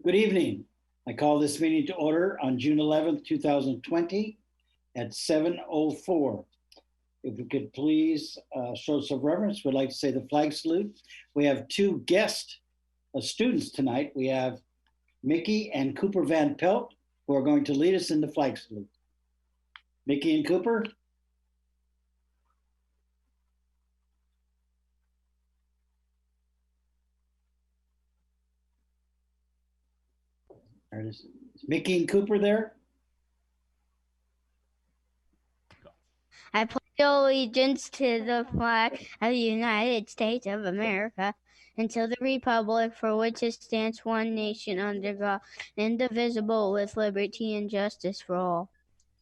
Good evening. I call this meeting to order on June 11th, 2020 at 7:04. If we could please show some reverence, we'd like to say the flag salute. We have two guest students tonight. We have Mickey and Cooper Van Pelt, who are going to lead us in the flag salute. Mickey and Cooper. There it is. Is Mickey and Cooper there? I pledge allegiance to the flag of the United States of America and to the republic for which it stands, one nation under God, indivisible, with liberty and justice for all.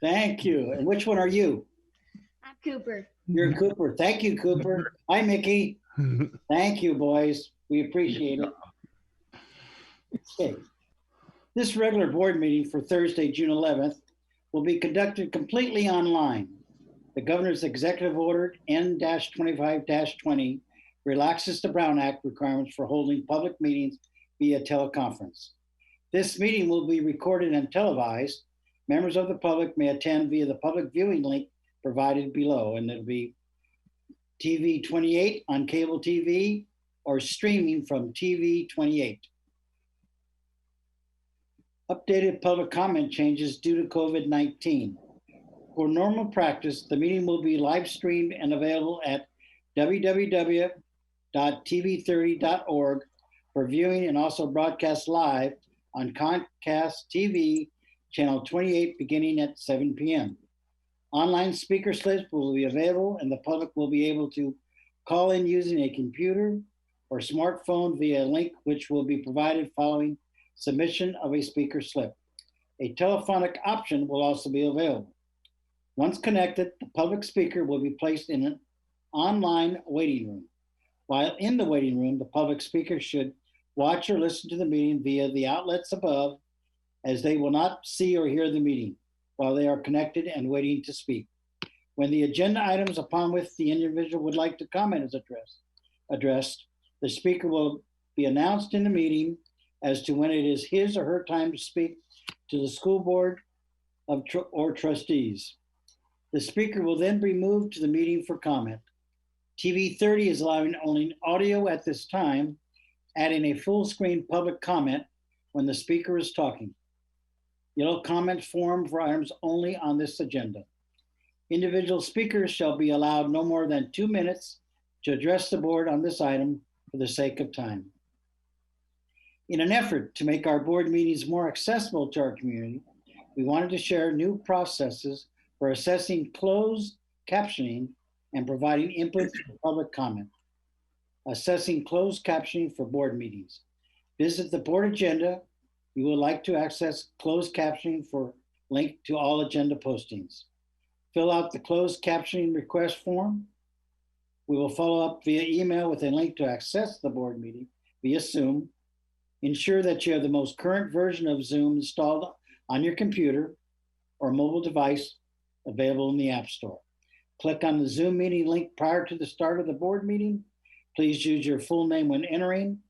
Thank you. And which one are you? I'm Cooper. You're Cooper. Thank you, Cooper. Hi, Mickey. Thank you, boys. We appreciate it. Okay. This regular board meeting for Thursday, June 11th, will be conducted completely online. The governor's executive order N-25-20 relaxes the Brown Act requirements for holding public meetings via teleconference. This meeting will be recorded and televised. Members of the public may attend via the public viewing link provided below, and it'll be TV 28 on cable TV or streaming from TV 28. Updated public comment changes due to COVID-19. For normal practice, the meeting will be live streamed and available at www.tv30.org for viewing and also broadcast live on Comcast TV channel 28 beginning at 7 p.m. Online speaker slips will be available and the public will be able to call in using a computer or smartphone via a link which will be provided following submission of a speaker slip. A telephonic option will also be available. Once connected, the public speaker will be placed in an online waiting room. While in the waiting room, the public speaker should watch or listen to the meeting via the outlets above, as they will not see or hear the meeting while they are connected and waiting to speak. When the agenda items upon which the individual would like to comment is addressed, the speaker will be announced in the meeting as to when it is his or her time to speak to the school board or trustees. The speaker will then be moved to the meeting for comment. TV 30 is allowing only audio at this time, adding a full screen public comment when the speaker is talking. Yellow comment form for items only on this agenda. Individual speakers shall be allowed no more than 2 minutes to address the board on this item for the sake of time. In an effort to make our board meetings more accessible to our community, we wanted to share new processes for assessing closed captioning and providing input for public comment. Assessing closed captioning for board meetings. Visit the board agenda. You would like to access closed captioning for link to all agenda postings. Fill out the closed captioning request form. We will follow up via email with a link to access the board meeting via Zoom. Ensure that you have the most current version of Zoom installed on your computer or mobile device available in the App Store. Click on the Zoom meeting link prior to the start of the board meeting. Please use your full name when entering.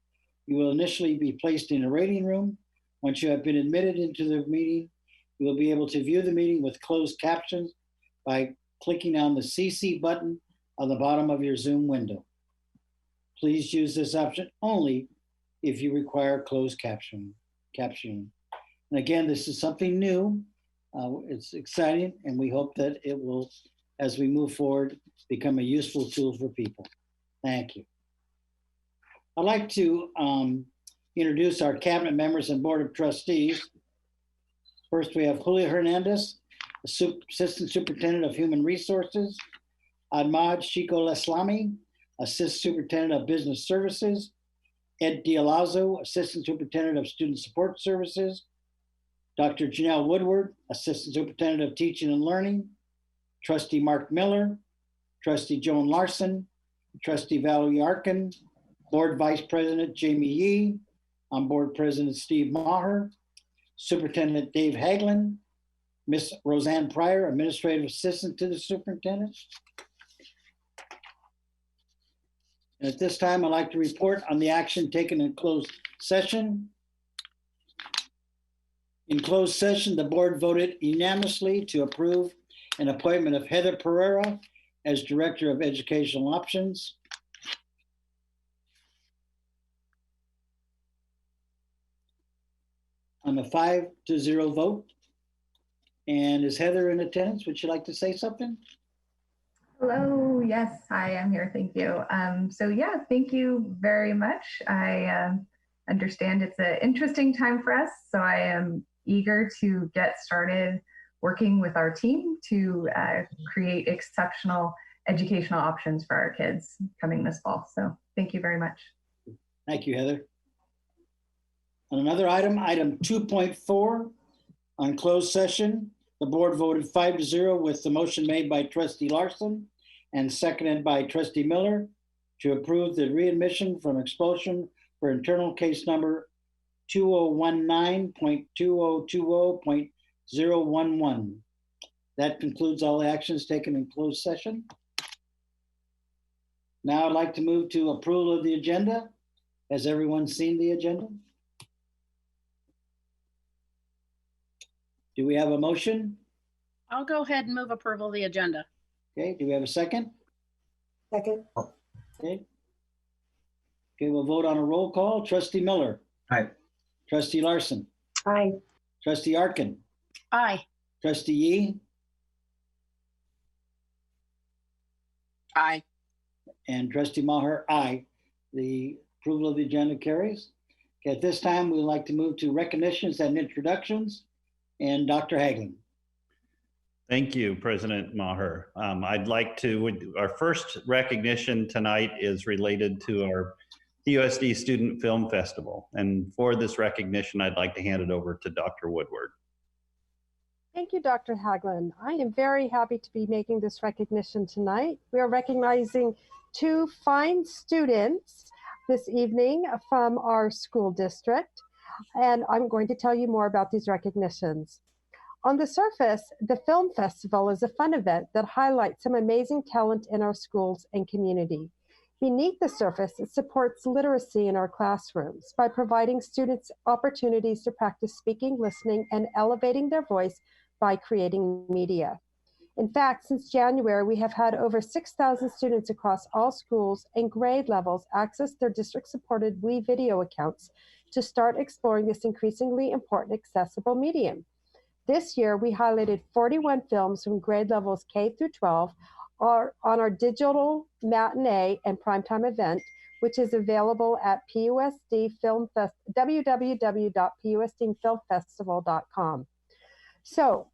You will initially be placed in a waiting room. Once you have been admitted into the meeting, you will be able to view the meeting with closed captions by clicking on the CC button on the bottom of your Zoom window. Please use this option only if you require closed captioning. And again, this is something new. It's exciting, and we hope that it will, as we move forward, become a useful tool for people. Thank you. I'd like to introduce our cabinet members and board of trustees. First, we have Julia Hernandez, Assistant Superintendent of Human Resources, Ahmad Chico Leslami, Assistant Superintendent of Business Services, Ed Dialazo, Assistant Superintendent of Student Support Services, Dr. Janelle Woodward, Assistant Superintendent of Teaching and Learning, Trustee Mark Miller, Trustee Joan Larson, Trustee Valerie Arkin, Board Vice President Jamie Yee, on Board President Steve Maher, Superintendent Dave Hagelin, Miss Roseanne Pryor, Administrative Assistant to the Superintendent. And at this time, I'd like to report on the action taken in closed session. In closed session, the board voted unanimously to approve an appointment of Heather Pereira as Director of Educational Options. On a 5-0 vote. And is Heather in attendance? Would you like to say something? Hello, yes, I am here, thank you. So yeah, thank you very much. I understand it's an interesting time for us, so I am eager to get started working with our team to create exceptional educational options for our kids coming this fall. So thank you very much. Thank you, Heather. On another item, item 2.4, on closed session, the board voted 5-0 with the motion made by Trustee Larson and seconded by Trustee Miller to approve the readmission from expulsion for internal case number 2019.2020.011. That concludes all actions taken in closed session. Now I'd like to move to approval of the agenda. Has everyone seen the agenda? Do we have a motion? I'll go ahead and move approval of the agenda. Okay, do we have a second? Second. Okay. Okay, we'll vote on a roll call. Trustee Miller. Aye. Trustee Larson. Aye. Trustee Arkin. Aye. Trustee Yee. Aye. And Trustee Maher, aye. The approval of the agenda carries. Okay, at this time, we'd like to move to recognitions and introductions. And Dr. Hagelin. Thank you, President Maher. I'd like to, our first recognition tonight is related to our USD Student Film Festival. And for this recognition, I'd like to hand it over to Dr. Woodward. Thank you, Dr. Hagelin. I am very happy to be making this recognition tonight. We are recognizing two fine students this evening from our school district, and I'm going to tell you more about these recognitions. On the surface, the Film Festival is a fun event that highlights some amazing talent in our schools and community. Beneath the surface, it supports literacy in our classrooms by providing students opportunities to practice speaking, listening, and elevating their voice by creating media. In fact, since January, we have had over 6,000 students across all schools and grade levels access their district-supported WeVideo accounts to start exploring this increasingly important accessible medium. This year, we highlighted 41 films from grade levels K through 12 on our digital matinee and primetime event, which is available at www.pusdfilmfestival.com. So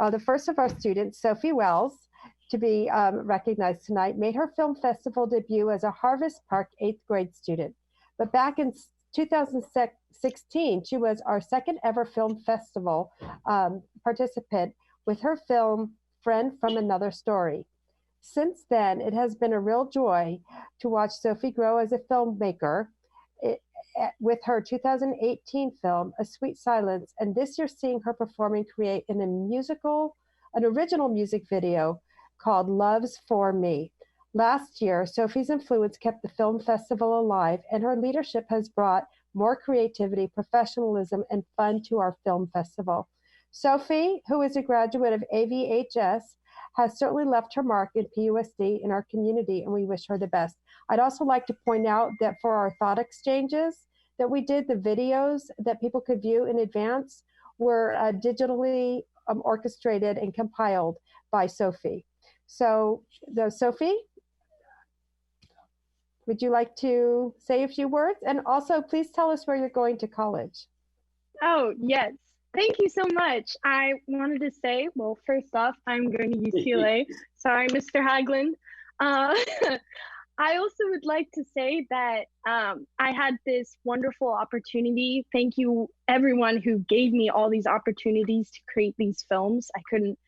the first of our students, Sophie Wells, to be recognized tonight, made her film festival debut as a Harvest Park 8th grade student. But back in 2016, she was our second ever film festival participant with her film, Friend from Another Story. Since then, it has been a real joy to watch Sophie grow as a filmmaker with her 2018 film, A Sweet Silence, and this year seeing her perform and create an original music video called Love's For Me. Last year, Sophie's influence kept the film festival alive, and her leadership has brought more creativity, professionalism, and fun to our film festival. Sophie, who is a graduate of AVHS, has certainly left her mark in PUSD in our community, and we wish her the best. I'd also like to point out that for our thought exchanges that we did, the videos that people could view in advance were digitally orchestrated and compiled by Sophie. So, Sophie, would you like to say a few words? And also, please tell us where you're going to college. Oh, yes. Thank you so much. I wanted to say, well, first off, I'm going to UCLA. Sorry, Mr. Hagelin. I also would like to say that I had this wonderful opportunity. Thank you, everyone who gave me all these opportunities to create these films. I couldn't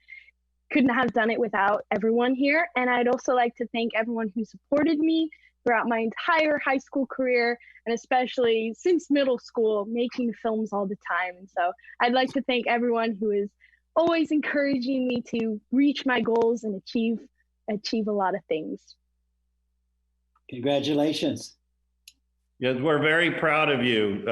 have done it without everyone here. And I'd also like to thank everyone who supported me throughout my entire high school career, and especially since middle school, making films all the time. And so I'd like to thank everyone who is always encouraging me to reach my goals and achieve a lot of things. Congratulations. Yes, we're very proud of you,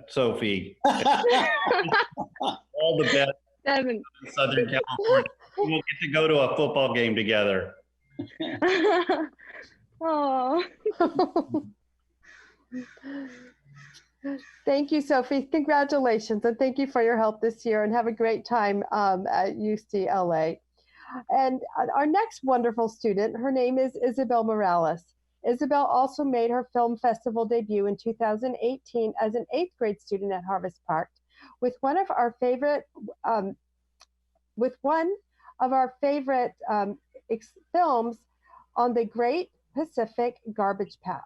Sophie. All All the best Devin. in Southern California. We'll get to go to a football game together. Oh. Thank you, Sophie. Congratulations, and thank you for your help this year, and have a great time at UCLA. And our next wonderful student, her name is Isabel Morales. Isabel also made her film festival debut in 2018 as an 8th grade student at Harvest Park with one of our favorite films on the Great Pacific Garbage Patch.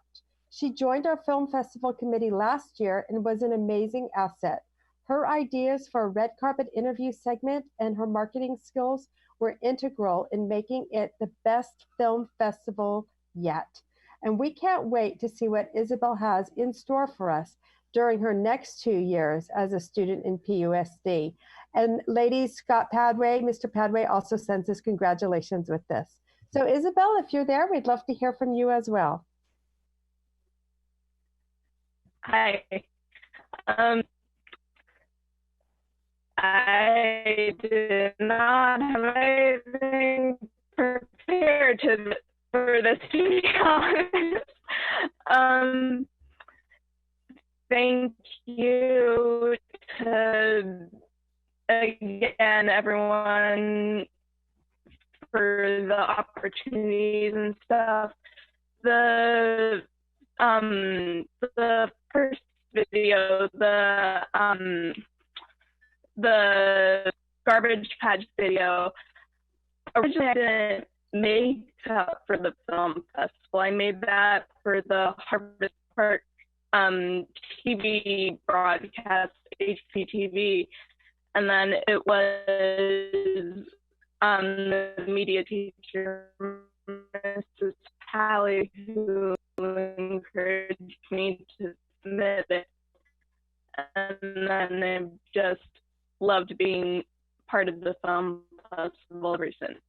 She joined our film festival committee last year and was an amazing asset. Her ideas for a red carpet interview segment and her marketing skills were integral in making it the best film festival yet. And we can't wait to see what Isabel has in store for us during her next 2 years as a student in PUSD. And ladies, Scott Padway, Mr. Padway also sends us congratulations with this. So Isabel, if you're there, we'd love to hear from you as well. Hi. I did not have anything prepared for this to be honest. Thank you to, again, everyone for the opportunities and stuff. The first video, the garbage patch video, originally I didn't make that for the film festival. I made that for the Harvest Park TV broadcast, HPTV, and then it was the media teacher, Mrs. Pally, who encouraged me to submit it, and then I've just loved being part of the film festival ever since.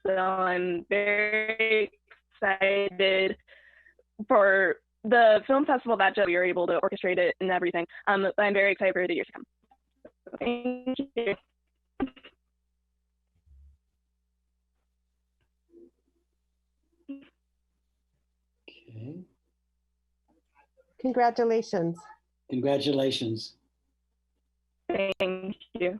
So I'm very excited for the film festival that we were able to orchestrate it and everything. I'm very excited for the years to come. Thank you. Okay. Congratulations. Congratulations. Thank you.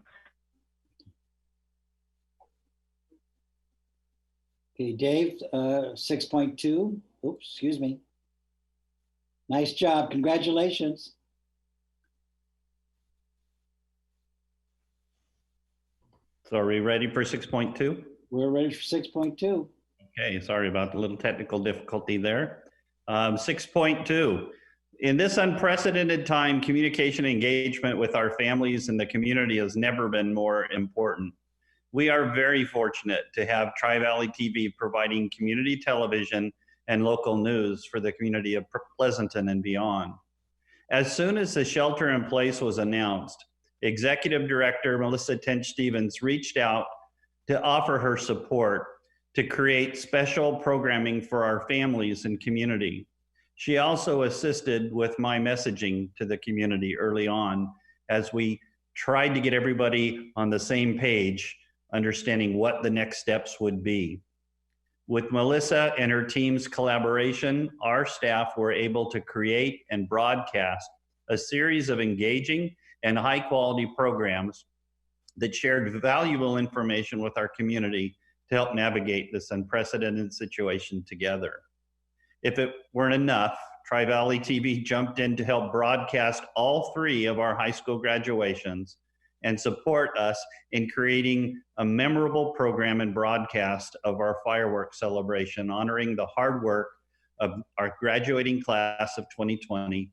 Okay, Dave, 6.2. Oops, excuse me. Nice job. Congratulations. So are we ready for 6.2? We're ready for 6.2. Okay, sorry about the little technical difficulty there. 6.2. In this unprecedented time, communication and engagement with our families and the community has never been more important. We are very fortunate to have Tri-Valley TV providing community television and local news for the community of Pleasanton and beyond. As soon as the shelter in place was announced, Executive Director Melissa Tench-Stevens reached out to offer her support to create special programming for our families and community. She also assisted with my messaging to the community early on as we tried to get everybody on the same page, understanding what the next steps would be. With Melissa and her team's collaboration, our staff were able to create and broadcast a series of engaging and high-quality programs that shared valuable information with our community to help navigate this unprecedented situation together. If it weren't enough, Tri-Valley TV jumped in to help broadcast all 3 of our high school graduations and support us in creating a memorable program and broadcast of our fireworks celebration, honoring the hard work of our graduating class of 2020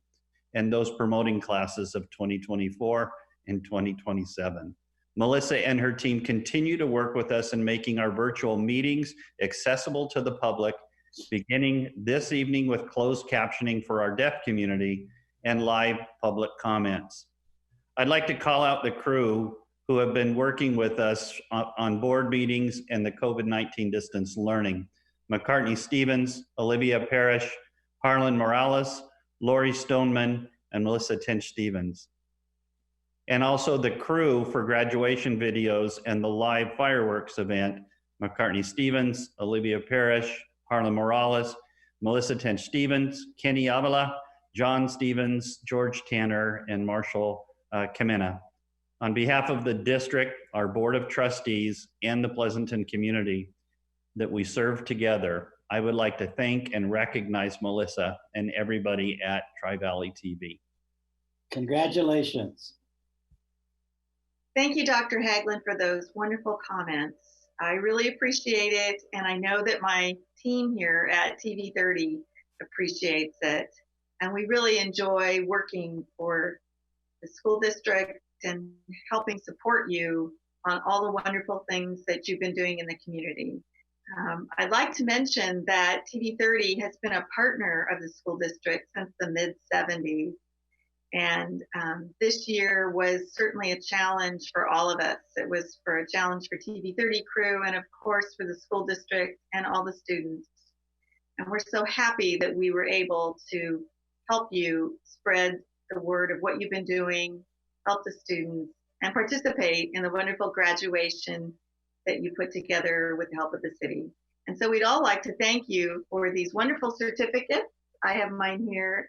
and those promoting classes of 2024 and 2027. Melissa and her team continue to work with us in making our virtual meetings accessible to the public, beginning this evening with closed captioning for our deaf community and live public comments. I'd like to call out the crew who have been working with us on board meetings and the COVID-19 distance learning. McCartney Stevens, Olivia Parrish, Harlan Morales, Lori Stoneman, and Melissa Tench-Stevens. and also the crew for graduation videos and the live fireworks event, McCartney Stevens, Olivia Parrish, Harlan Morales, Melissa Tench Stevens, Kenny Avila, John Stevens, George Tanner, and Marshall Kamena. On behalf of the district, our Board of Trustees, and the Pleasanton community that we serve together, I would like to thank and recognize Melissa and everybody at Tri-Valley TV. Congratulations. Thank you, Dr. Haglund, for those wonderful comments. I really appreciate it, and I know that my team here at TV30 appreciates it. And we really enjoy working for the school district and helping support you on all the wonderful things that you've been doing in the community. I'd like to mention that TV30 has been a partner of the school district since the mid-70s. And this year was certainly a challenge for all of us. It was for a challenge for TV30 crew and of course for the school district and all the students. And we're so happy that we were able to help you spread the word of what you've been doing, help the students, and participate in the wonderful graduation that you put together with the help of the city. And so we'd all like to thank you for these wonderful certificates. I have mine here.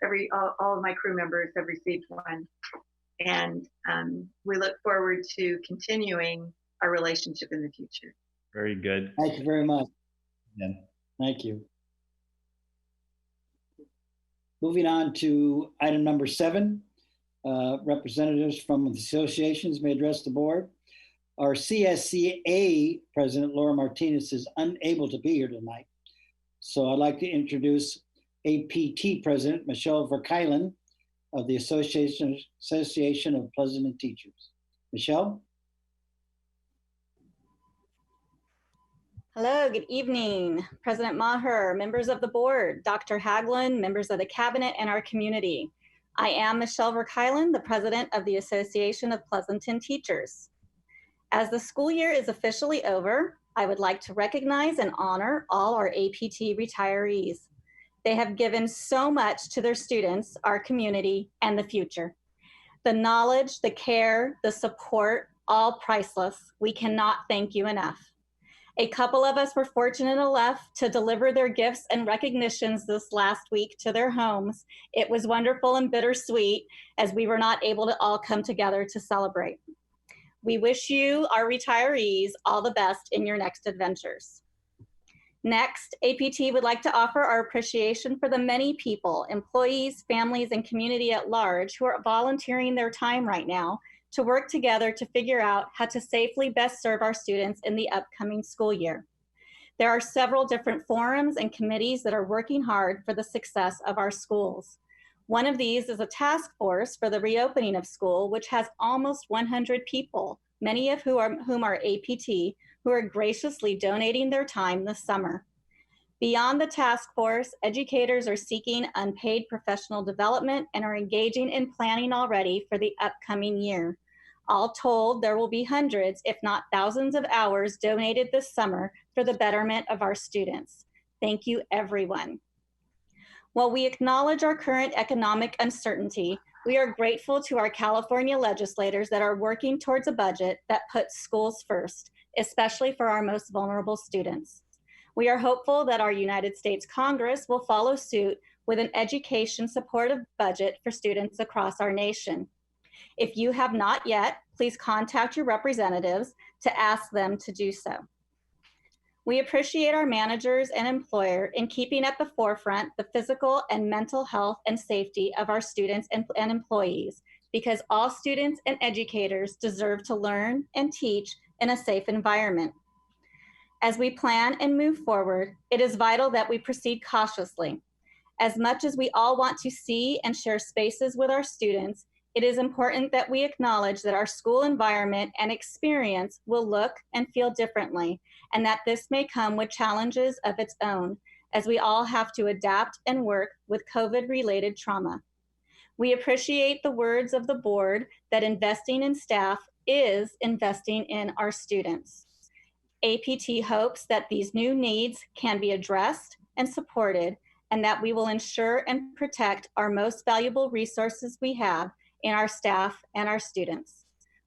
All of my crew members have received one. And we look forward to continuing our relationship in the future. Very good. Thank you very much. Yeah. Thank you. Moving on to item number 7, representatives from the associations may address the board. Our CSCA president, Laura Martinez, is unable to be here tonight. So I'd like to introduce APT president, Michelle Verkeilen of the Association of Pleasanton Teachers. Michelle? Hello, good evening. President Maher, members of the board, Dr. Haglund, members of the cabinet, and our community. I am Michelle Verkeilen, the president of the Association of Pleasanton Teachers. As the school year is officially over, I would like to recognize and honor all our APT retirees. They have given so much to their students, our community, and the future. The knowledge, the care, the support, all priceless. We cannot thank you enough. A couple of us were fortunate enough to deliver their gifts and recognitions this last week to their homes. It was wonderful and bittersweet as we were not able to all come together to celebrate. We wish you, our retirees, all the best in your next adventures. Next, APT would like to offer our appreciation for the many people, employees, families, and community at large who are volunteering their time right now to work together to figure out how to safely best serve our students in the upcoming school year. There are several different forums and committees that are working hard for the success of our schools. One of these is a task force for the reopening of school, which has almost 100 people, many of whom are APT, who are graciously donating their time this summer. Beyond the task force, educators are seeking unpaid professional development and are engaging in planning already for the upcoming year. All told, there will be hundreds, if not thousands of hours donated this summer for the betterment of our students. Thank you, everyone. While we acknowledge our current economic uncertainty, we are grateful to our California legislators that are working towards a budget that puts schools first, especially for our most vulnerable students. We are hopeful that our United States Congress will follow suit with an education supportive budget for students across our nation. If you have not yet, please contact your representatives to ask them to do so. We appreciate our managers and employer in keeping at the forefront the physical and mental health and safety of our students and employees, because all students and educators deserve to learn and teach in a safe environment. As we plan and move forward, it is vital that we proceed cautiously. As much as we all want to see and share spaces with our students, it is important that we acknowledge that our school environment and experience will look and feel differently, and that this may come with challenges of its own, as we all have to adapt and work with COVID-related trauma. We appreciate the words of the board that investing in staff is investing in our students. APT hopes that these new needs can be addressed and supported, and that we will ensure and protect our most valuable resources we have in our staff and our students.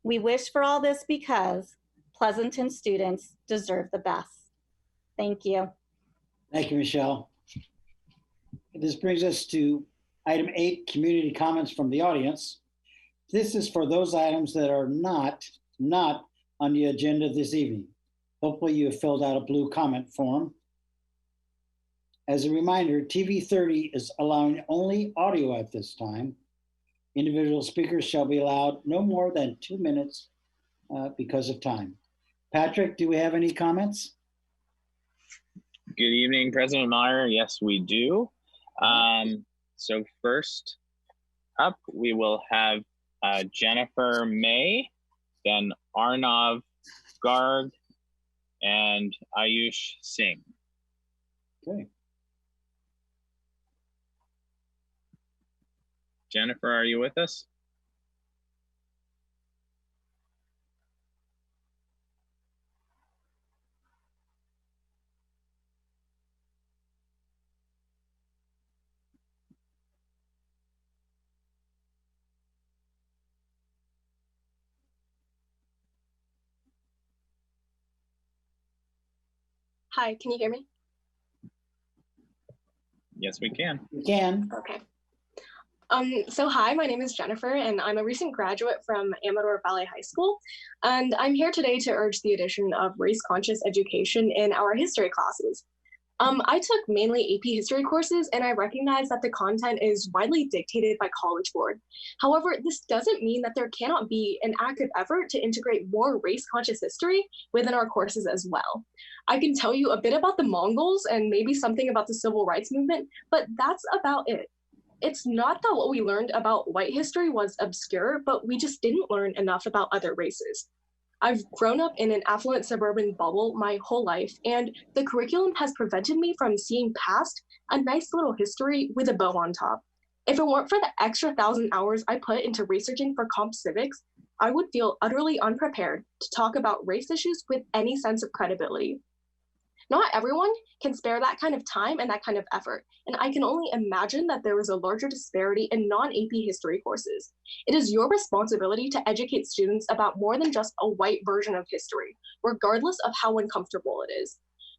We wish for all this because Pleasanton students deserve the best. Thank you. Thank you, Michelle. This brings us to item 8, community comments from the audience. This is for those items that are not on the agenda this evening. Hopefully you have filled out a blue comment form. As a reminder, TV 30 is allowing only audio at this time. Individual speakers shall be allowed no more than 2 minutes because of time. Patrick, do we have any comments? Good evening, President Meyer. Yes, we do. So first up, we will have Jennifer May, then Arnav Garg, and Ayush Singh. Okay. Jennifer, are you with us? Hi, can you hear me? Yes, we can. We can. Okay. So hi, my name is Jennifer, and I'm a recent graduate from Amador Valley High School. And I'm here today to urge the addition of race-conscious education in our history classes. I took mainly AP history courses, and I recognize that the content is widely dictated by College Board. However, this doesn't mean that there cannot be an active effort to integrate more race-conscious history within our courses as well. I can tell you a bit about the Mongols and maybe something about the Civil Rights Movement, but that's about it. It's not that what we learned about white history was obscure, but we just didn't learn enough about other races. I've grown up in an affluent suburban bubble my whole life, and the curriculum has prevented me from seeing past a nice little history with a bow on top. If it weren't for the extra 1,000 hours I put into researching for comp civics, I would feel utterly unprepared to talk about race issues with any sense of credibility. Not everyone can spare that kind of time and that kind of effort, and I can only imagine that there is a larger disparity in non-AP history courses. It is your responsibility to educate students about more than just a white version of history, regardless of how uncomfortable it is.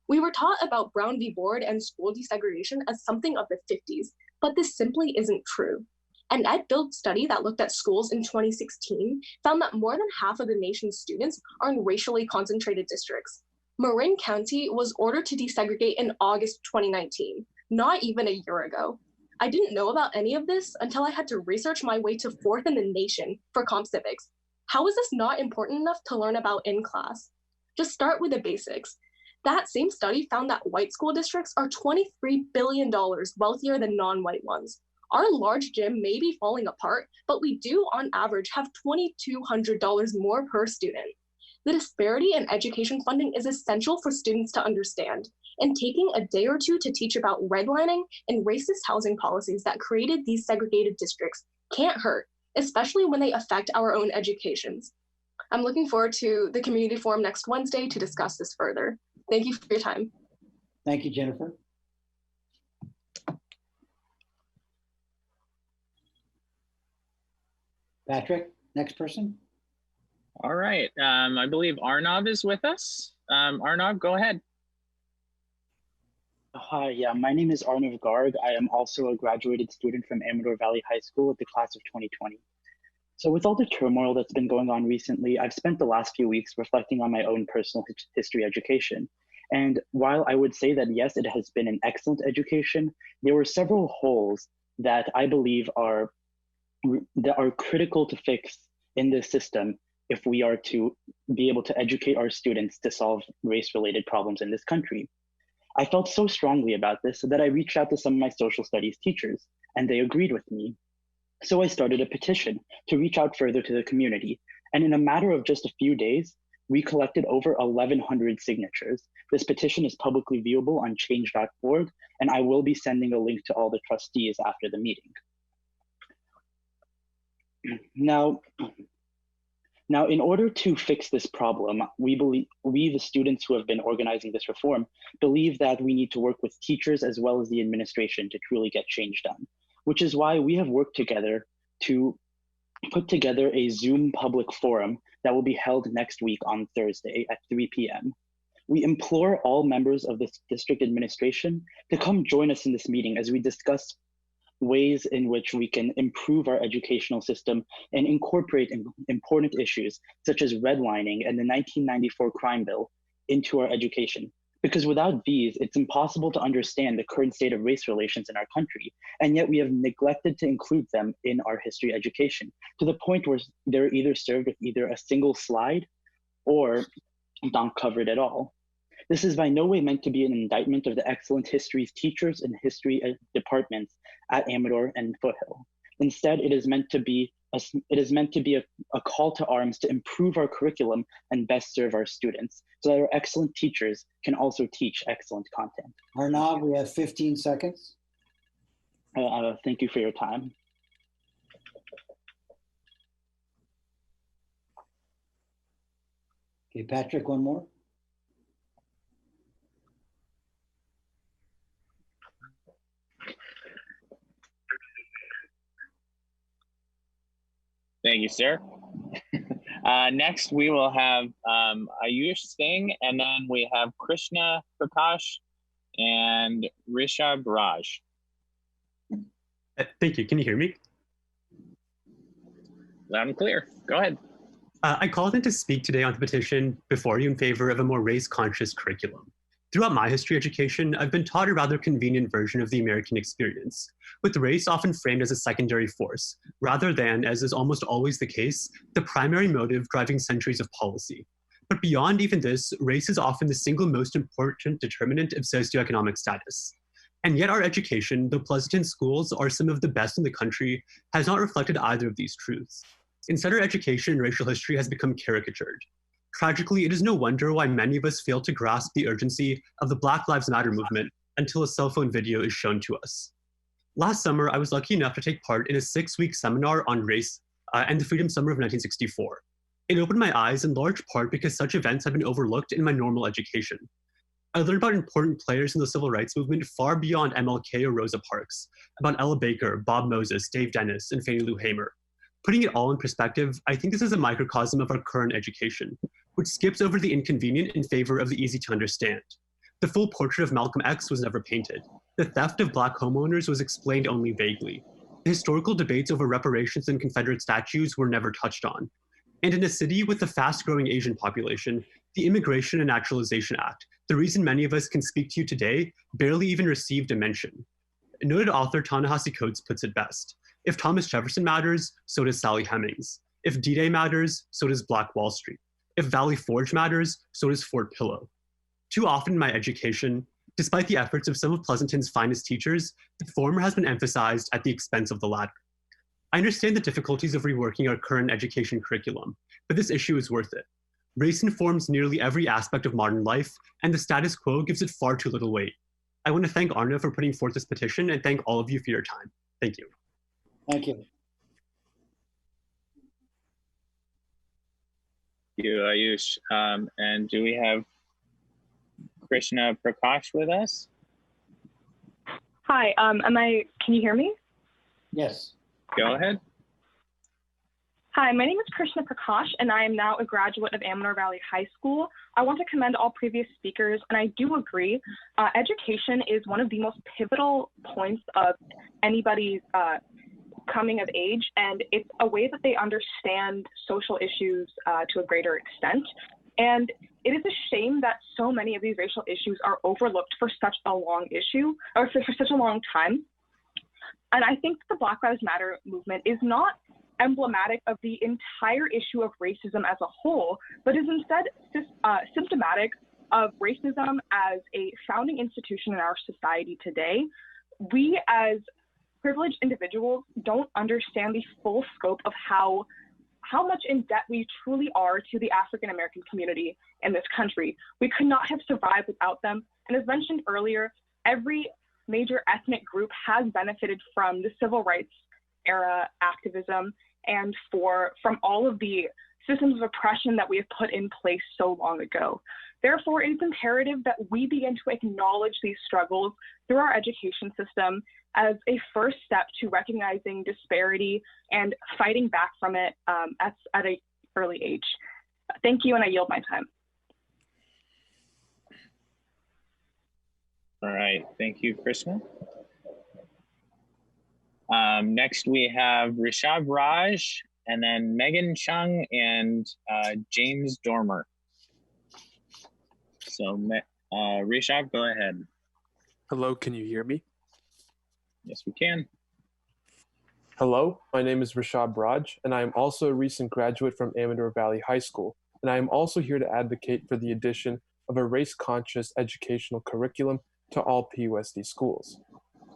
We were taught about Brown v. Board and school desegregation as something of the 50s, but this simply isn't true. An EdBuild study that looked at schools in 2016 found that more than half of the nation's students are in racially concentrated districts. Marin County was ordered to desegregate in August 2019, not even a year ago. I didn't know about any of this until I had to research my way to 4th in the nation for comp civics. How is this not important enough to learn about in class? Just start with the basics. That same study found that white school districts are $23 billion wealthier than non-white ones. Our large gym may be falling apart, but we do on average have $2,200 more per student. The disparity in education funding is essential for students to understand, and taking a day or two to teach about redlining and racist housing policies that created these segregated districts can't hurt, especially when they affect our own educations. I'm looking forward to the community forum next Wednesday to discuss this further. Thank you for your time. Thank you, Jennifer. Patrick, next person. All right, I believe Arnav is with us. Arnav, go ahead. Hi, yeah, my name is Arnav Garg. I am also a graduated student from Amador Valley High School with the class of 2020. So with all the turmoil that's been going on recently, I've spent the last few weeks reflecting on my own personal history education. And while I would say that, yes, it has been an excellent education, there were several holes that I believe are critical to fix in this system if we are to be able to educate our students to solve race-related problems in this country. I felt so strongly about this that I reached out to some of my social studies teachers, and they agreed with me. So I started a petition to reach out further to the community, and in a matter of just a few days, we collected over 1,100 signatures. This petition is publicly viewable on change.org, and I will be sending a link to all the trustees after the meeting. Now, in order to fix this problem, we, the students who have been organizing this reform, believe that we need to work with teachers as well as the administration to truly get change done, which is why we have worked together to put together a Zoom public forum that will be held next week on Thursday at 3 p.m. We implore all members of this district administration to come join us in this meeting as we discuss ways in which we can improve our educational system and incorporate important issues such as redlining and the 1994 crime bill into our education. Because without these, it's impossible to understand the current state of race relations in our country, and yet we have neglected to include them in our history education, to the point where they're either served with either a single slide or not covered at all. This is by no way meant to be an indictment of the excellent history teachers and history departments at Amador and Foothill. Instead, it is meant to be a call to arms to improve our curriculum and best serve our students, so that our excellent teachers can also teach excellent content. Arnav, we have 15 seconds. Thank you for your time. Okay, Patrick, one more. Thank you, sir. Next, we will have Ayush Singh, and then we have Krishna Prakash and Rishabh Raj. Thank you. Can you hear me? Loud and clear. Go ahead. I called in to speak today on the petition before you in favor of a more race-conscious curriculum. Throughout my history education, I've been taught a rather convenient version of the American experience, with race often framed as a secondary force, rather than, as is almost always the case, the primary motive driving centuries of policy. But beyond even this, race is often the single most important determinant of socioeconomic status. And yet our education, though Pleasanton schools are some of the best in the country, has not reflected either of these truths. Instead, our education in racial history has become caricatured. Tragically, it is no wonder why many of us fail to grasp the urgency of the Black Lives Matter movement until a cell phone video is shown to us. Last summer, I was lucky enough to take part in a 6-week seminar on race and the Freedom Summer of 1964. It opened my eyes in large part because such events have been overlooked in my normal education. I learned about important players in the civil rights movement far beyond MLK or Rosa Parks, about Ella Baker, Bob Moses, Dave Dennis, and Fannie Lou Hamer. Putting it all in perspective, I think this is a microcosm of our current education, which skips over the inconvenient in favor of the easy to understand. The full portrait of Malcolm X was never painted. The theft of Black homeowners was explained only vaguely. The historical debates over reparations and Confederate statues were never touched on. And in a city with a fast-growing Asian population, the Immigration and Naturalization Act, the reason many of us can speak to you today, barely even received a mention. Noted author Ta-Nehisi Coates puts it best. If Thomas Jefferson matters, so does Sally Hemings. If D-Day matters, so does Black Wall Street. If Valley Forge matters, so does Fort Pillow. Too often in my education, despite the efforts of some of Pleasanton's finest teachers, the former has been emphasized at the expense of the latter. I understand the difficulties of reworking our current education curriculum, but this issue is worth it. Race informs nearly every aspect of modern life, and the status quo gives it far too little weight. I want to thank Arna for putting forth this petition and thank all of you for your time. Thank you. Thank you. Thank you, Ayush. And do we have Krishna Prakash with us? Hi, can you hear me? Yes. Go ahead. Hi, my name is Krishna Prakash, and I am now a graduate of Amador Valley High School. I want to commend all previous speakers, and I do agree, education is one of the most pivotal points of anybody's coming of age, and it's a way that they understand social issues to a greater extent. And it is a shame that so many of these racial issues are overlooked for such a long issue, or for such a long time. And I think the Black Lives Matter movement is not emblematic of the entire issue of racism as a whole, but is instead symptomatic of racism as a founding institution in our society today. We as privileged individuals don't understand the full scope of how much in debt we truly are to the African American community in this country. We could not have survived without them. And as mentioned earlier, every major ethnic group has benefited from the civil rights era activism and from all of the systems of oppression that we have put in place so long ago. Therefore, it is imperative that we begin to acknowledge these struggles through our education system as a first step to recognizing disparity and fighting back from it at an early age. Thank you, and I yield my time. All right, thank you, Krishna. Next we have Rishabh Raj, and then Megan Chung and James Dormer. So Rishabh, go ahead. Hello, can you hear me? Yes, we can. Hello, my name is Rishabh Raj, and I am also a recent graduate from Amador Valley High School, and I am also here to advocate for the addition of a race-conscious educational curriculum to all PUSD schools.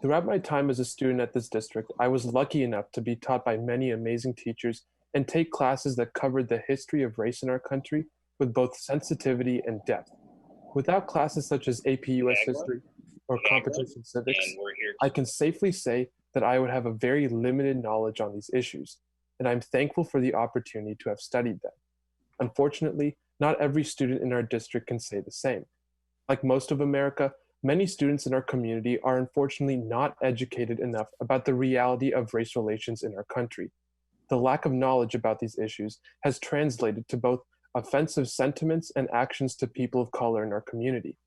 Throughout my time as a student at this district, I was lucky enough to be taught by many amazing teachers and take classes that covered the history of race in our country with both sensitivity and depth. Without classes such as AP US History or Competition Civics, I can safely say that I would have a very limited knowledge on these issues, and I'm thankful for the opportunity to have studied them. Unfortunately, not every student in our district can say the same. Like most of America, many students in our community are unfortunately not educated enough about the reality of race relations in our country. The lack of knowledge about these issues has translated to both offensive sentiments and actions to people of color in our community.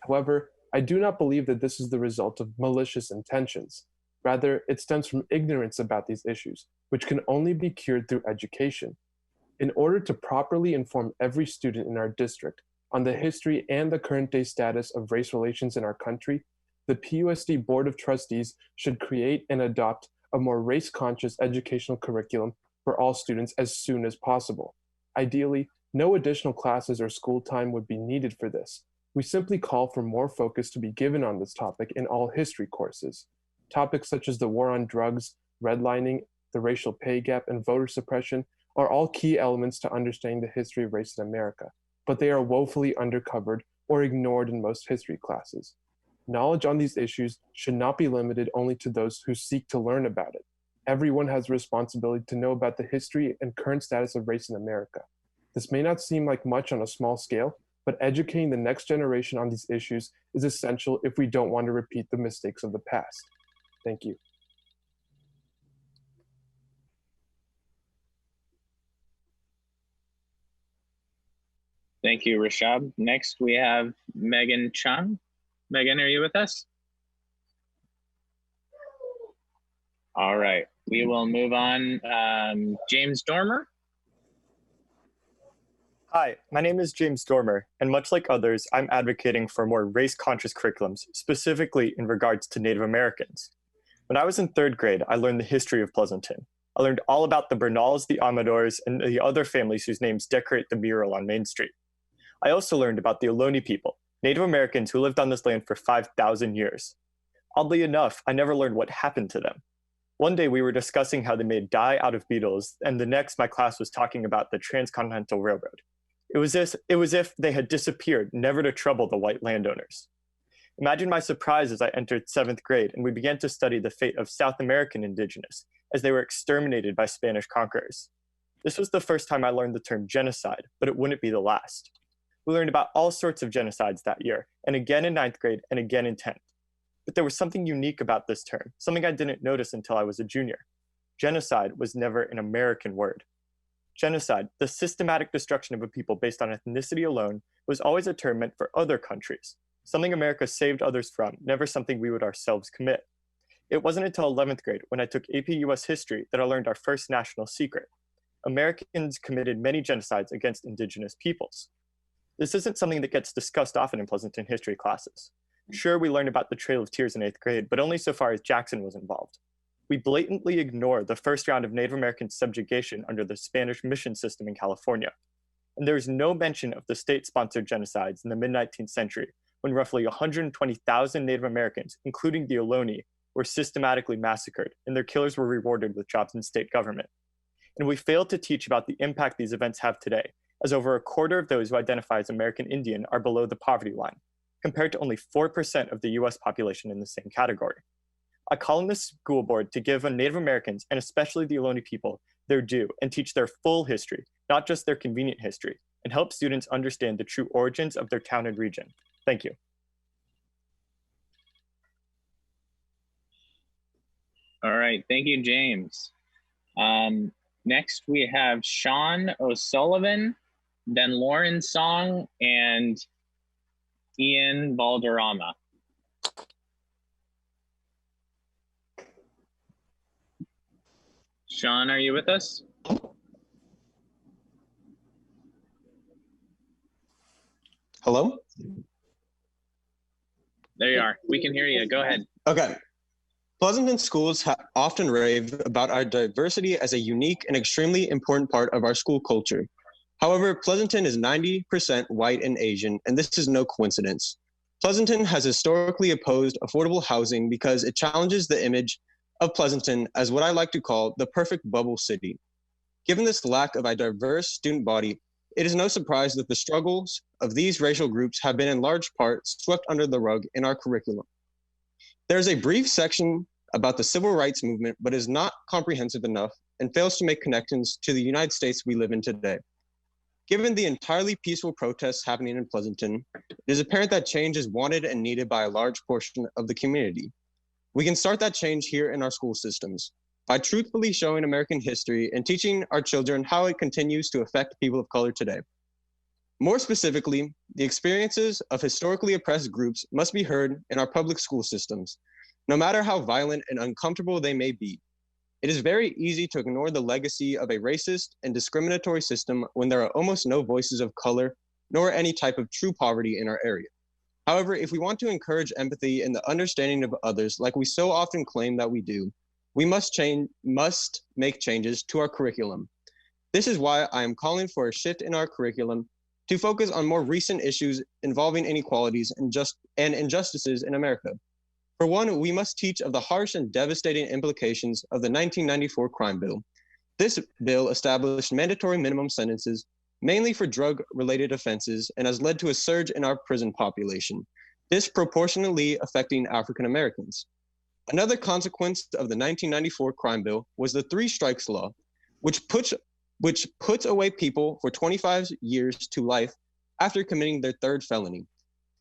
However, I do not believe that this is the result of malicious intentions. Rather, it stems from ignorance about these issues, which can only be cured through education. In order to properly inform every student in our district on the history and the current day status of race relations in our country, the PUSD Board of Trustees should create and adopt a more race-conscious educational curriculum for all students as soon as possible. Ideally, no additional classes or school time would be needed for this. We simply call for more focus to be given on this topic in all history courses. Topics such as the war on drugs, redlining, the racial pay gap, and voter suppression are all key elements to understanding the history of race in America, but they are woefully undercovered or ignored in most history classes. Knowledge on these issues should not be limited only to those who seek to learn about it. Everyone has a responsibility to know about the history and current status of race in America. This may not seem like much on a small scale, but educating the next generation on these issues is essential if we don't want to repeat the mistakes of the past. Thank you. Thank you, Rishabh. Next, we have Megan Chung. Megan, are you with us? All right, we will move on. James Dormer. Hi, my name is James Dormer, and much like others, I'm advocating for more race-conscious curriculums, specifically in regards to Native Americans. When I was in 3rd grade, I learned the history of Pleasanton. I learned all about the Bernals, the Amadors, and the other families whose names decorate the mural on Main Street. I also learned about the Ohlone people, Native Americans who lived on this land for 5,000 years. Oddly enough, I never learned what happened to them. One day we were discussing how they made dye out of beetles, and the next my class was talking about the Transcontinental Railroad. It was as if they had disappeared, never to trouble the white landowners. Imagine my surprise as I entered 7th grade and we began to study the fate of South American indigenous as they were exterminated by Spanish conquerors. This was the first time I learned the term genocide, but it wouldn't be the last. We learned about all sorts of genocides that year, and again in 9th grade and again in 10th. But there was something unique about this term, something I didn't notice until I was a junior. Genocide was never an American word. Genocide, the systematic destruction of a people based on ethnicity alone, was always a term meant for other countries, something America saved others from, never something we would ourselves commit. It wasn't until 11th grade, when I took AP US History, that I learned our first national secret. Americans committed many genocides against indigenous peoples. This isn't something that gets discussed often in Pleasanton history classes. Sure, we learned about the Trail of Tears in 8th grade, but only so far as Jackson was involved. We blatantly ignore the first round of Native American subjugation under the Spanish mission system in California. And there is no mention of the state-sponsored genocides in the mid-19th century, when roughly 120,000 Native Americans, including the Ohlone, were systematically massacred, and their killers were rewarded with jobs in state government. And we fail to teach about the impact these events have today, as over a quarter of those who identify as American Indian are below the poverty line, compared to only 4% of the US population in the same category. I call on the school board to give Native Americans, and especially the Ohlone people, their due and teach their full history, not just their convenient history, and help students understand the true origins of their town and region. Thank you. All right, thank you, James. Next, we have Sean O'Sullivan, then Lauren Song, and Ian Valderrama. Sean, are you with us? Hello? There you are. We can hear you. Go ahead. Okay. Pleasanton schools often rave about our diversity as a unique and extremely important part of our school culture. However, Pleasanton is 90% white and Asian, and this is no coincidence. Pleasanton has historically opposed affordable housing because it challenges the image of Pleasanton as what I like to call the perfect bubble city. Given this lack of a diverse student body, it is no surprise that the struggles of these racial groups have been in large part swept under the rug in our curriculum. There's a brief section about the civil rights movement, but is not comprehensive enough and fails to make connections to the United States we live in today. Given the entirely peaceful protests happening in Pleasanton, it is apparent that change is wanted and needed by a large portion of the community. We can start that change here in our school systems by truthfully showing American history and teaching our children how it continues to affect people of color today. More specifically, the experiences of historically oppressed groups must be heard in our public school systems, no matter how violent and uncomfortable they may be. It is very easy to ignore the legacy of a racist and discriminatory system when there are almost no voices of color, nor any type of true poverty in our area. However, if we want to encourage empathy and the understanding of others like we so often claim that we do, we must make changes to our curriculum. This is why I am calling for a shift in our curriculum to focus on more recent issues involving inequalities and injustices in America. For one, we must teach of the harsh and devastating implications of the 1994 crime bill. This bill established mandatory minimum sentences, mainly for drug-related offenses, and has led to a surge in our prison population, disproportionately affecting African Americans. Another consequence of the 1994 crime bill was the three strikes law, which puts away people for 25 years to life after committing their third felony.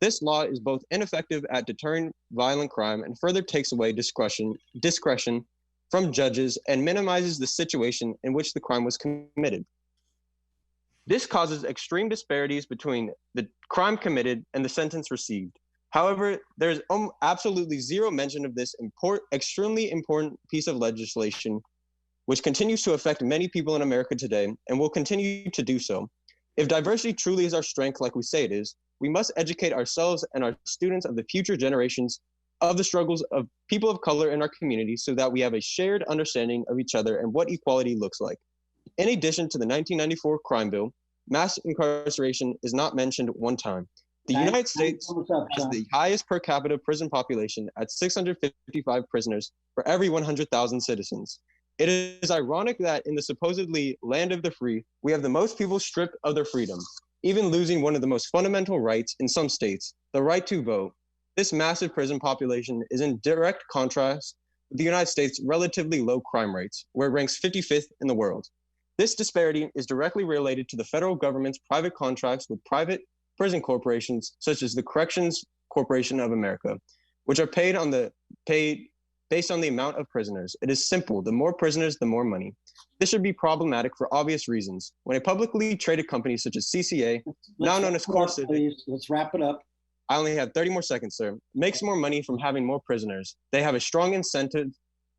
This law is both ineffective at deterring violent crime and further takes away discretion from judges and minimizes the situation in which the crime was committed. This causes extreme disparities between the crime committed and the sentence received. However, there is absolutely zero mention of this extremely important piece of legislation, which continues to affect many people in America today and will continue to do so. If diversity truly is our strength, like we say it is, we must educate ourselves and our students of the future generations of the struggles of people of color in our community so that we have a shared understanding of each other and what equality looks like. In addition to the 1994 crime bill, mass incarceration is not mentioned one time. The United States has the highest per capita prison population at 655 prisoners for every 100,000 citizens. It is ironic that in the supposedly land of the free, we have the most people stripped of their freedom, even losing one of the most fundamental rights in some states, the right to vote. This massive prison population is in direct contrast with the United States' relatively low crime rates, where it ranks 55th in the world. This disparity is directly related to the federal government's private contracts with private prison corporations, such as the Corrections Corporation of America, which are paid based on the amount of prisoners. It is simple. The more prisoners, the more money. This should be problematic for obvious reasons. When a publicly traded company such as CCA, now known as CoreCivic, let's wrap it up. I only have 30 more seconds, sir, makes more money from having more prisoners. They have a strong incentive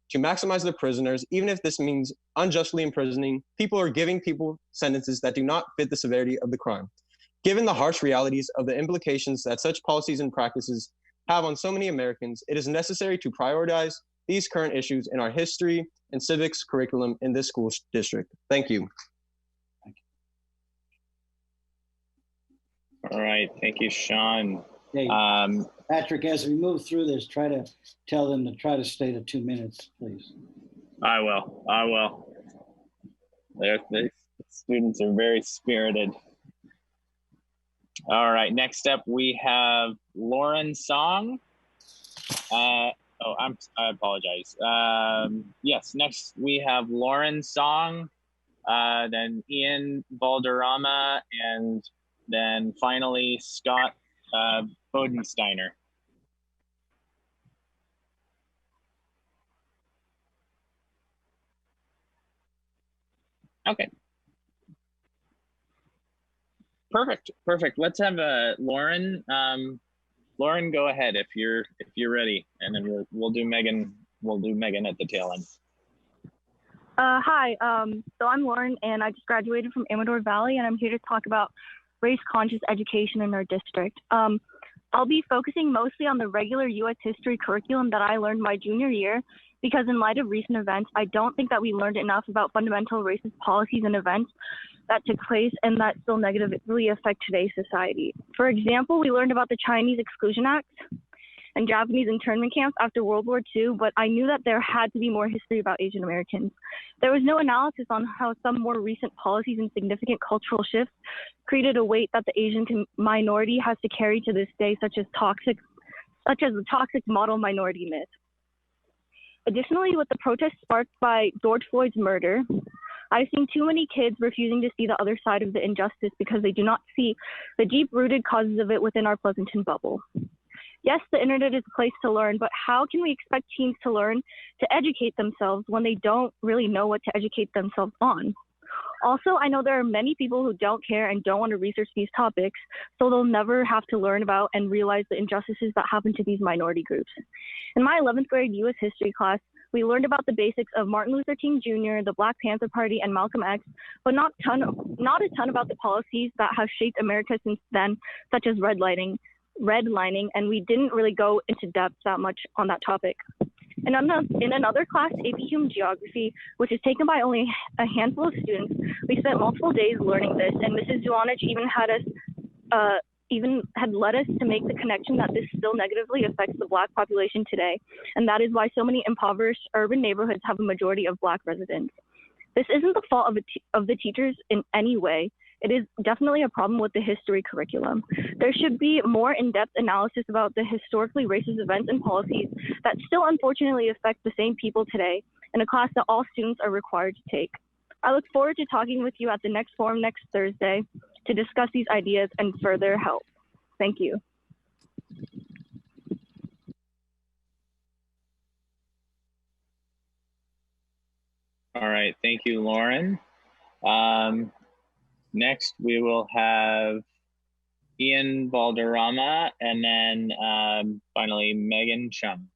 to maximize their prisoners, even if this means unjustly imprisoning people or giving people sentences that do not fit the severity of the crime. Given the harsh realities of the implications that such policies and practices have on so many Americans, it is necessary to prioritize these current issues in our history and civics curriculum in this school district. Thank you. All right, thank you, Sean. Hey, Patrick, as we move through this, try to tell them to try to stay to 2 minutes, please. I will. The students are very spirited. All right, next up we have Lauren Song. I apologize. Yes, next we have Lauren Song, then Ian Balderrama, and then finally Scott Bodensteiner. Okay. Perfect. Let's have Lauren. Lauren, go ahead if you're ready, and then we'll do Megan. We'll do Megan at the tail end. Hi. So I'm Lauren, and I just graduated from Amador Valley, and I'm here to talk about race-conscious education in our district. I'll be focusing mostly on the regular U.S. history curriculum that I learned my junior year, because in light of recent events, I don't think that we learned enough about fundamental racist policies and events that took place and that still negatively affect today's society. For example, we learned about the Chinese Exclusion Act and Japanese internment camps after World War II, but I knew that there had to be more history about Asian Americans. There was no analysis on how some more recent policies and significant cultural shifts created a weight that the Asian minority has to carry to this day, such as the toxic model minority myth. Additionally, with the protests sparked by George Floyd's murder, I've seen too many kids refusing to see the other side of the injustice because they do not see the deep-rooted causes of it within our Pleasanton bubble. Yes, the internet is a place to learn, but how can we expect teens to learn to educate themselves when they don't really know what to educate themselves on? Also, I know there are many people who don't care and don't want to research these topics, so they'll never have to learn about and realize the injustices that happen to these minority groups. In my 11th grade U.S. history class, we learned about the basics of Martin Luther King Jr., the Black Panther Party, and Malcolm X, but not a ton about the policies that have shaped America since then, such as redlining, and we didn't really go into depth that much on that topic. In another class, AP Human Geography, which is taken by only a handful of students, we spent multiple days learning this, and Mrs. Duanich even had led us to make the connection that this still negatively affects the Black population today, and that is why so many impoverished urban neighborhoods have a majority of Black residents. This isn't the fault of the teachers in any way. It is definitely a problem with the history curriculum. There should be more in-depth analysis about the historically racist events and policies that still unfortunately affect the same people today in a class that all students are required to take. I look forward to talking with you at the next forum next Thursday to discuss these ideas and further help. Thank you. All right, thank you, Lauren. Next, we will have Ian Balderrama, and then finally Megan Chung.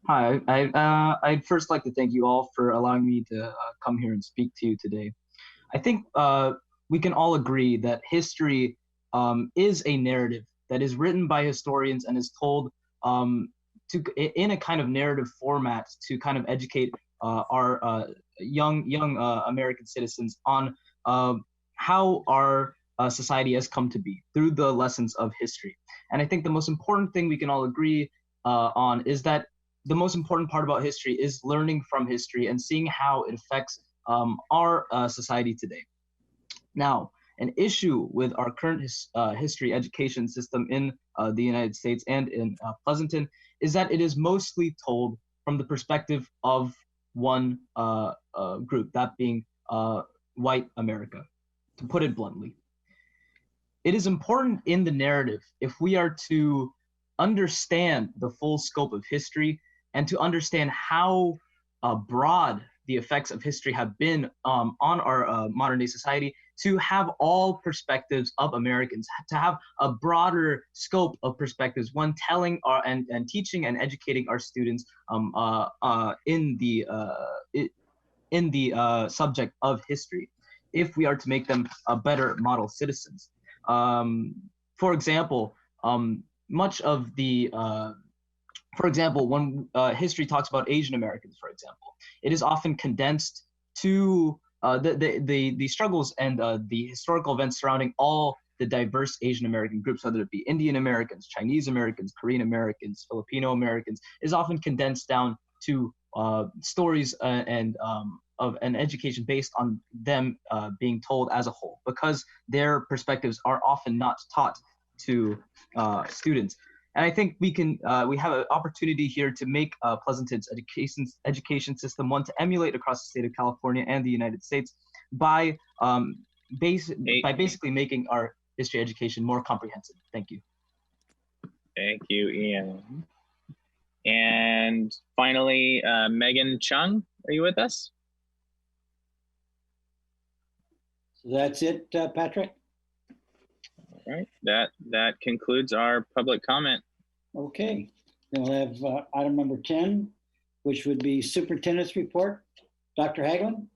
Hi, I'd first like to thank you all for allowing me to come here and speak to you today. I think we can all agree that history is a narrative that is written by historians and is told in a kind of narrative format to kind of educate our young American citizens on how our society has come to be through the lessons of history. And I think the most important thing we can all agree on is that the most important part about history is learning from history and seeing how it affects our society today. Now, an issue with our current history education system in the United States and in Pleasanton is that it is mostly told from the perspective of one group, that being white America, to put it bluntly. It is important in the narrative, if we are to understand the full scope of history and to understand how broad the effects of history have been on our modern day society, to have all perspectives of Americans, to have a broader scope of perspectives when telling and teaching and educating our students in the subject of history, if we are to make them better model citizens. For example, much of the for example, when history talks about Asian Americans, for example, it is often condensed to the struggles and the historical events surrounding all the diverse Asian American groups, whether it be Indian Americans, Chinese Americans, Korean Americans, Filipino Americans, is often condensed down to stories and of an education based on them being told as a whole, because their perspectives are often not taught to students. And I think we have an opportunity here to make Pleasanton's education system one to emulate across the state of California and the United States by basically making our history education more comprehensive. Thank you. Thank you, Ian. And finally, Megan Chung, are you with us? So that's it, Patrick? All right, that concludes our public comment. Okay, then we'll have item number 10, which would be Superintendent's Report. Dr. Hagelin?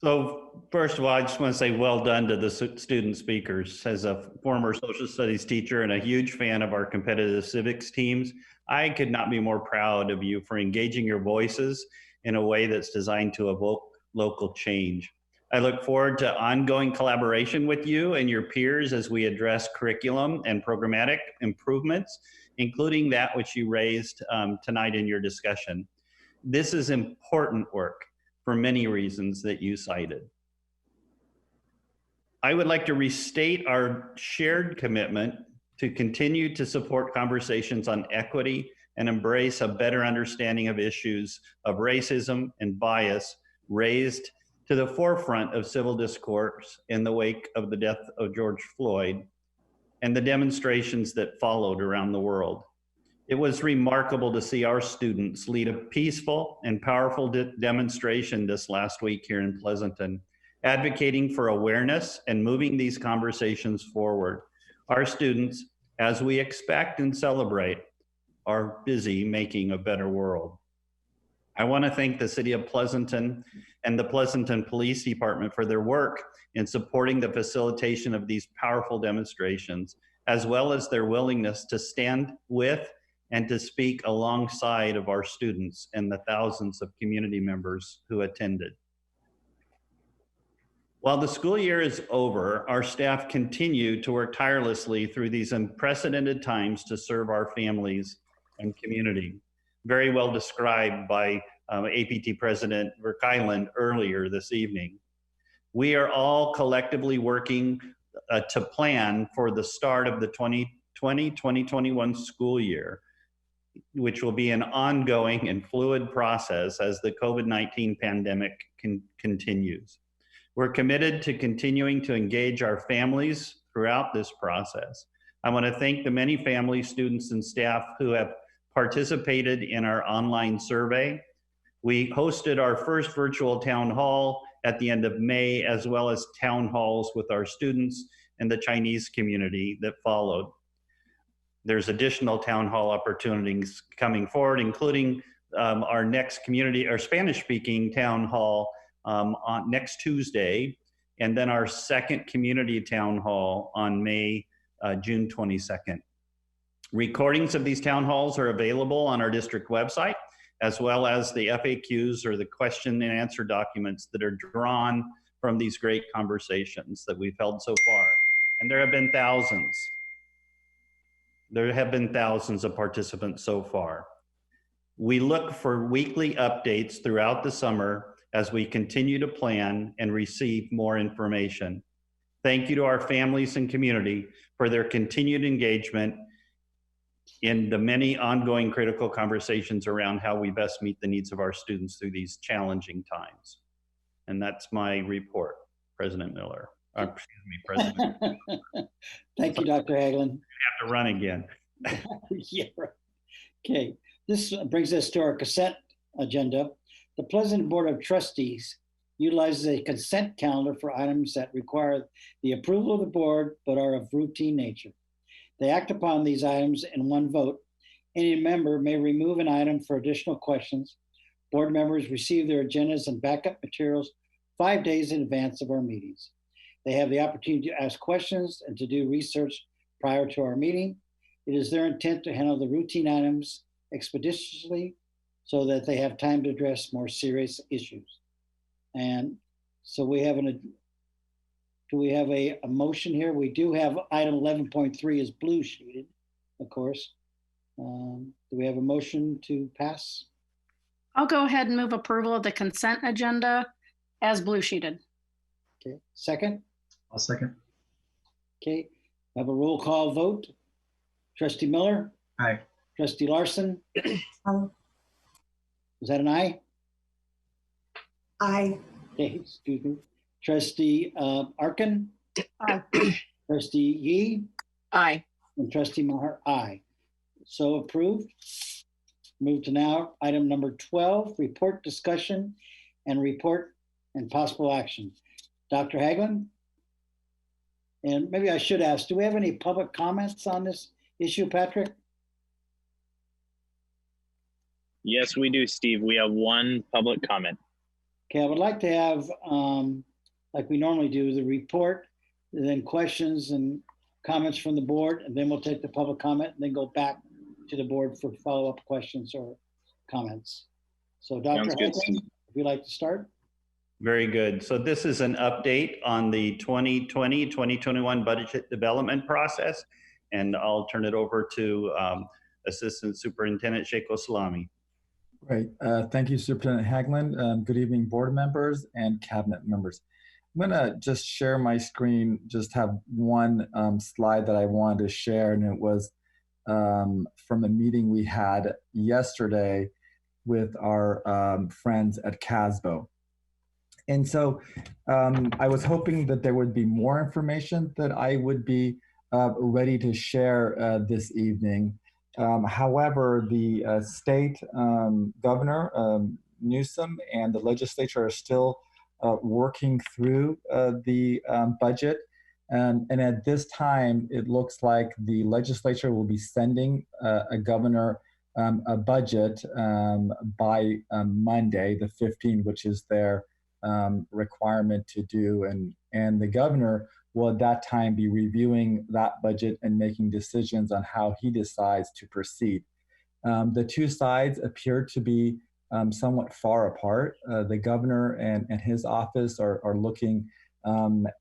So first of all, I just want to say well done to the student speakers. As a former social studies teacher and a huge fan of our competitive civics teams, I could not be more proud of you for engaging your voices in a way that's designed to evoke local change. I look forward to ongoing collaboration with you and your peers as we address curriculum and programmatic improvements, including that which you raised tonight in your discussion. This is important work for many reasons that you cited. I would like to restate our shared commitment to continue to support conversations on equity and embrace a better understanding of issues of racism and bias raised to the forefront of civil discourse in the wake of the death of George Floyd and the demonstrations that followed around the world. It was remarkable to see our students lead a peaceful and powerful demonstration this last week here in Pleasanton, advocating for awareness and moving these conversations forward. Our students, as we expect and celebrate, are busy making a better world. I want to thank the City of Pleasanton and the Pleasanton Police Department for their work in supporting the facilitation of these powerful demonstrations, as well as their willingness to stand with and to speak alongside of our students and the thousands of community members who attended. While the school year is over, our staff continue to work tirelessly through these unprecedented times to serve our families and community. Very well described by APT President Verkyland earlier this evening. We are all collectively working to plan for the start of the 2020-2021 school year, which will be an ongoing and fluid process as the COVID-19 pandemic continues. We're committed to continuing to engage our families throughout this process. I want to thank the many families, students, and staff who have participated in our online survey. We hosted our first virtual town hall at the end of May, as well as town halls with our students and the Chinese community that followed. There's additional town hall opportunities coming forward, including our next community, our Spanish-speaking town hall on next Tuesday, and then our second community town hall on June 22nd. Recordings of these town halls are available on our district website, as well as the FAQs or the question and answer documents that are drawn from these great conversations that we've held so far. And there have been thousands. There have been thousands of participants so far. We look for weekly updates throughout the summer as we continue to plan and receive more information. Thank you to our families and community for their continued engagement in the many ongoing critical conversations around how we best meet the needs of our students through these challenging times. And that's my report, President Miller. Excuse me, President. Thank you, Dr. Hagelin. I have to run again. Yeah, right. Okay, this brings us to our consent agenda. The Pleasanton Board of Trustees utilizes a consent calendar for items that require the approval of the board but are of routine nature. They act upon these items in one vote. Any member may remove an item for additional questions. Board members receive their agendas and backup materials 5 days in advance of our meetings. They have the opportunity to ask questions and to do research prior to our meeting. It is their intent to handle the routine items expeditiously so that they have time to address more serious issues. And so we have do we have a motion here? We do have item 11.3 is blue sheeted, of course. Do we have a motion to pass? I'll go ahead and move approval of the consent agenda as blue sheeted. Okay, second? I'll second. Okay, Have a roll call vote. Trustee Miller? Aye. Trustee Larson? Was that an aye? Aye. Okay, excuse me. Trustee Arkin? Aye. Trustee Yee? Aye. And Trustee Maher? Aye. So approved. Move to now item number 12, report discussion and report and possible action. Dr. Haglund? And maybe I should ask, do we have any public comments on this issue, Patrick? Yes, we do, Steve. We have one public comment. Okay, I would like to have, like we normally do, the report, and then questions and comments from the board, and then we'll take the public comment and then go back to the board for follow-up questions or comments. So Dr. Haglund, if you'd like to start. Very good. So this is an update on the 2020-2021 budget development process, and I'll turn it over to Assistant Superintendent Sheikh Salami. Great. Thank you, Superintendent Haglund. Good evening, board members and cabinet members. I'm going to just share my screen, just have one slide that I wanted to share, and it was from a meeting we had yesterday with our friends at CASBO. And so I was hoping that there would be more information that I would be ready to share this evening. However, the state governor, Newsom, and the legislature are still working through the budget. And at this time, it looks like the legislature will be sending a governor a budget by Monday, the 15th, which is their requirement to do. And the governor will at that time be reviewing that budget and making decisions on how he decides to proceed. The two sides appear to be somewhat far apart. The governor and his office are looking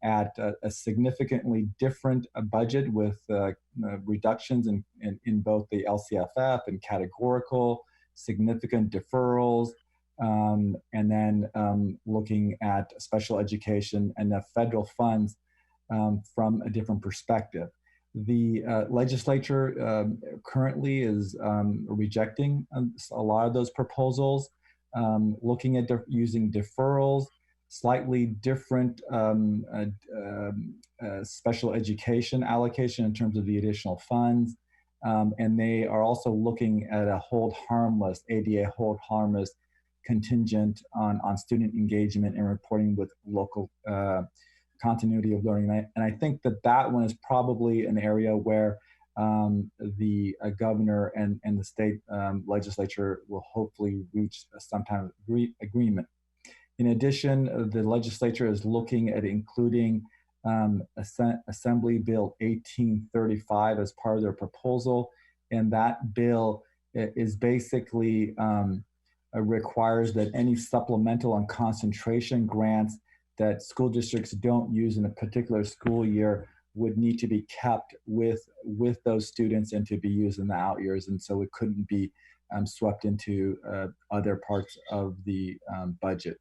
at a significantly different budget with reductions in both the LCFF and categorical, significant deferrals, and then looking at special education and the federal funds from a different perspective. The legislature currently is rejecting a lot of those proposals, looking at using deferrals, slightly different special education allocation in terms of the additional funds. And they are also looking at a hold harmless, ADA hold harmless contingent on student engagement and reporting with local continuity of learning. And I think that one is probably an area where the governor and the state legislature will hopefully reach some kind of agreement. In addition, the legislature is looking at including Assembly Bill 1835 as part of their proposal. And that bill is basically requires that any supplemental and concentration grants that school districts don't use in a particular school year would need to be kept with those students and to be used in the out years. And so it couldn't be swept into other parts of the budget.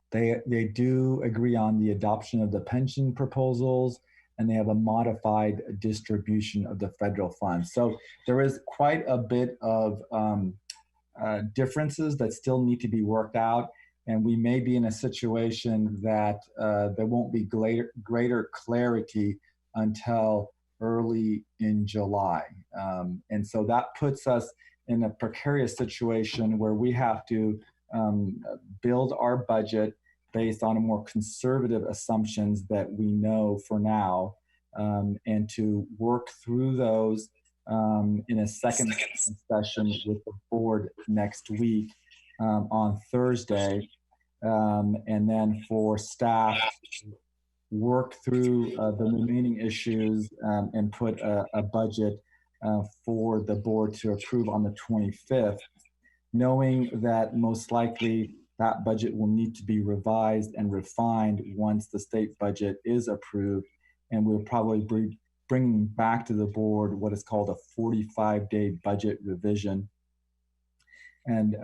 They do agree on the adoption of the pension proposals, and they have a modified distribution of the federal funds. So there is quite a bit of differences that still need to be worked out. And we may be in a situation that there won't be greater clarity until early in July. And so that puts us in a precarious situation where we have to build our budget based on a more conservative assumptions that we know for now, and to work through those in a second session with the board next week on Thursday. And then for staff to work through the remaining issues and put a budget for the board to approve on the 25th, knowing that most likely that budget will need to be revised and refined once the state budget is approved. And we'll probably be bringing back to the board what is called a 45-day budget revision. And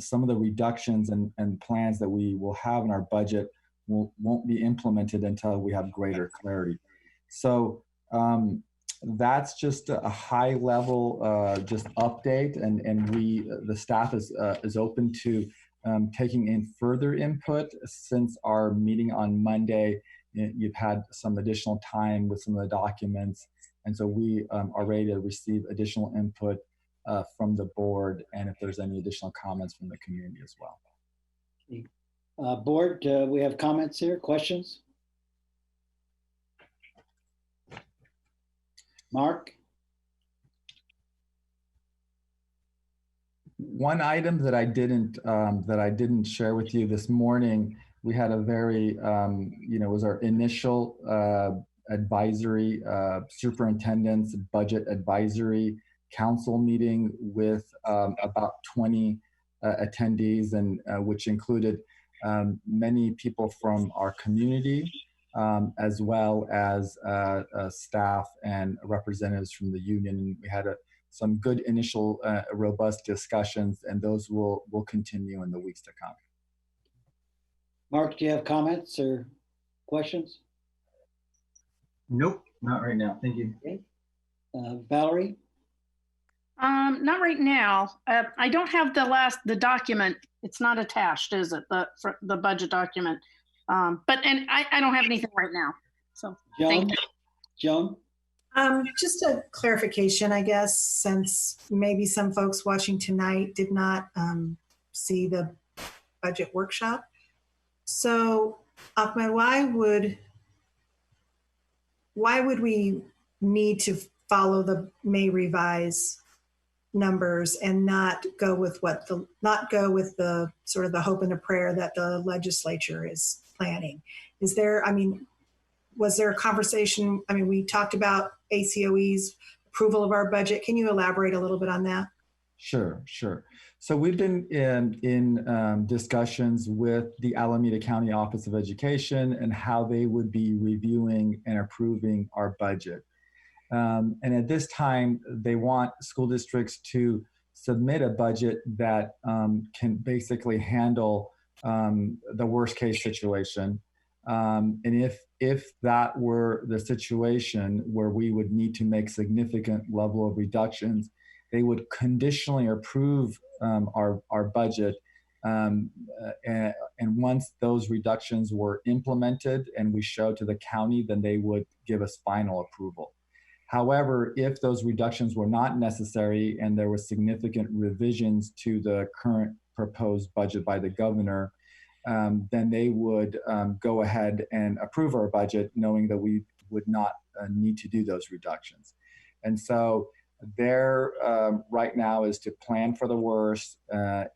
some of the reductions and plans that we will have in our budget won't be implemented until we have greater clarity. So That's just a high level just update, and the staff is open to taking in further input. Since our meeting on Monday, you've had some additional time with some of the documents, and so we are ready to receive additional input from the board, and if there's any additional comments from the community as well. Board, we have comments here, questions? Mark? One item that I didn't share with you this morning, we had a very, was our initial advisory superintendent's budget advisory council meeting with about 20 attendees, and which included many people from our community, as well as staff and representatives from the union. We had some good initial robust discussions, and those will continue in the weeks to come. Mark, do you have comments or questions? Nope, not right now. Thank you. Okay. Valerie? Not right now. I don't have the document. It's not attached, is it? The budget document. I don't have anything right now. So thank you. Joan? Just a clarification, I guess, since maybe some folks watching tonight did not see the budget workshop. So, Ahmed, why would we need to follow the May revise numbers and not go with the sort of the hope and the prayer that the legislature is planning? Was there a conversation? I mean, we talked about ACOE's approval of our budget. Can you elaborate a little bit on that? Sure. So we've been in discussions with the Alameda County Office of Education and how they would be reviewing and approving our budget. And at this time, they want school districts to submit a budget that can basically handle the worst case situation. And if that were the situation where we would need to make significant level of reductions, they would conditionally approve our budget. And once those reductions were implemented and we showed to the county, then they would give us final approval. However, if those reductions were not necessary and there were significant revisions to the current proposed budget by the governor, then they would go ahead and approve our budget, knowing that we would not need to do those reductions. And so their right now is to plan for the worst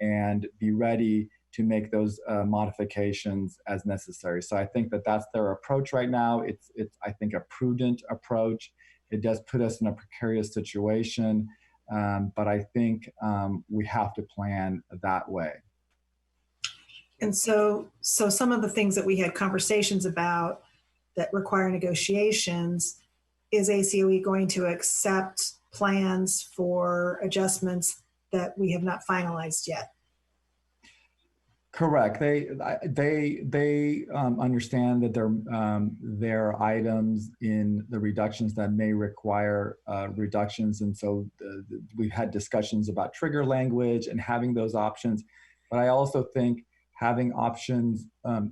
and be ready to make those modifications as necessary. So I think that that's their approach right now. It's I think a prudent approach. It does put us in a precarious situation, but I think we have to plan that way. And so some of the things that we had conversations about that require negotiations, is ACOE going to accept plans for adjustments that we have not finalized yet? Correct. They understand that there are items in the reductions that may require reductions, and so we've had discussions about trigger language and having those options. But I also think having options,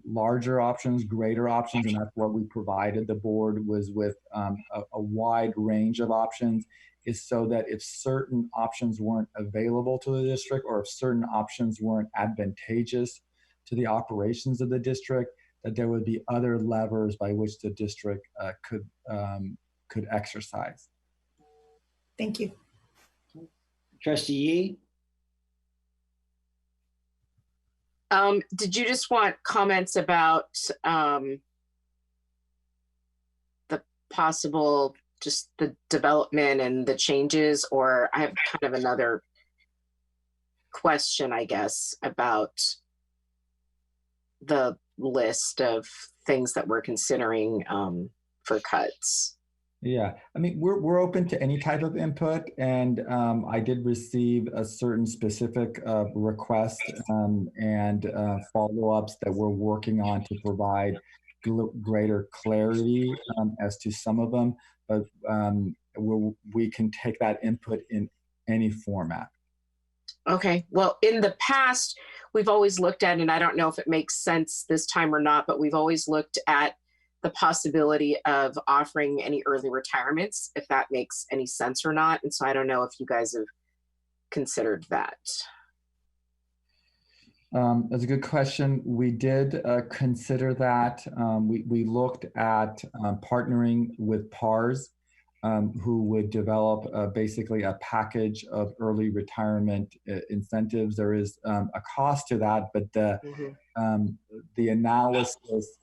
larger options, greater options, and that's what we provided the board was with a wide range of options, is so that if certain options weren't available to the district, or if certain options weren't advantageous to the operations of the district, that there would be other levers by which the district could exercise. Thank you. Trustee Yee? Did you just want comments about the possible, just the development and the changes, or I have kind of another question, I guess, about the list of things that we're considering for cuts? Yeah, I mean, we're open to any type of input, and I did receive a certain specific request and follow-ups that we're working on to provide greater clarity as to some of them. but we can take that input in any format. Okay, well, in the past, we've always looked at, and I don't know if it makes sense this time or not, but we've always looked at the possibility of offering any early retirements, if that makes any sense or not. And so I don't know if you guys have considered that. That's a good question. We did consider that. We looked at partnering with PARS, who would develop basically a package of early retirement incentives. There is a cost to that, but the analysis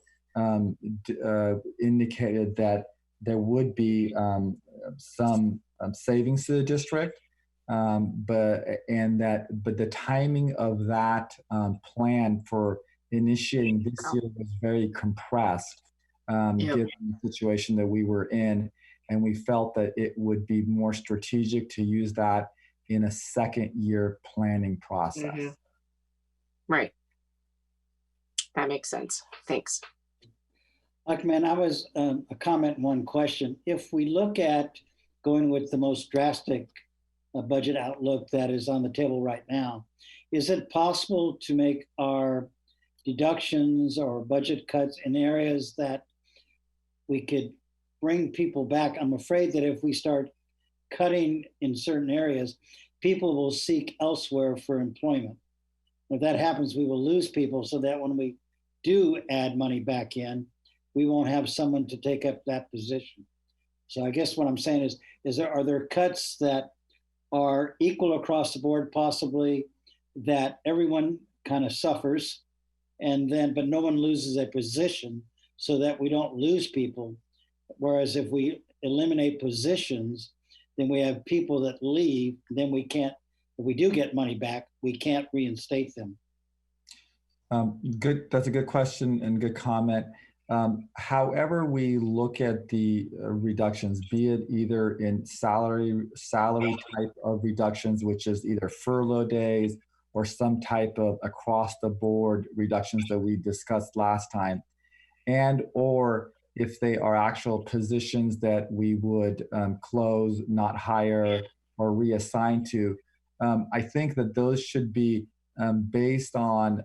indicated that there would be some savings to the district. But the timing of that plan for initiating this year was very compressed, given the situation that we were in, and we felt that it would be more strategic to use that in a second year planning process. Right. That makes sense. Thanks. Man, I was a comment, one question. If we look at going with the most drastic budget outlook that is on the table right now, is it possible to make our deductions or budget cuts in areas that we could bring people back? I'm afraid that if we start cutting in certain areas, people will seek elsewhere for employment. If that happens, we will lose people, so that when we do add money back in, we won't have someone to take up that position. So I guess what I'm saying is are there cuts that are equal across the board, possibly, that everyone kind of suffers, but no one loses a position, so that we don't lose people? Whereas if we eliminate positions, then we have people that leave, then we can't, if we do get money back, we can't reinstate them. Good. That's a good question and good comment. However we look at the reductions, be it either in salary type of reductions, which is either furlough days or some type of across the board reductions that we discussed last time, and or if they are actual positions that we would close, not hire, or reassign to, I think that those should be based on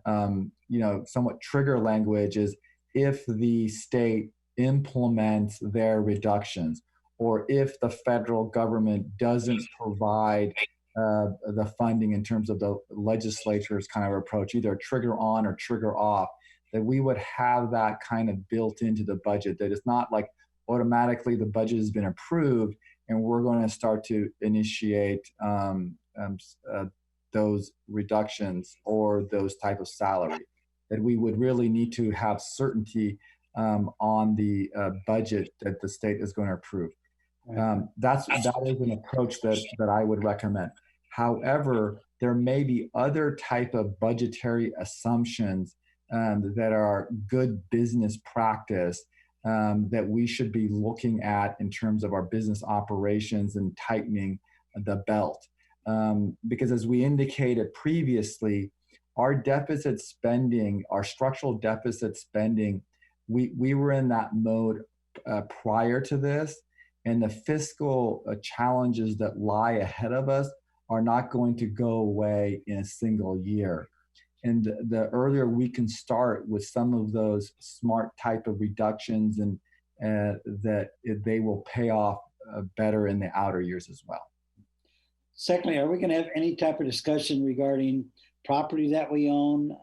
somewhat trigger language, is if the state implements their reductions, or if the federal government doesn't provide the funding in terms of the legislature's kind of approach, either trigger on or trigger off, that we would have that kind of built into the budget, that it's not like automatically the budget has been approved and we're going to start to initiate those reductions or those type of salary. That we would really need to have certainty on the budget that the state is going to approve. That is an approach that I would recommend. However, there may be other type of budgetary assumptions that are good business practice that we should be looking at in terms of our business operations and tightening the belt. Because as we indicated previously, our deficit spending, our structural deficit spending, we were in that mode prior to this, and the fiscal challenges that lie ahead of us are not going to go away in a single year. And the earlier we can start with some of those smart type of reductions, and that they will pay off better in the outer years as well. Secondly, are we going to have any type of discussion regarding property that we own,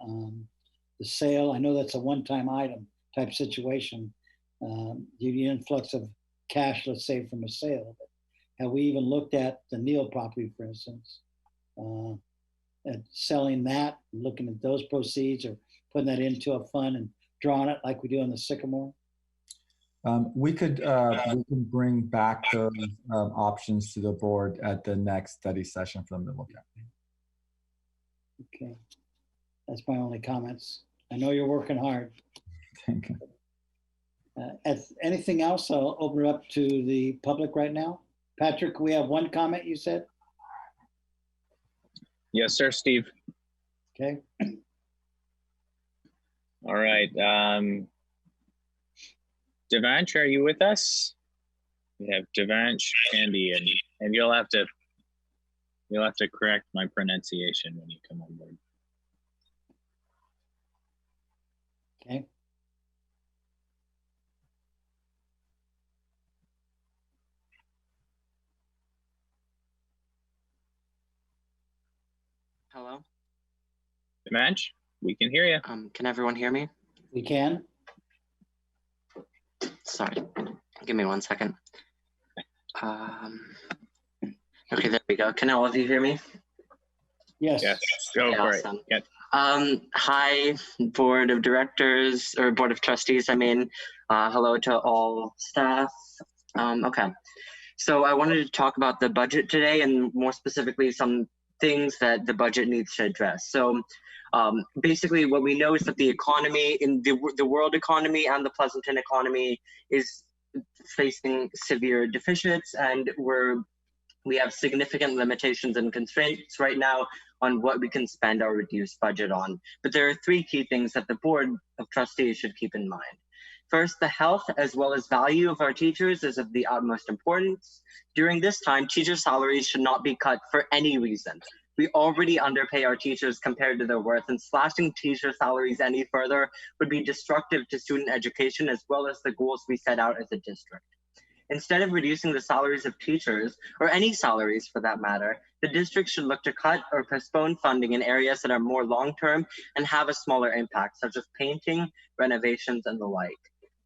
the sale? I know that's a one-time item type situation, the influx of cash, let's say, from a sale. Have we even looked at the Neal property, for instance, at selling that, looking at those proceeds, or putting that into a fund and drawing it like we do on the Sycamore? We can bring back those options to the board at the next study session for them to look at. Okay, that's my only comments. I know you're working hard. Thank you. Anything else? I'll open it up to the public right now. Patrick, we have one comment, you said? Yes, sir, Steve. Okay. All right. Devansh, are you with us? We have Devansh Candy, and you'll have to correct my pronunciation when you come on board. Okay. Hello. Devansh, we can hear you. Can everyone hear me? We can. Sorry, give me 1 second. Okay, there we go. Can all of you hear me? Yes. Yes. Go Okay, for awesome. it. Yep. Hi, Board of Directors, or Board of Trustees, I mean. Hello to all staff. Okay, so I wanted to talk about the budget today, and more specifically, some things that the budget needs to address. So basically what we know is that the economy, in the world economy and the Pleasanton economy, is facing severe deficits, and we have significant limitations and constraints right now on what we can spend our reduced budget on. But there are 3 key things that the Board of Trustees should keep in mind. First, the health as well as value of our teachers is of the utmost importance. During this time, teacher salaries should not be cut for any reason. We already underpay our teachers compared to their worth, and slashing teacher salaries any further would be destructive to student education as well as the goals we set out as a district. Instead of reducing the salaries of teachers, or any salaries for that matter, the district should look to cut or postpone funding in areas that are more long-term and have a smaller impact, such as painting, renovations, and the like.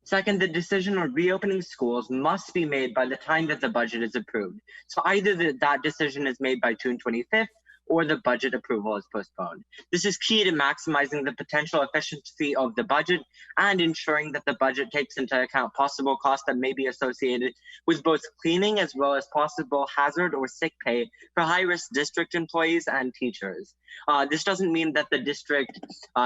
Second, the decision on reopening schools must be made by the time that the budget is approved. So either that decision is made by June 25th, or the budget approval is postponed. This is key to maximizing the potential efficiency of the budget and ensuring that the budget takes into account possible costs that may be associated with both cleaning as well as possible hazard or sick pay for high-risk district employees and teachers. This doesn't mean that the district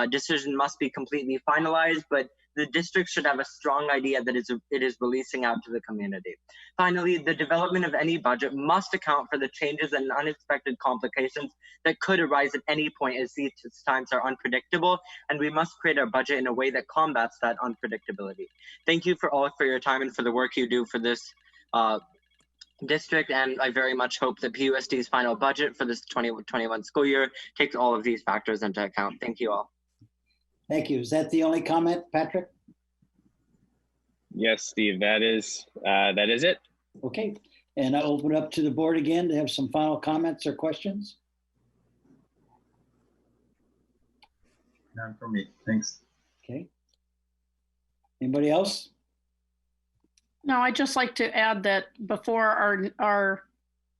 decision must be completely finalized, but the district should have a strong idea that it is releasing out to the community. Finally, the development of any budget must account for the changes and unexpected complications that could arise at any point, as these times are unpredictable, and we must create our budget in a way that combats that unpredictability. Thank you for your time and for the work you do for this district, and I very much hope that PUSD's final budget for this 2021 school year takes all of these factors into account. Thank you all. Thank you. Is that the only comment, Patrick? Yes, Steve, that is it. Okay, and I'll open it up to the board again to have some final comments or questions. None for me, thanks. Okay. Anybody else? No, I'd just like to add that before our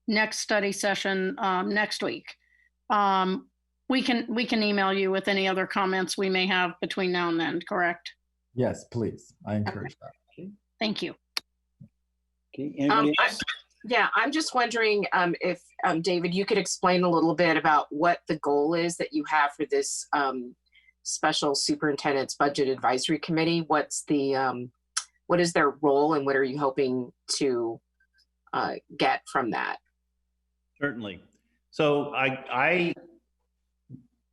next study session next week, we can email you with any other comments we may have between now and then, correct? Yes, please. I encourage that. Okay. Thank you. Okay. Anybody else? Yeah, I'm just wondering if David, you could explain a little bit about what the goal is that you have for this special superintendent's budget advisory committee. What is their role, and what are you hoping to get from that? Certainly. So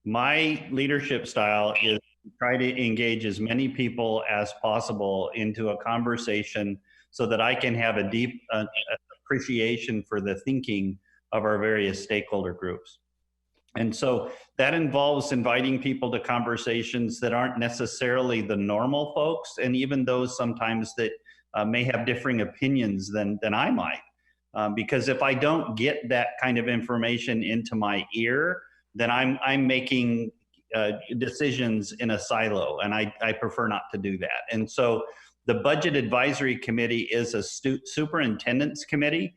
my leadership style is to try to engage as many people as possible into a conversation so that I can have a deep appreciation for the thinking of our various stakeholder groups. And so that involves inviting people to conversations that aren't necessarily the normal folks, and even those sometimes that may have differing opinions than I might. Because if I don't get that kind of information into my ear, then I'm making decisions in a silo, and I prefer not to do that. And so the Budget Advisory Committee is a superintendent's committee.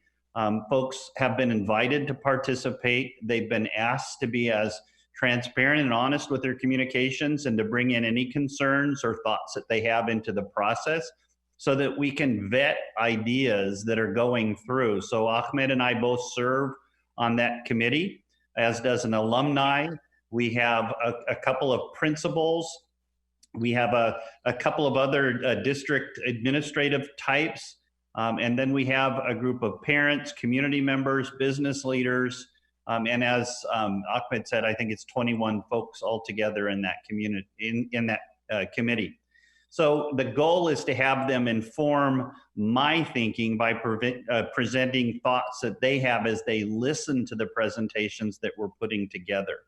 Folks have been invited to participate. They've been asked to be as transparent and honest with their communications and to bring in any concerns or thoughts that they have into the process so that we can vet ideas that are going through. So Ahmed and I both serve on that committee, as does an alumni. We have a couple of principals. We have a couple of other district administrative types. And then we have a group of parents, community members, business leaders. And as Ahmed said, I think it's 21 folks altogether in that community, in that committee. So the goal is to have them inform my thinking by presenting thoughts that they have as they listen to the presentations that we're putting together.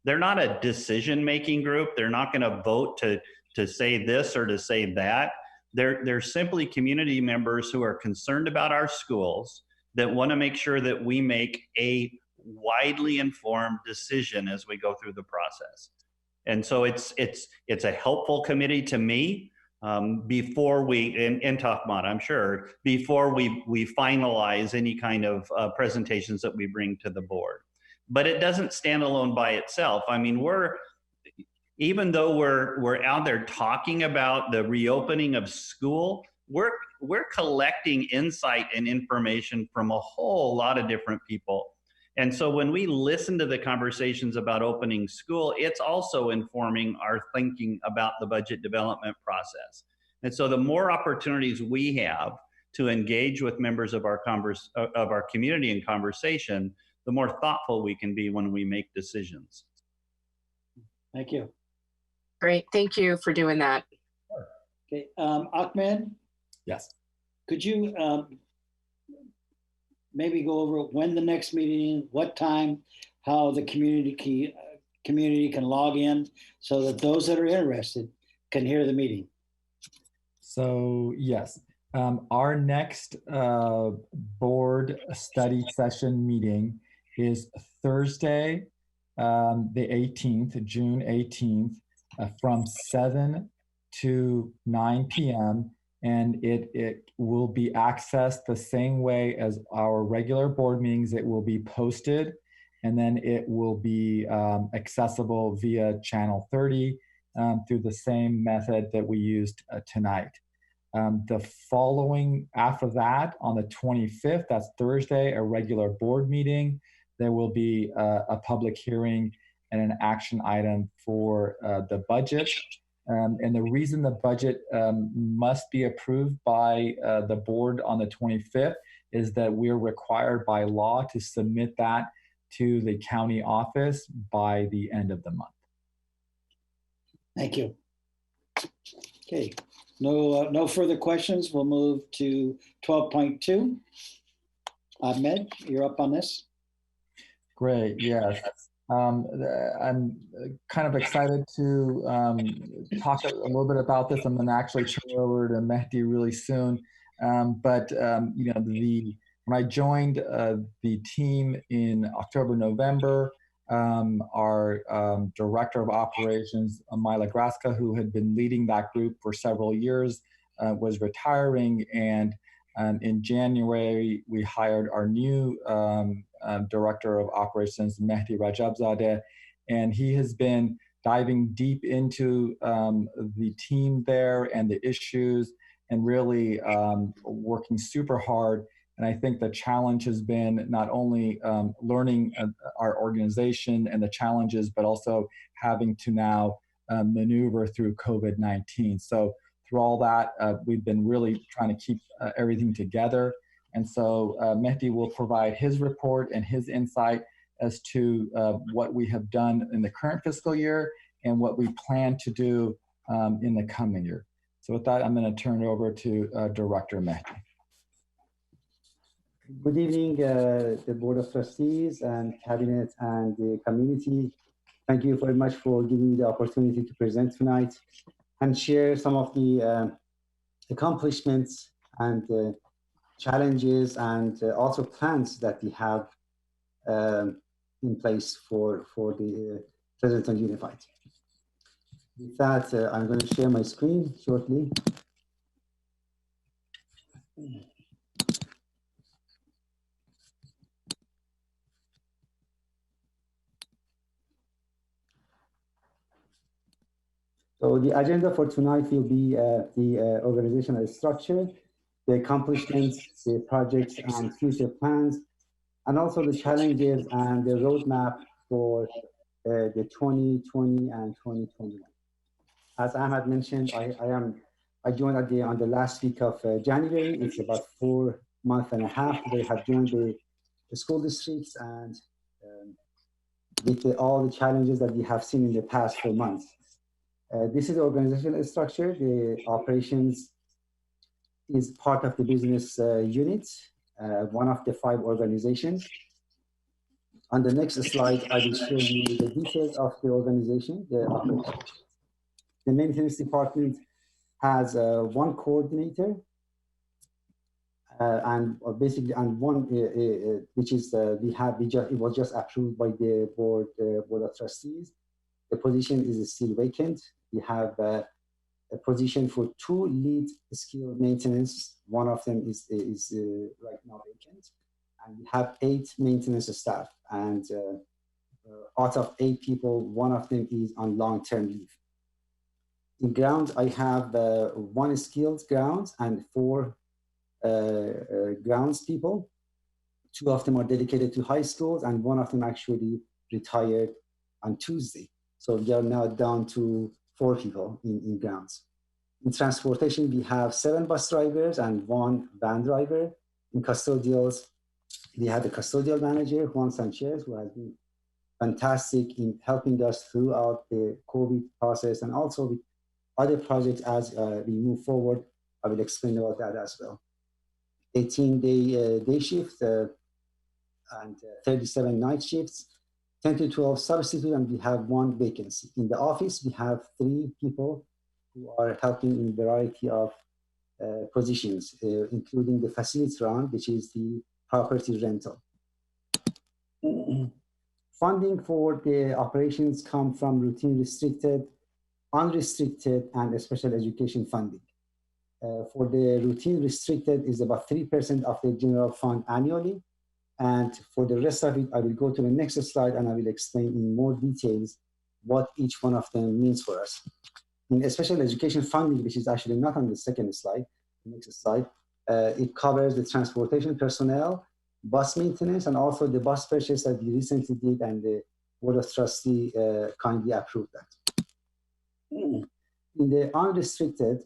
They're not a decision-making group. They're not going to vote to say this or to say that. They're simply community members who are concerned about our schools, that want to make sure that we make a widely informed decision as we go through the process. And so it's a helpful committee to me before we, and Tahmad, I'm sure, before we finalize any kind of presentations that we bring to the board. But it doesn't stand alone by itself. I mean, even though we're out there talking about the reopening of school, we're collecting insight and information from a whole lot of different people. And so when we listen to the conversations about opening school, it's also informing our thinking about the budget development process. And so the more opportunities we have to engage with members of our community in conversation, the more thoughtful we can be when we make decisions. Thank you. Great, thank you for doing that. Okay, Ahmed? Yes. Could you maybe go over when the next meeting is, what time, how the community can log in so that those that are interested can hear the meeting? So yes, our next board study session meeting is Thursday, the 18th, June 18th, from 7 to 9 p.m. And it will be accessed the same way as our regular board meetings. It will be posted, and then it will be accessible via channel 30 through the same method that we used tonight. The following, after that, on the 25th, that's Thursday, a regular board meeting. There will be a public hearing and an action item for the budget. And the reason the budget must be approved by the board on the 25th is that we're required by law to submit that to the county office by the end of the month. Thank you. Okay, no further questions. We'll move to 12.2. Ahmed, you're up on this. Great, yes. I'm kind of excited to talk a little bit about this. I'm going to actually turn it over to Mehdi really soon. You know, when I joined the team in October, November, our director of operations, Mila Graska, who had been leading that group for several years, was retiring. And in January, we hired our new director of operations, Mehdi Rajabzadeh, and he has been diving deep into the team there and the issues and really working super hard. And I think the challenge has been not only learning our organization and the challenges, but also having to now maneuver through COVID-19. So through all that, we've been really trying to keep everything together. And so Mehdi will provide his report and his insight as to what we have done in the current fiscal year and what we plan to do in the coming year. So with that, I'm going to turn it over to Director Mehdi. Good evening, the Board of Trustees and Cabinet and the community. Thank you very much for giving me the opportunity to present tonight and share some of the accomplishments and challenges and also plans that we have in place for the Pleasanton Unified. With that, I'm going to share my screen shortly. So the agenda for tonight will be the organizational structure, the accomplishments, the projects and future plans, and also the challenges and the roadmap for the 2020 and 2021. As Ahmed mentioned, I joined on the last week of January. It's about 4.5 months that I have joined the school districts and with all the challenges that we have seen in the past 4 months. This is the organizational structure. The operations is part of the business unit, one of the 5 organizations. On the next slide, I will show you the details of the organization, the operations. The maintenance department has one coordinator and one which is it was just approved by the board of trustees. The position is still vacant. We have a position for 2 lead skill maintenance. One of them is right now vacant, and we have 8 maintenance staff. And out of 8 people, 1 of them is on long-term leave. In grounds, I have 1 skilled grounds and 4 grounds people. 2 of them are dedicated to high schools, and 1 of them actually retired on Tuesday. So we are now down to 4 people in grounds. In transportation, we have 7 bus drivers and 1 van driver. In custodials, we have the custodial manager, Juan Sanchez, who has been fantastic in helping us throughout the COVID process and also with other projects as we move forward. I will explain about that as well. 18-day day shift and 37 night shifts, 10 to 12 substitute, and we have 1 vacancy. In the office, we have 3 people who are helping in a variety of positions, including the facility round, which is the property rental. Funding for the operations come from routine restricted, unrestricted, and special education funding. For the routine restricted is about 3% of the general fund annually. And for the rest of it, I will go to the next slide and I will explain in more details what each one of them means for us. In special education funding, which is actually not on the second slide, the next slide, it covers the transportation personnel, bus maintenance, and also the bus purchase that we recently did, and the Board of Trustees kindly approved that. In the unrestricted,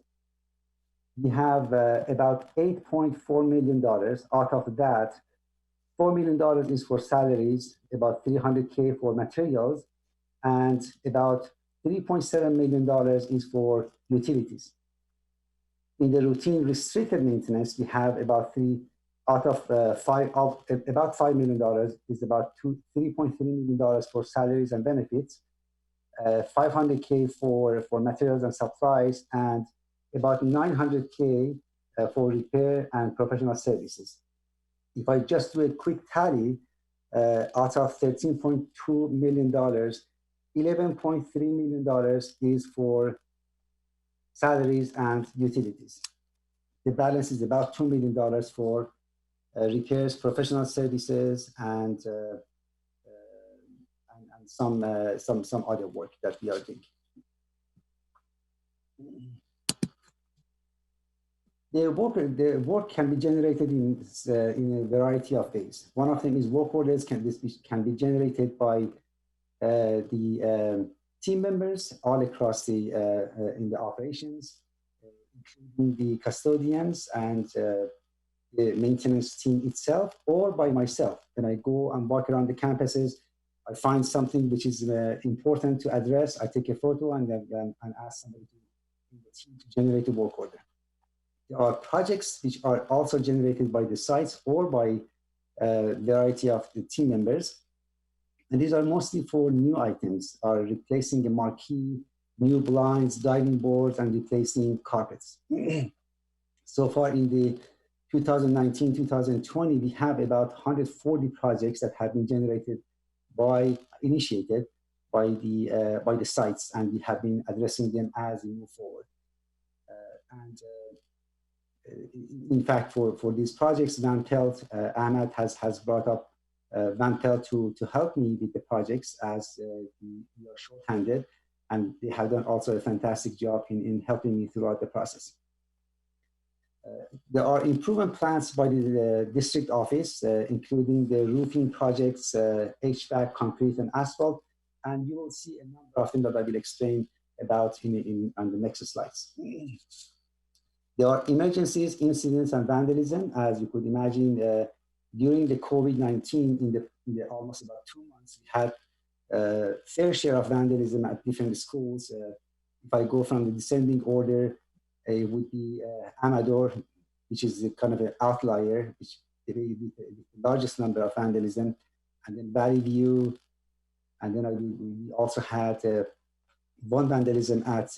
we have about $8.4 million. Out of that, $4 million is for salaries, about $300K for materials, and about $3.7 million is for utilities. In the routine restricted maintenance, we have about about $5 million is about $3.3 million for salaries and benefits, $500K for materials and supplies, and about $900K for repair and professional services. If I just do a quick tally, out of $13.2 million, $11.3 million is for salaries and utilities. The balance is about $2 million for repairs, professional services, and some other work that we are doing. The work can be generated in a variety of ways. One of them is work orders can be generated by the team members all across in the operations, including the custodians and the maintenance team itself, or by myself. When I go and walk around the campuses, I find something which is important to address. I take a photo and ask somebody in the team to generate a work order. There are projects which are also generated by the sites or by a variety of the team members. And these are mostly for new items, are replacing a marquee, new blinds, diving boards, and replacing carpets. So far in the 2019-2020, we have about 140 projects that have been initiated by the sites, and we have been addressing them as we move forward. In fact, for these projects, Van Pelt, Ahmad has brought up Van Pelt to help me with the projects as we are short-handed, and they have done also a fantastic job in helping me throughout the process. There are improvement plans by the district office, including the roofing projects, HVAC, concrete, and asphalt, and you will see a number of them that I will explain about on the next slides. There are emergencies, incidents, and vandalism. As you could imagine, during the COVID-19, in the almost about 2 months, we had a fair share of vandalism at different schools. if I go from the descending order, it would be Amador, which is a kind of an outlier, which is the largest number of vandalism, and then Valley View, and then we also had one vandalism at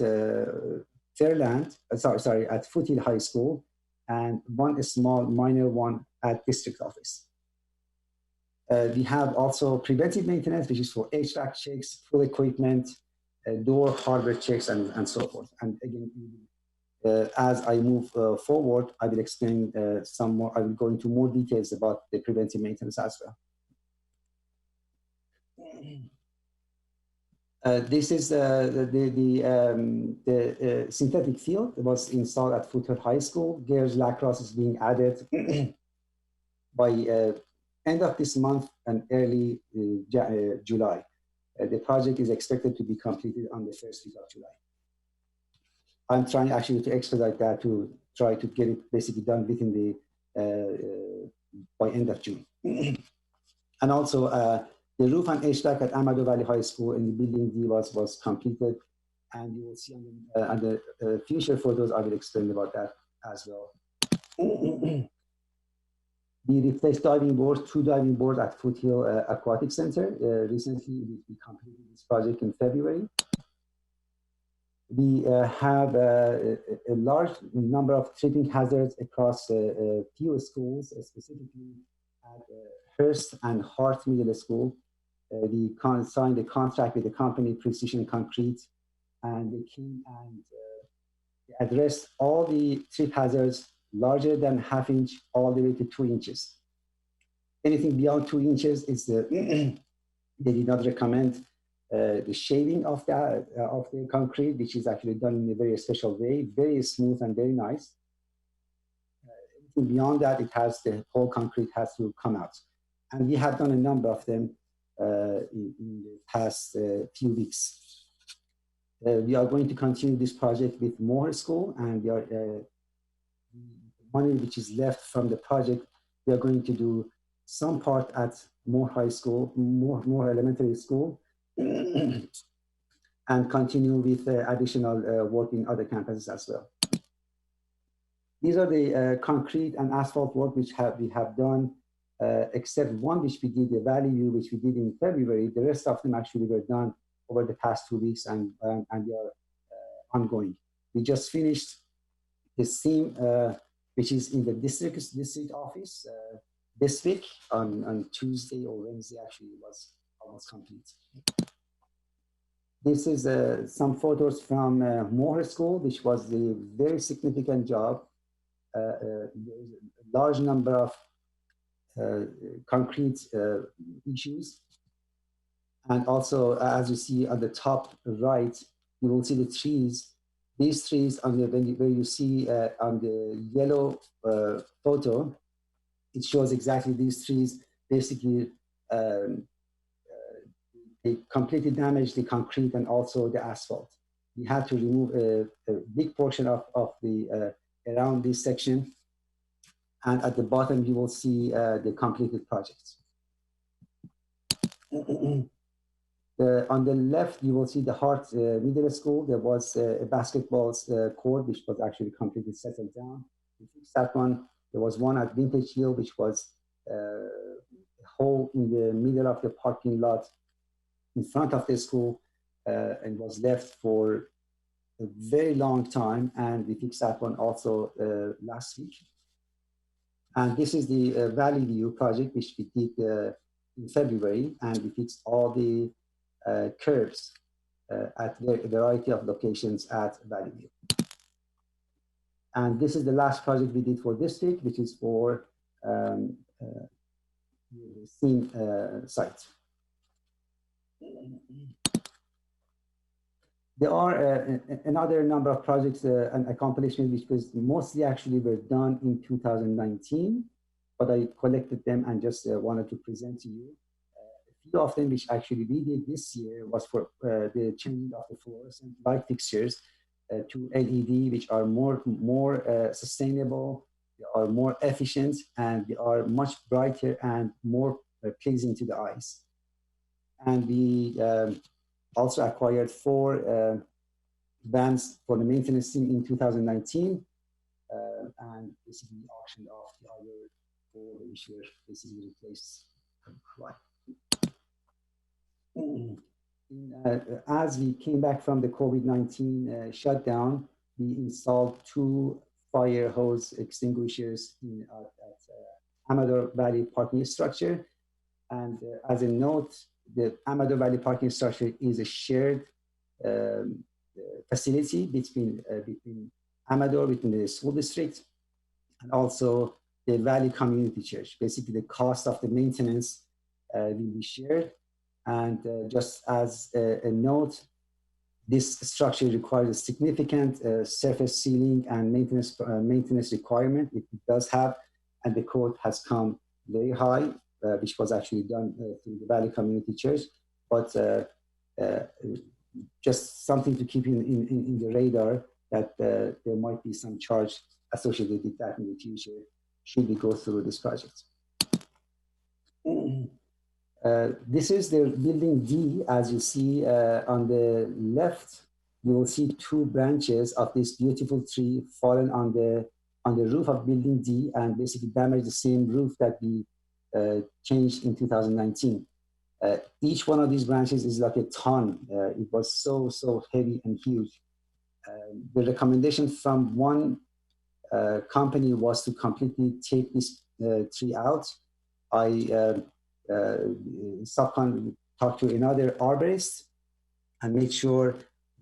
Fairland, at Foothill High School, and one small minor one at district office. We have also preventive maintenance, which is for HVAC checks, full equipment, door hardware checks, and so forth. And again, as I move forward, I will explain some more. I will go into more details about the preventive maintenance as well. This is the synthetic field that was installed at Foothill High School. Girls lacrosse is being added by end of this month and early July. The project is expected to be completed on the first week of July. I'm trying actually to expedite that to try to get it basically done within the by end of June. And also the roof and HVAC at Amador Valley High School in the building D was completed, and you will see on the future photos I will explain about that as well. We replaced diving boards, 2 diving boards at Foothill Aquatic Center. Recently, we completed this project in February. We have a large number of tripping hazards across a few schools, specifically at Hearst and Hart Middle School. We signed a contract with the company Precision Concrete, and they came and addressed all the trip hazards larger than ½ inch all the way to 2 inches. Anything beyond 2 inches is they did not recommend the shading of the concrete, which is actually done in a very special way, very smooth and very nice. Anything beyond that, the whole concrete has to come out. And we have done a number of them in the past few weeks. We are going to continue this project with Moore School, and we are money which is left from the project, we are going to do some part at Moore High School, Moore Elementary School, and continue with additional work in other campuses as well. These are the concrete and asphalt work which we have done, except one which we did, the Valley View, which we did in February. The rest of them actually were done over the past 2 weeks, and they are ongoing. We just finished the seam, which is in the district office this week on Tuesday or Wednesday. Actually, it was almost complete. This is some photos from Moore School, which was a very significant job. There's a large number of concrete issues. And also, as you see on the top right, you will see the trees. These trees, where you see on the yellow photo, it shows exactly these trees. Basically, they completely damaged the concrete and also the asphalt. We had to remove a big portion of the around this section. And at the bottom, you will see the completed projects. On the left, you will see the Hart Middle School. There was a basketball court, which was actually completely settled down. We fixed that one. There was one at Vintage Hill, which was a hole in the middle of the parking lot in front of the school, and was left for a very long time. And we fixed that one also last week. And this is the Valley View project, which we did in February, and we fixed all the curves at a variety of locations at Valley View. And this is the last project we did for district, which is for the SEAM site. There are another number of projects and accomplishments which was mostly actually were done in 2019, but I collected them and just wanted to present to you. A few of them which actually we did this year was for the changing of the fluorescent light fixtures to LED, which are more sustainable, they are more efficient, and they are much brighter and more pleasing to the eyes. And we also acquired 4 vans for the maintenance team in 2019, and basically auctioned off the other 4 which were basically replaced. As we came back from the COVID-19 shutdown, we installed 2 fire hose extinguishers at Amador Valley parking structure. And as a note, the Amador Valley parking structure is a shared facility between Amador, between the school district, and also the Valley Community Church. Basically, the cost of the maintenance will be shared. And just as a note, this structure requires a significant surface sealing and maintenance requirement. It does have, and the quote has come very high, which was actually done through the Valley Community Church. But just something to keep in the radar, that there might be some charge associated with that in the future should we go through this project. This is the building D. As you see on the left, you will see 2 branches of this beautiful tree fallen on the roof of building D and basically damaged the same roof that we changed in 2019. Each one of these branches is like a ton. It was so heavy and huge. The recommendation from one company was to completely take this tree out. I talked to another arborist and made sure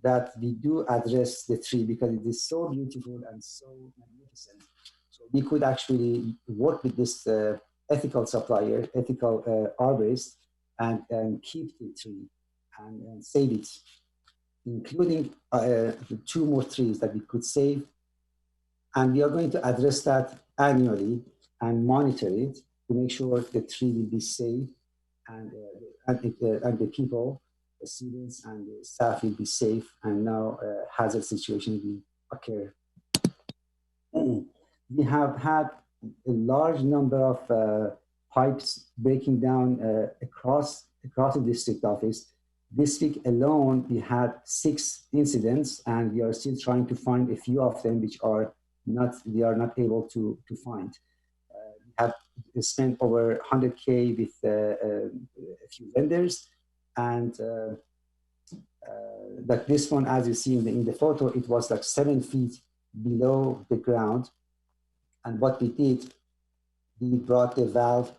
that we do address the tree because it is so beautiful and so magnificent. So we could actually work with this ethical supplier, ethical arborist, and keep the tree and save it, including the 2 more trees that we could save. And we are going to address that annually and monitor it to make sure the tree will be safe and the people, the students and the staff will be safe, and no hazard situation will occur. We have had a large number of pipes breaking down across the district office. This week alone, we had 6 incidents, and we are still trying to find a few of them which we are not able to find. We have spent over 100K with a few vendors, and like this one, as you see in the photo, it was like 7 feet below the ground. And what we did, we brought the valve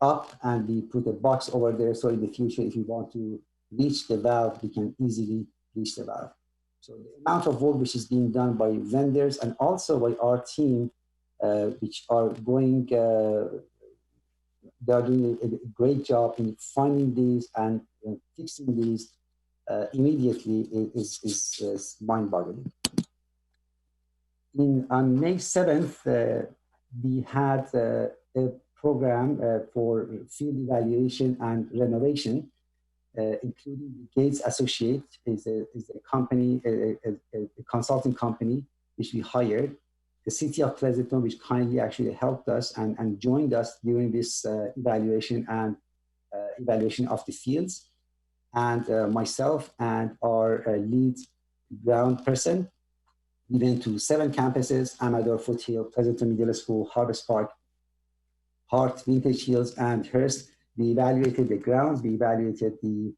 up and we put a box over there, so in the future, if you want to reach the valve, we can easily reach the valve. So the amount of work which is being done by vendors and also by our team, which are going, they are doing a great job in finding these and fixing these immediately is mind-boggling. On May 7th, we had a program for field evaluation and renovation, including the Gates Associate is a company, a consulting company which we hired. The city of Pleasanton, which kindly actually helped us and joined us during this evaluation and evaluation of the fields. And myself and our lead ground person, we went to 7 campuses: Amador, Foothill, Pleasanton Middle School, Harvest Park, Hart, Vintage Hills, and Hearst. We evaluated the grounds, we evaluated the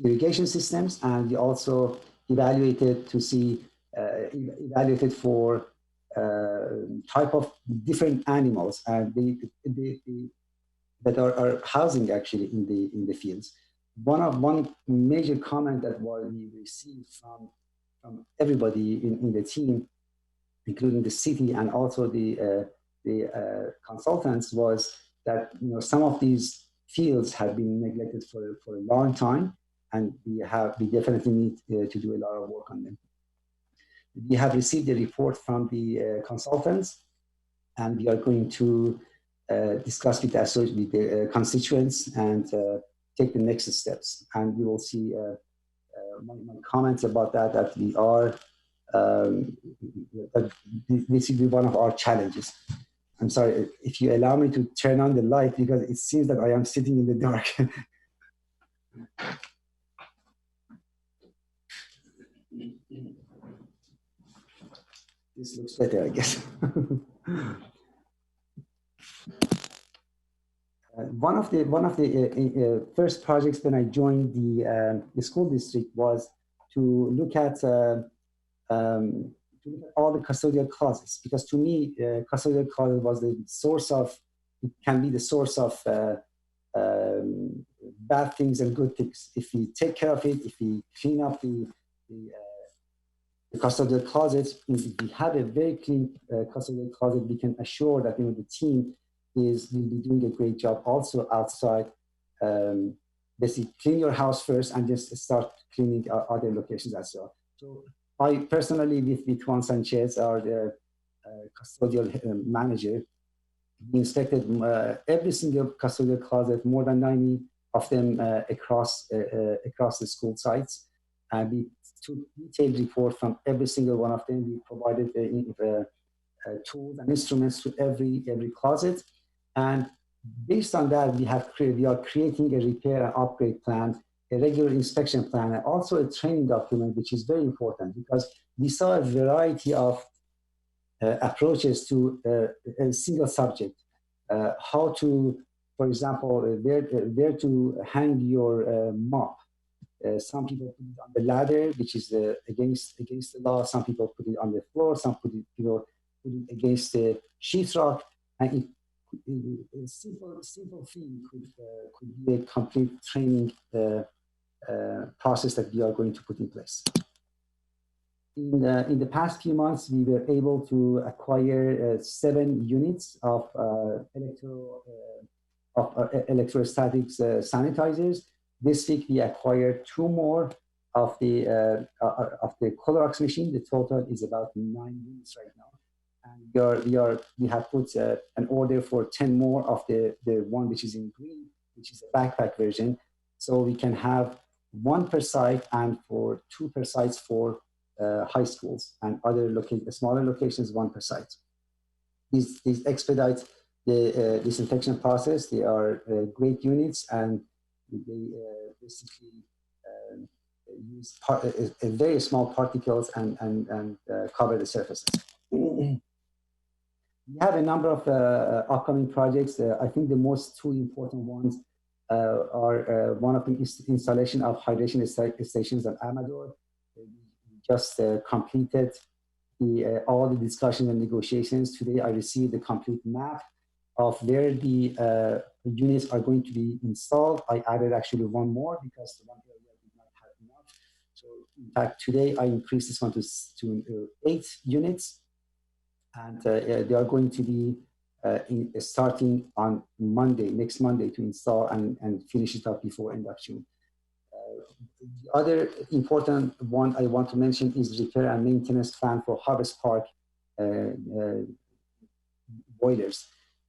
irrigation systems, and we also evaluated to see, evaluated for type of different animals and that are housing actually in the fields. One major comment that we received from everybody in the team, including the city and also the consultants, was that some of these fields have been neglected for a long time, and we definitely need to do a lot of work on them. We have received a report from the consultants, and we are going to discuss with the constituents and take the next steps. And you will see my comments about that we are, that this will be one of our challenges. I'm sorry, if you allow me to turn on the light, because it seems that I am sitting in the dark. This looks better, I guess. One of the first projects when I joined the school district was to look at all the custodial clauses, because to me, custodial clause was the source of, it can be the source of bad things and good things. If we take care of it, if we clean up the custodial closet, if we have a very clean custodial closet, we can assure that the team will be doing a great job also outside. Basically, clean your house first and just start cleaning other locations as well. So I personally, with Juan Sanchez, our custodial manager, we inspected every single custodial closet, more than 90 of them across the school sites. And we took detailed report from every single one of them. We provided tools and instruments to every closet. And based on that, we are creating a repair and upgrade plan, a regular inspection plan, and also a training document, which is very important because we saw a variety of approaches to a single subject. How to, for example, where to hang your mop. Some people put it on the ladder, which is against the law. Some people put it on the floor. Some put it against the sheetrock. And a simple thing could be a complete training process that we are going to put in place. In the past few months, we were able to acquire 7 units of electrostatics sanitizers. This week, we acquired 2 more of the Clorox machine. The total is about 9 units right now. And we have put an order for 10 more of the one which is in green, which is a backpack version. So we can have 1 per site and for 2 per sites for high schools and other smaller locations, 1 per site. These expedite the disinfection process. They are great units, and they basically use very small particles and cover the surfaces. We have a number of upcoming projects. I think the most 2 important ones are one of them is installation of hydration stations at Amador. We just completed all the discussions and negotiations. Today I received the complete map of where the units are going to be installed. I added actually 1 more because the one area did not have enough. So in fact, today I increased this one to 8 units. And they are going to be starting on next Monday to install and finish it up before end of June. The other important one I want to mention is repair and maintenance plan for Harvest Park boilers.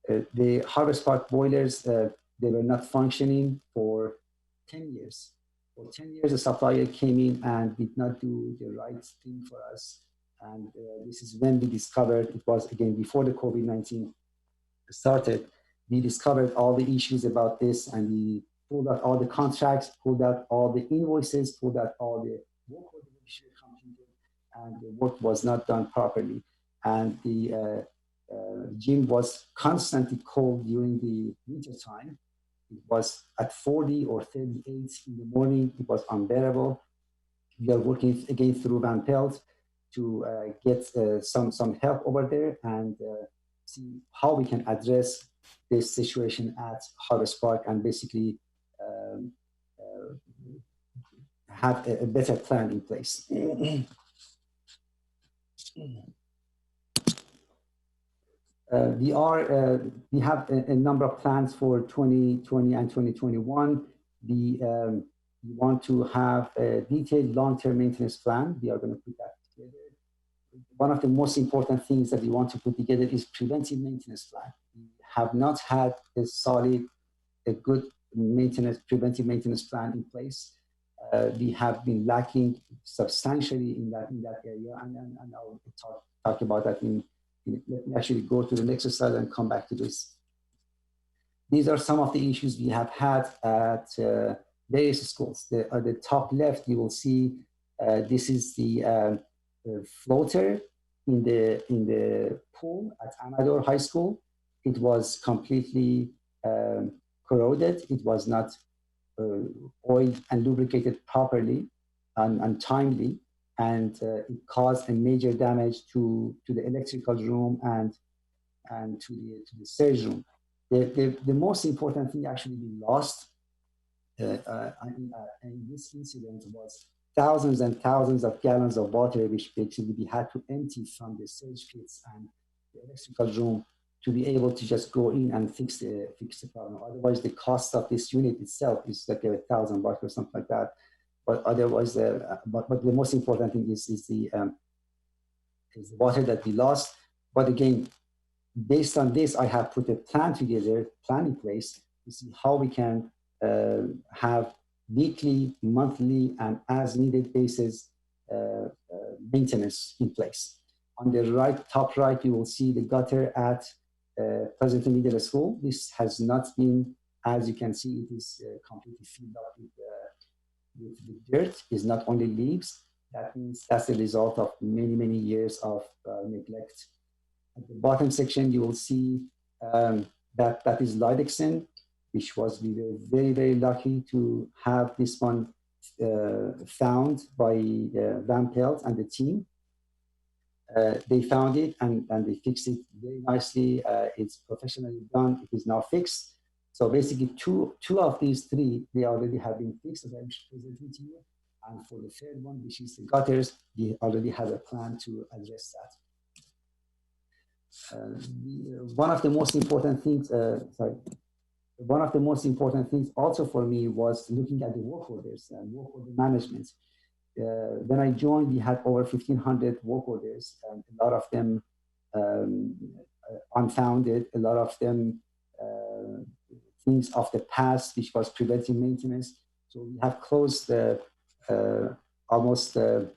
The Harvest Park boilers, they were not functioning for 10 years. For 10 years, the supplier came in and did not do the right thing for us. And this is when we discovered, it was again before the COVID-19 started, we discovered all the issues about this, and we pulled out all the contracts, pulled out all the invoices, pulled out all the work order we should have completed, and the work was not done properly. And the gym was constantly cold during the winter time. It was at 40 or 38 in the morning. It was unbearable. We are working again through Van Pelt to get some help over there and see how we can address this situation at Harvest Park and basically have a better plan in place. We have a number of plans for 2020 and 2021. We want to have a detailed long-term maintenance plan. We are going to put that together. One of the most important things that we want to put together is preventive maintenance plan. We have not had a good preventive maintenance plan in place. We have been lacking substantially in that area, and I'll talk about that in Let me actually go to the next slide and come back to this. These are some of the issues we have had at various schools. At the top left, you will see this is the floater in the pool at Amador High School. It was completely corroded. It was not oiled and lubricated properly and timely, and it caused a major damage to the electrical room and to the surge room. The most important thing actually we lost in this incident was thousands and thousands of gallons of water, which basically we had to empty from the surge pits and the electrical room to be able to just go in and fix the problem. Otherwise, the cost of this unit itself is like $1,000 or something like that. But otherwise, but the most important thing is the water that we lost. But again, based on this, I have put a plan in place to see how we can have weekly, monthly, and as needed basis maintenance in place. On the top right, you will see the gutter at Pleasanton Middle School. This has not been, as you can see, it is completely filled up with dirt. It's not only leaves. That means that's the result of many, many years of neglect. At the bottom section, you will see that is Lidexen, which was, we were very, very lucky to have this one found by Van Pelt and the team. They found it and they fixed it very nicely. It's professionally done. It is now fixed. So basically two of these three, they already have been fixed, as I'm presenting to you. And for the third one, which is the gutters, we already have a plan to address that. One of the most important things, one of the most important things also for me was looking at the work orders and work order management. When I joined, we had over 1,500 work orders, and a lot of them unfounded, a lot of them things of the past, which was preventive maintenance. So we have closed almost more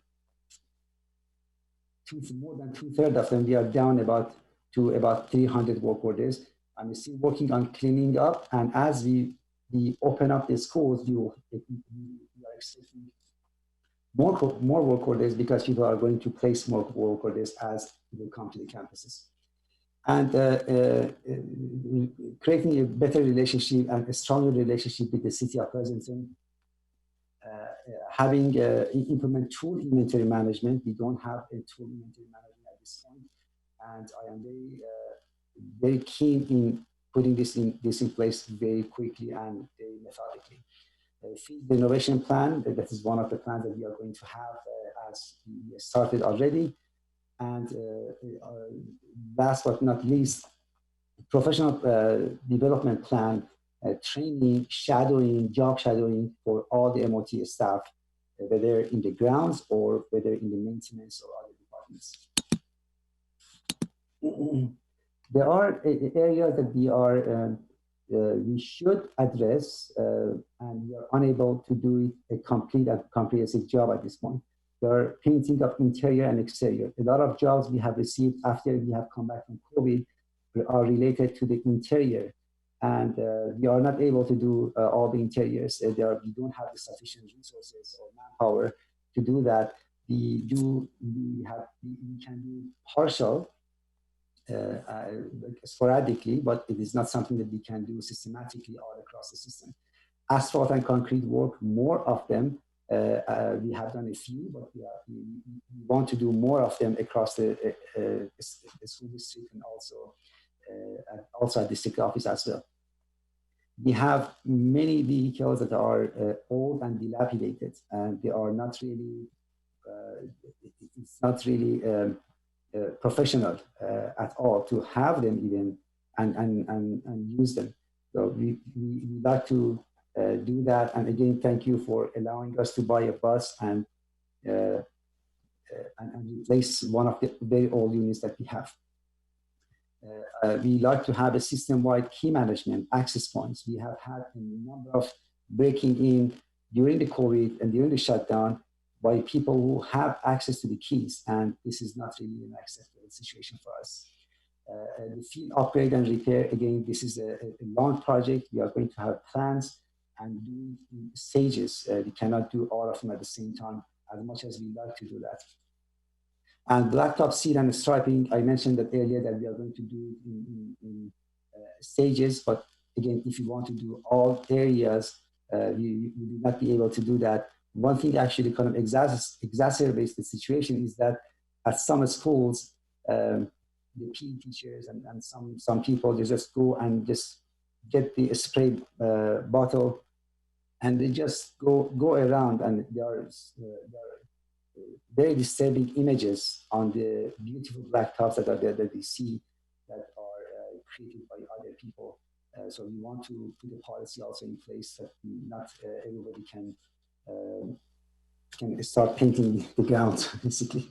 than 2/3 of them. We are down to about 300 work orders. I'm still working on cleaning up, and as we open up the schools, we are expecting more work orders because people are going to place more work orders as they come to the campuses. And creating a better relationship and a stronger relationship with the city of Pleasanton, having implement tool inventory management. We don't have a tool inventory management at this point, and I am very keen in putting this in place very quickly and very methodically. The innovation plan, that is one of the plans that we are going to have as we started already. And last but not least, professional development plan, training, shadowing, job shadowing for all the MOT staff, whether in the grounds or whether in the maintenance or other departments. There are areas that we should address, and we are unable to do a complete and comprehensive job at this point. There are painting of interior and exterior. A lot of jobs we have received after we have come back from COVID are related to the interior, and we are not able to do all the interiors. We don't have the sufficient resources or manpower to do that. We can do partial, sporadically, but it is not something that we can do systematically all across the system. Asphalt and concrete work, more of them. We have done a few, but we want to do more of them across the school district and also at district office as well. We have many vehicles that are old and dilapidated, and they are not really, it's not really professional at all to have them even and use them. So we like to do that. And again, thank you for allowing us to buy a bus and replace one of the very old units that we have. We like to have a system-wide key management access points. We have had a number of breaking in during the COVID and during the shutdown by people who have access to the keys, and this is not really an acceptable situation for us. The field upgrade and repair, again, this is a long project. We are going to have plans and do in stages. We cannot do all of them at the same time, as much as we like to do that. And blacktop seed and striping, I mentioned that earlier that we are going to do in stages, but again, if you want to do all areas, you will not be able to do that. One thing actually kind of exacerbates the situation is that at some schools, the PE teachers and some people, they just go and just get the spray bottle and they just go around, and there are very disturbing images on the beautiful blacktops that are there that we see that are created by other people. So we want to put a policy also in place that not everybody can start painting the ground, basically.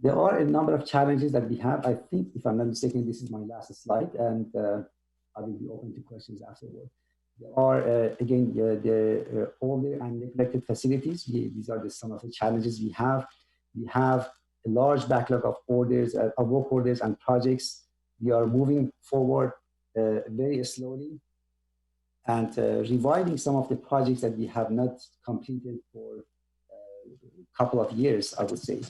There are a number of challenges that we have. I think, if I'm not mistaken, this is my last slide, and I will be open to questions afterward. There are, again, the older and neglected facilities. These are some of the challenges we have. We have a large backlog of orders, of work orders and projects. We are moving forward very slowly and reviving some of the projects that we have not completed for a couple of years, I would say,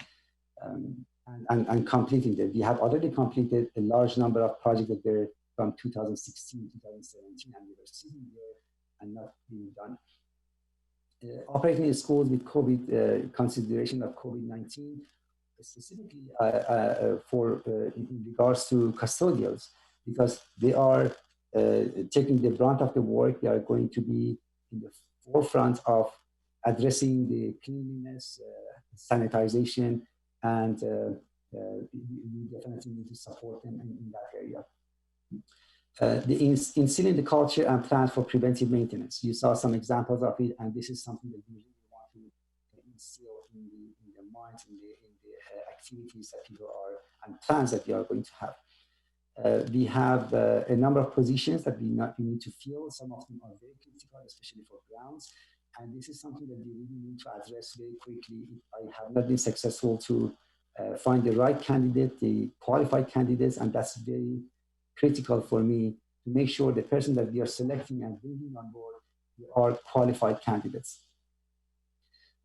and completing them. We have already completed a large number of projects that were from 2016, 2017, and we were sitting there and not being done. Operating in schools with COVID, consideration of COVID-19, specifically in regards to custodials, because they are taking the brunt of the work. They are going to be in the forefront of addressing the cleanliness, sanitization, and we definitely need to support them in that area. Instilling the culture and plans for preventive maintenance. You saw some examples of it, and this is something that we really want to instill in the minds, in the activities that people are, and plans that we are going to have. We have a number of positions that we need to fill. Some of them are very critical, especially for grounds. And this is something that we really need to address very quickly. I have not been successful to find the right candidate, the qualified candidates, and that's very critical for me to make sure the person that we are selecting and bringing on board are qualified candidates.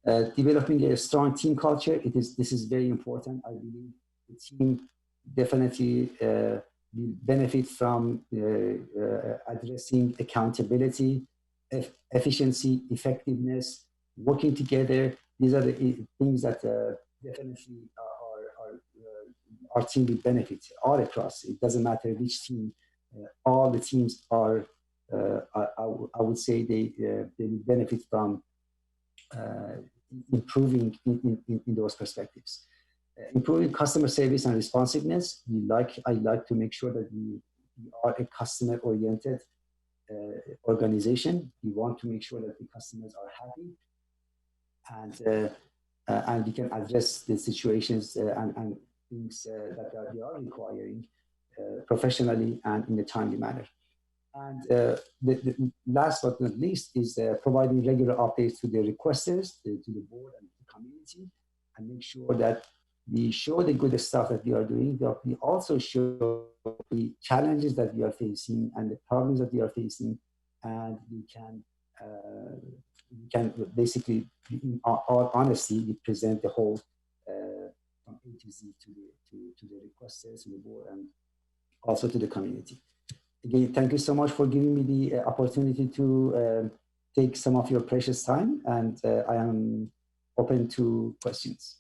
Developing a strong team culture, this is very important. I believe the team definitely will benefit from addressing accountability, efficiency, effectiveness, working together. These are the things that definitely our team will benefit all across. It doesn't matter which team. All the teams are, I would say, they will benefit from improving in those perspectives. Improving customer service and responsiveness. I like to make sure that we are a customer-oriented organization. We want to make sure that the customers are happy, and we can address the situations and things that we are requiring professionally and in a timely manner. And the last but not least is providing regular updates to the requesters, to the board and the community, and make sure that we show the good stuff that we are doing, but we also show the challenges that we are facing and the problems that we are facing, and we can basically, in all honesty, we present the whole from A to Z to the requesters, to the board, and also to the community. Again, thank you so much for giving me the opportunity to take some of your precious time, and I am open to questions.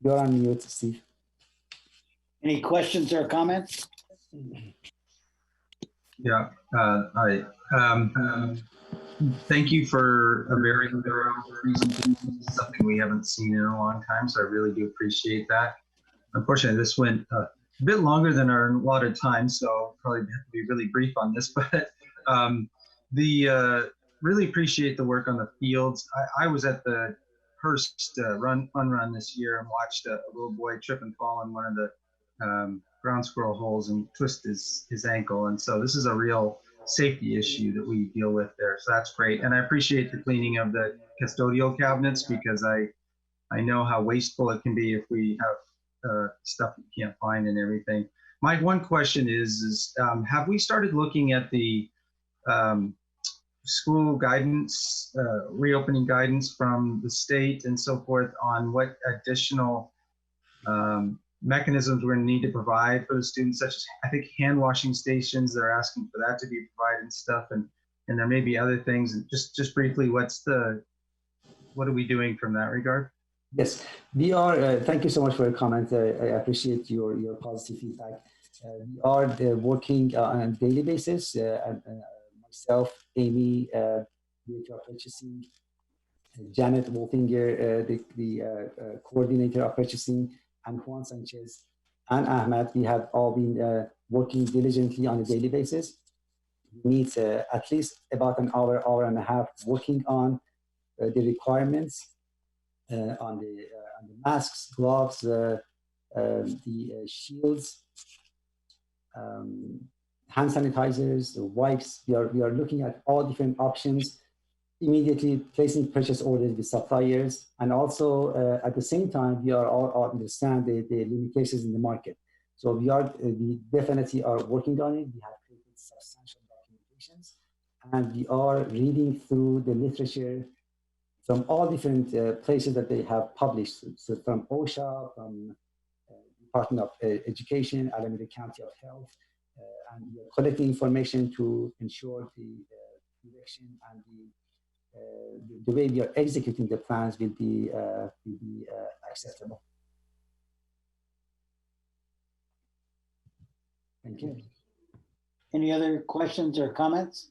You're on mute, Steve. Any questions or comments? Yeah, hi. Thank you for a very thorough presentation, something we haven't seen in a long time, so I really do appreciate that. Unfortunately, this went a bit longer than our allotted time, so I'll probably have to be really brief on this, but really appreciate the work on the fields. I was at the Hearst fun run this year and watched a little boy trip and fall in one of the ground squirrel holes and twist his ankle. And so this is a real safety issue that we deal with there. So that's great. And I appreciate the cleaning of the custodial cabinets, because I I know how wasteful it can be if we have stuff you can't find and everything. My one question is have we started looking at the school guidance, reopening guidance from the state and so forth on what additional mechanisms we're going to need to provide for the students, such as I think hand washing stations, they're asking for that to be provided and stuff, and there may be other things. And just briefly, what are we doing from that regard? Yes, we are. Thank you so much for your comment. I appreciate your positive feedback. We are working on a daily basis. Myself, Amy, Director of Purchasing, Janet Wolfinger, the Coordinator of Purchasing, and Juan Sanchez and Ahmed, we have all been working diligently on a daily basis. We meet at least about an hour and a half working on the requirements on the masks, gloves, the shields, hand sanitizers, the wipes. We are looking at all different options, immediately placing purchase orders with suppliers, and also at the same time we are all understand the limitations in the market. So we definitely are working on it. We have created substantial documentations, and we are reading through the literature from all different places that they have published. So from OSHA, from Department of Education, Alameda County of Health, and we are collecting information to ensure the direction and the way we are executing the plans will be acceptable. Thank you. Any other questions or comments?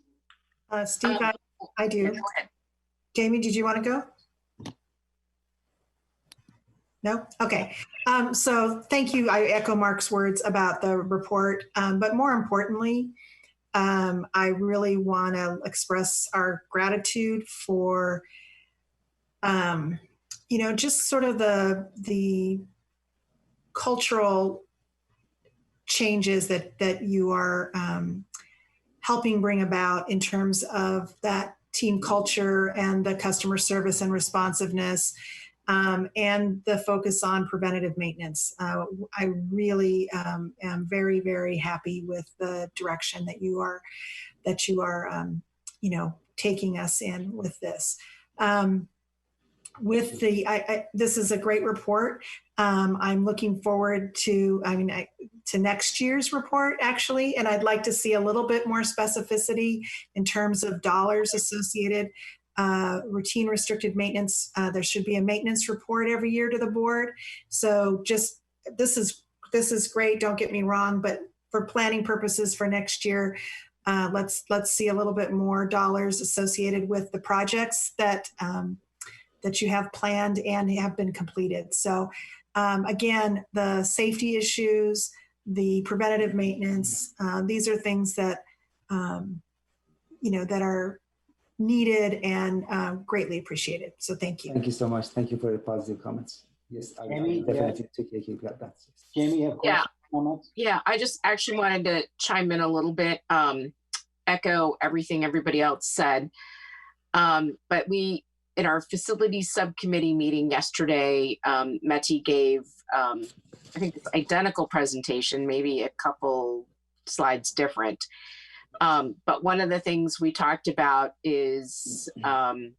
Steve, I do. Jamie, did you want to go? No? Okay. So thank you. I echo Mark's words about the report, but more importantly, I really want to express our gratitude for, just sort of the cultural changes that you are helping bring about in terms of that team culture and the customer service and responsiveness, and the focus on preventative maintenance. I really am very, very happy with the direction that you are taking us in with this. This is a great report. I'm looking forward to next year's report, actually, and I'd like to see a little bit more specificity in terms of dollars associated. Routine restricted maintenance. There should be a maintenance report every year to the board. So this is great. Don't get me wrong, but for planning purposes for next year, let's see a little bit more dollars associated with the projects that you have planned and have been completed. So again, the safety issues, the preventative maintenance, these are things that that are needed and greatly appreciated. So thank you. Thank you so much. Thank you for your positive comments. Yes, I definitely take that. Jamie, have questions, comments? Yeah, I just actually wanted to chime in a little bit, echo everything everybody else said. But in our facilities subcommittee meeting yesterday, Meti gave, I think it's identical presentation, maybe a couple slides different. But one of the things we talked about is, in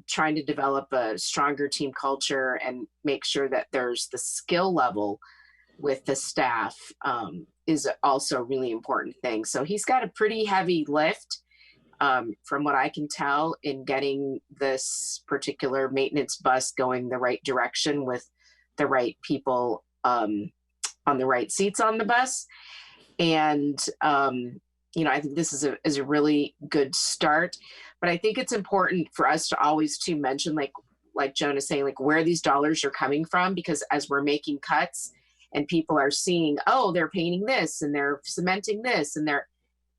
trying to develop a stronger team culture and make sure that there's the skill level with the staff is also a really important thing. So he's got a pretty heavy lift, from what I can tell, in getting this particular maintenance bus going the right direction with the right people on the right seats on the bus. And, I think this is a really good start, but I think it's important for us to always to mention, like Jonah's saying, where these dollars are coming from, because as we're making cuts and people are seeing, oh, they're painting this and they're cementing this and they're,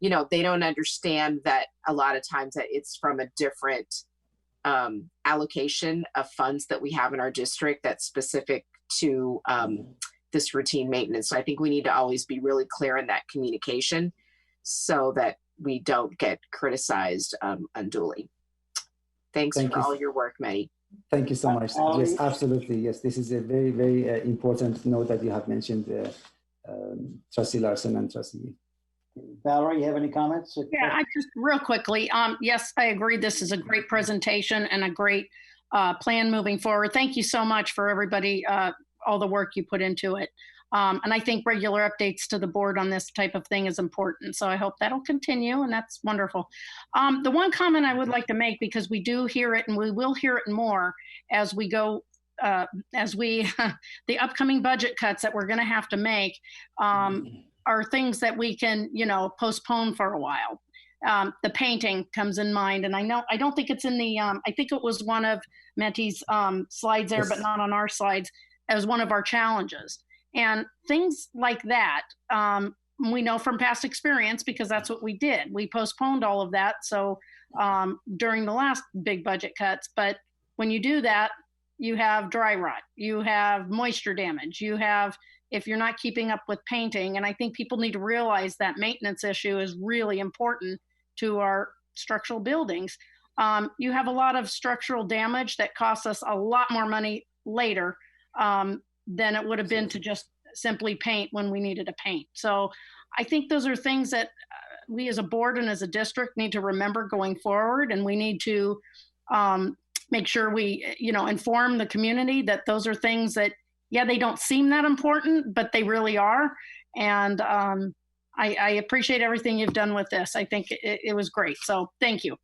they don't understand that a lot of times that it's from a different allocation of funds that we have in our district that's specific to this routine maintenance. So I think we need to always be really clear in that communication so that we don't get criticized unduly. Thanks for all your work, Mehdi. Thank you so much. Yes, absolutely. Yes, this is a very, very important note that you have mentioned, Trustee Larson and Trustee. Valerie, you have any comments? Yeah, I just real quickly. Yes, I agree. This is a great presentation and a great plan moving forward. Thank you so much for everybody, all the work you put into it. And I think regular updates to the board on this type of thing is important. So I hope that'll continue, and that's wonderful. The one comment I would like to make, because we do hear it and we will hear it more as we go, the upcoming budget cuts that we're going to have to make are things that we can, postpone for a while. The painting comes in mind, and I don't think it's in the, I think it was one of Meti's slides there, but not on our slides, as one of our challenges. And things like that, we know from past experience, because that's what we did. We postponed all of that. So during the last big budget cuts, but when you do that, you have dry rot, you have moisture damage, you have, if you're not keeping up with painting. And I think people need to realize that maintenance issue is really important to our structural buildings. You have a lot of structural damage that costs us a lot more money later than it would have been to just simply paint when we needed to paint. So I think those are things that we as a board and as a district need to remember going forward. And we need to make sure we, inform the community that those are things that, yeah, they don't seem that important, but they really are. And I appreciate everything you've done with this. I think it was great. So thank you.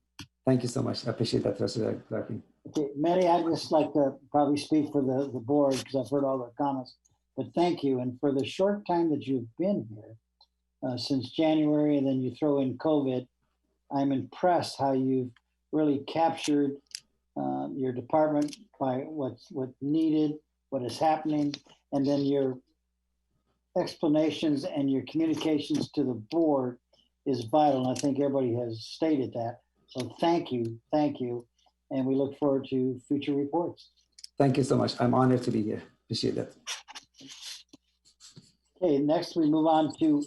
Thank you so much. I appreciate that, Trustee Larkin. Okay, Mary, I'd just like to probably speak for the board, because I've heard all the comments, but thank you. And for the short time that you've been here, since January, and then you throw in COVID, I'm impressed how you've really captured your department by what's needed, what is happening, and then your explanations and your communications to the board is vital. And I think everybody has stated that. So thank you. And we look forward to future reports. Thank you so much. I'm honored to be here. Appreciate that. Okay, next we move on to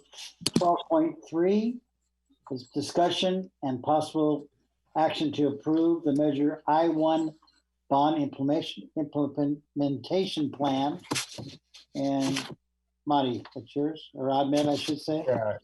12.3, is discussion and possible action to approve the measure I-1 bond implementation plan. And Marty, what's yours? Or Ahmed, I should say. Yeah,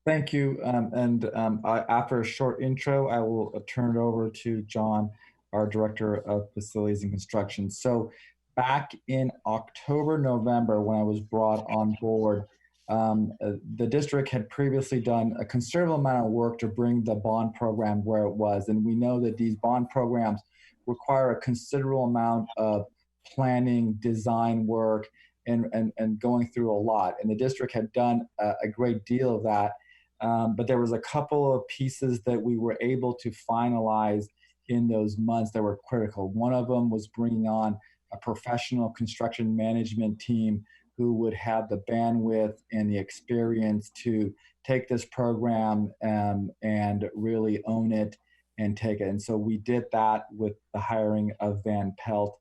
thank you. After a short intro, I will turn it over to John, our Director of Facilities and Construction. So back in October, November, when I was brought on board, the district had previously done a considerable amount of work to bring the bond program where it was. And we know that these bond programs require a considerable amount of planning, design work, and going through a lot. And the district had done a great deal of that. But there was a couple of pieces that we were able to finalize in those months that were critical. One of them was bringing on a professional construction management team who would have the bandwidth and the experience to take this program and really own it and take it. And so we did that with the hiring of Van Pelt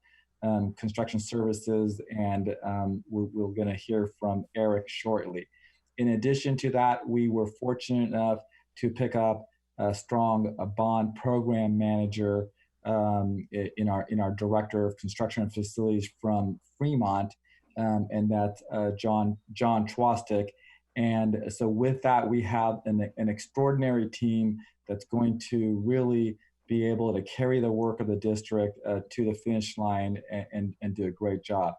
Construction Services, and we're going to hear from Eric shortly. In addition to that, we were fortunate enough to pick up a strong bond program manager in our Director of Construction and Facilities from Fremont, and that's John Chwastik. And so with that, we have an extraordinary team that's going to really be able to carry the work of the district to the finish line and do a great job.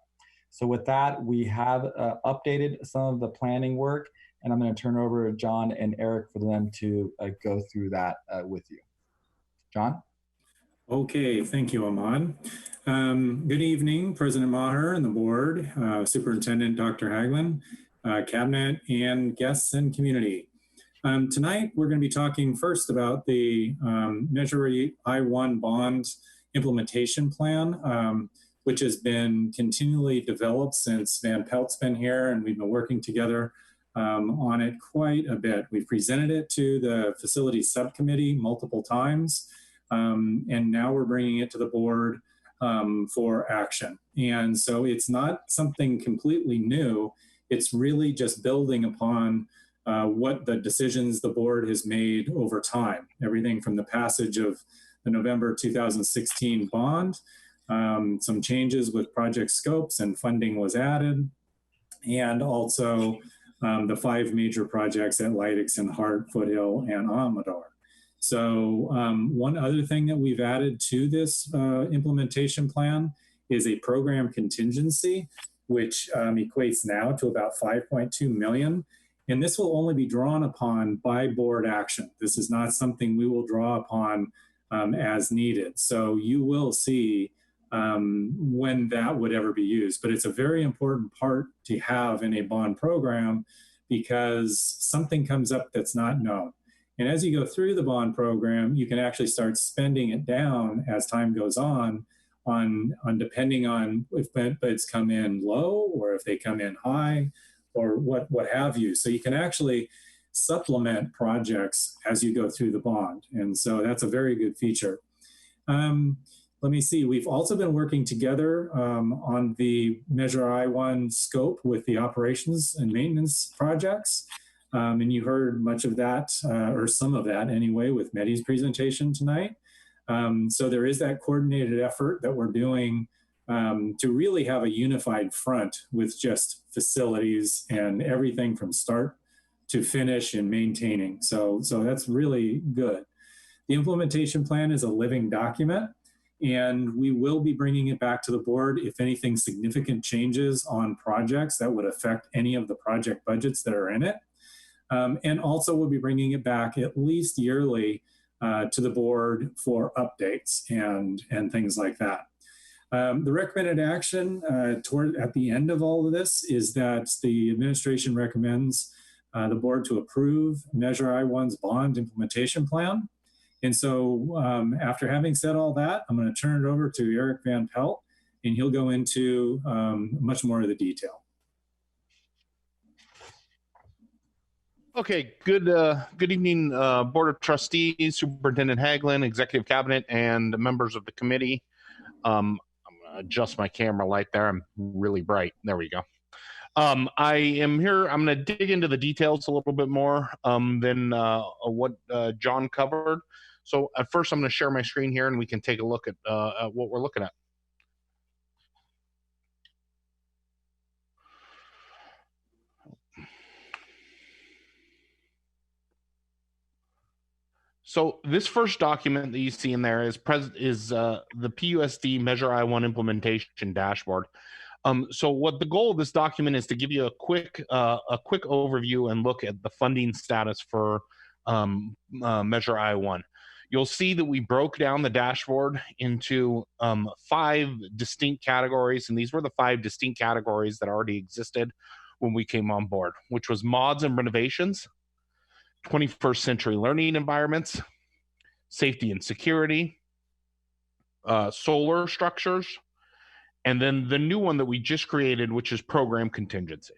So with that, we have updated some of the planning work, and I'm going to turn it over to John and Eric for them to go through that with you. John? Okay, thank you, Ahmad. Good evening, President Maher and the board, Superintendent Dr. Haglund, cabinet, and guests and community. Tonight, we're going to be talking first about the Measure I-1 bond implementation plan, which has been continually developed since Van Pelt's been here, and we've been working together on it quite a bit. We've presented it to the facilities subcommittee multiple times, and now we're bringing it to the board for action. And so it's not something completely new. It's really just building upon what the decisions the board has made over time. Everything from the passage of the November 2016 bond Some changes with project scopes and funding was added, and also the 5 major projects at Lydex and Hart, Foothill, and Amador. So one other thing that we've added to this implementation plan is a program contingency, which equates now to about 5.2 million. And this will only be drawn upon by board action. This is not something we will draw upon as needed. So you will see when that would ever be used. But it's a very important part to have in a bond program because something comes up that's not known. And as you go through the bond program, you can actually start spending it down as time goes on depending on if bids come in low or if they come in high or what have you. So you can actually supplement projects as you go through the bond. And so that's a very good feature. Let me see, we've also been working together on the Measure I1 scope with the operations and maintenance projects. And you heard much of that, or some of that anyway, with Mehdi's presentation tonight. So there is that coordinated effort that we're doing to really have a unified front with just facilities and everything from start to finish and maintaining. So that's really good. The implementation plan is a living document, and we will be bringing it back to the board if anything significant changes on projects that would affect any of the project budgets that are in it. And also we'll be bringing it back at least yearly to the board for updates and things like that. The recommended action at the end of all of this is that the administration recommends the board to approve Measure I1's bond implementation plan. And so after having said all that, I'm going to turn it over to Eric Van Pelt, and he'll go into much more of the detail. Okay, good evening, Board of Trustees, Superintendent Haglund, Executive Cabinet, and members of the committee. I'm gonna adjust my camera light there. I'm really bright. There we go. I am here. I'm going to dig into the details a little bit more than what John covered. So at first, I'm going to share my screen here, and we can take a look at what we're looking at. So this first document that you see in there is the PUSD Measure I1 implementation dashboard. So what the goal of this document is to give you a quick overview and look at the funding status for Measure I1. You'll see that we broke down the dashboard into 5 distinct categories, and these were the 5 distinct categories that already existed when we came on board, which was mods and renovations, 21st century learning environments, safety and security, solar structures, and then the new one that we just created, which is program contingency.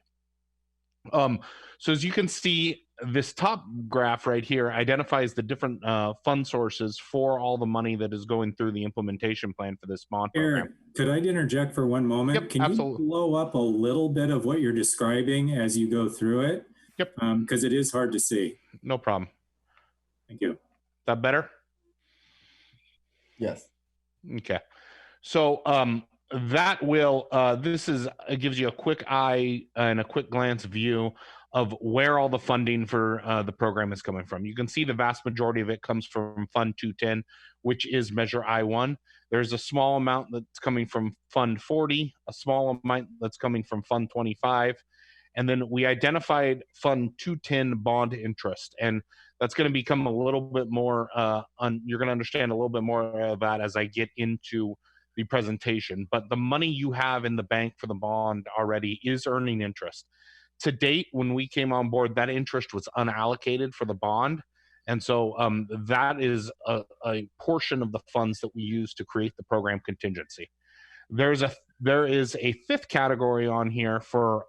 So as you can see, this top graph right here identifies the different fund sources for all the money that is going through the implementation plan for this bond program. Eric, could I interject for one moment? Yep, Can absolutely. you blow up a little bit of what you're describing as you go through it? Yep. Because it is hard to see. No problem. Thank you. That better? Yes. Okay. So that will, it gives you a quick eye and a quick glance view of where all the funding for the program is coming from. You can see the vast majority of it comes from Fund 210, which is Measure I1. There's a small amount that's coming from Fund 40, a small amount that's coming from Fund 25, and then we identified Fund 210 bond interest, and that's going to become a little bit more, you're going to understand a little bit more of that as I get into the presentation. But the money you have in the bank for the bond already is earning interest. To date, when we came on board, that interest was unallocated for the bond. And so that is a portion of the funds that we use to create the program contingency. There is a 5th category on here for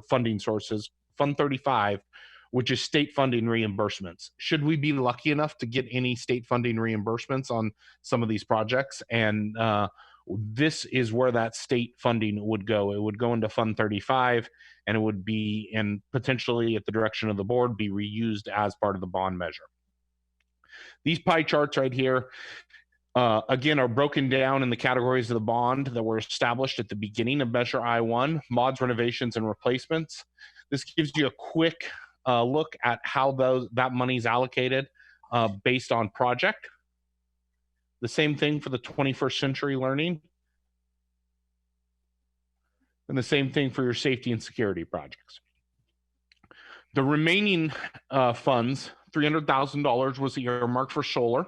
funding sources, Fund 35, which is state funding reimbursements. Should we be lucky enough to get any state funding reimbursements on some of these projects? And this is where that state funding would go. It would go into Fund 35, and it would be, and potentially at the direction of the board, be reused as part of the bond measure. These pie charts right here again, are broken down in the categories of the bond that were established at the beginning of Measure I-1, mods, renovations, and replacements. This gives you a quick look at how that money is allocated based on project. The same thing for the 21st century learning. And the same thing for your safety and security projects. The remaining funds, $300,000 was earmarked for solar.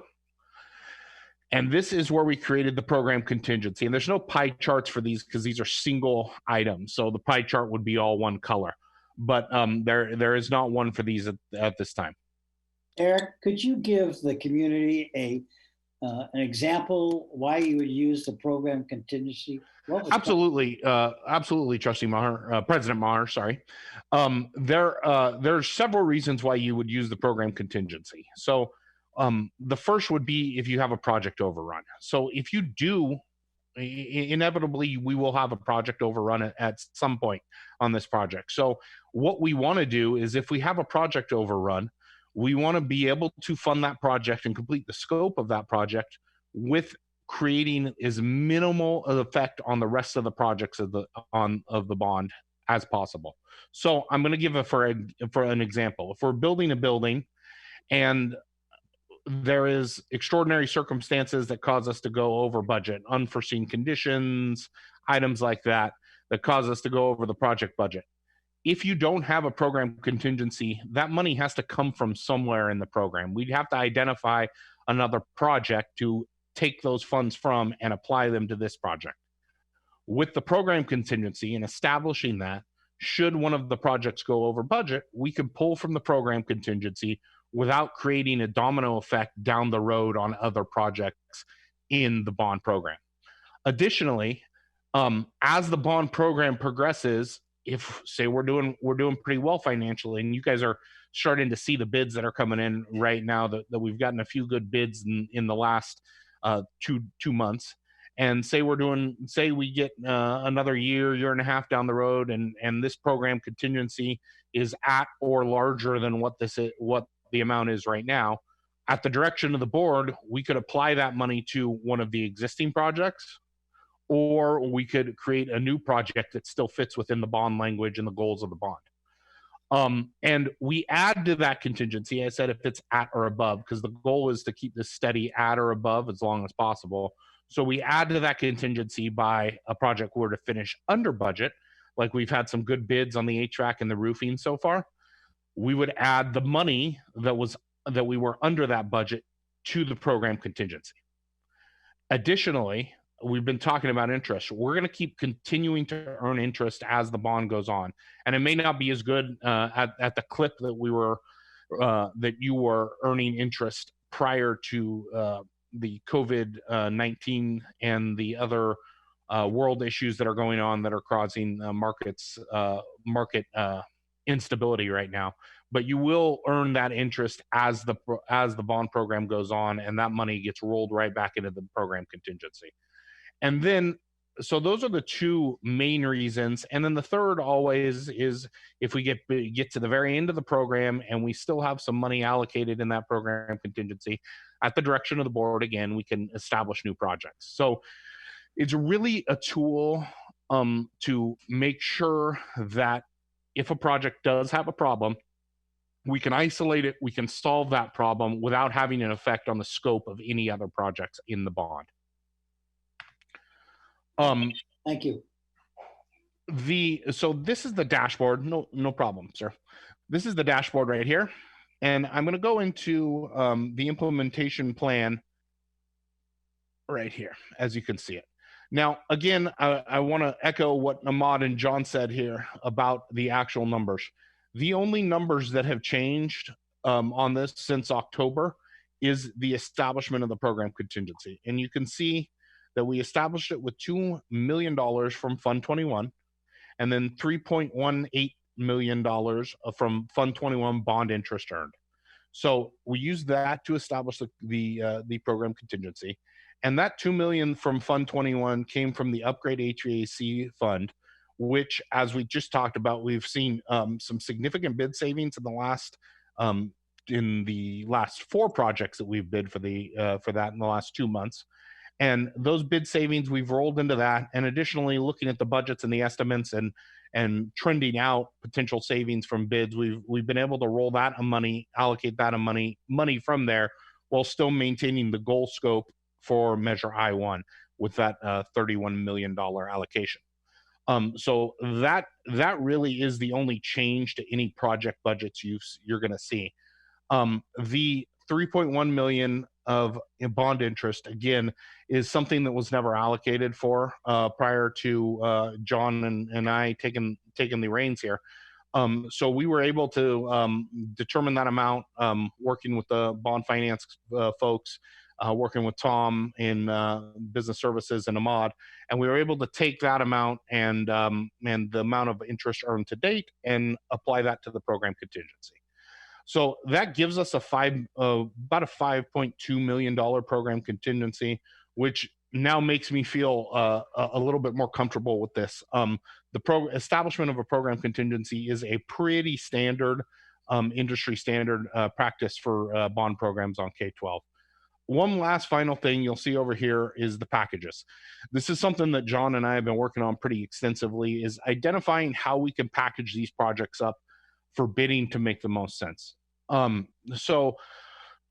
And this is where we created the program contingency. And there's no pie charts for these because these are single items. So the pie chart would be all one color. But there is not one for these at this time. Eric, could you give the community an example why you would use the program contingency? Absolutely, absolutely, Trustee Maher, President Maher, sorry. There's several reasons why you would use the program contingency. So the first would be if you have a project overrun. So if you do, inevitably we will have a project overrun at some point on this project. So what we want to do is if we have a project overrun, we want to be able to fund that project and complete the scope of that project with creating as minimal effect on the rest of the projects of the bond as possible. So I'm going to give for an example. If we're building a building and there is extraordinary circumstances that cause us to go over budget, unforeseen conditions, items like that cause us to go over the project budget. If you don't have a program contingency, that money has to come from somewhere in the program. We'd have to identify another project to take those funds from and apply them to this project. With the program contingency and establishing that, should one of the projects go over budget, we can pull from the program contingency without creating a domino effect down the road on other projects in the bond program. Additionally, as the bond program progresses, if say we're doing pretty well financially, and you guys are starting to see the bids that are coming in right now, that we've gotten a few good bids in the last two months, and say we get another year and a half down the road, and this program contingency is at or larger than what the amount is right now, at the direction of the board, we could apply that money to one of the existing projects, or we could create a new project that still fits within the bond language and the goals of the bond. And we add to that contingency, I said if it's at or above, because the goal is to keep this steady at or above as long as possible. So we add to that contingency by a project were to finish under budget, like we've had some good bids on the HVAC and the roofing so far. We would add the money that we were under that budget to the program contingency. Additionally, we've been talking about interest. We're going to keep continuing to earn interest as the bond goes on, and it may not be as good at the clip that you were earning interest prior to the COVID-19 and the other world issues that are going on that are causing market instability right now. But you will earn that interest as the bond program goes on, and that money gets rolled right back into the program contingency. And then, so those are the two main reasons. And then the third always is if we get to the very end of the program and we still have some money allocated in that program contingency, at the direction of the board, again, we can establish new projects. So it's really a tool to make sure that if a project does have a problem, we can isolate it, we can solve that problem without having an effect on the scope of any other projects in the bond. Thank you. So this is the dashboard. No problem, sir. This is the dashboard right here. And I'm going to go into the implementation plan right here, as you can see it. Now, again, I want to echo what Ahmad and John said here about the actual numbers. The only numbers that have changed on this since October is the establishment of the program contingency. And you can see that we established it with $2 million from Fund 21, and then $3.18 million from Fund 21 bond interest earned. So we used that to establish the program contingency. And that $2 million from Fund 21 came from the Upgrade HVAC Fund, which, as we just talked about, we've seen some significant bid savings in the last the last 4 projects that we've bid for that in the last 2 months. And those bid savings we've rolled into that, and additionally looking at the budgets and the estimates and trending out potential savings from bids, we've been able to roll that money, allocate that money from there, while still maintaining the goal scope for Measure I-1 with that $31 million allocation. So that really is the only change to any project budgets you're going to see. The $3.1 million of bond interest, again, is something that was never allocated for prior to John and I taking the reins here. So we were able to determine that amount, working with the bond finance folks, working with Tom in business services and Ahmad, and we were able to take that amount and the amount of interest earned to date and apply that to the program contingency. So that gives us about a $5.2 million program contingency, which now makes me feel a little bit more comfortable with this. The establishment of a program contingency is a pretty standard industry standard practice for bond programs on K-12. One last final thing you'll see over here is the packages. This is something that John and I have been working on pretty extensively, is identifying how we can package these projects up for bidding to make the most sense. So,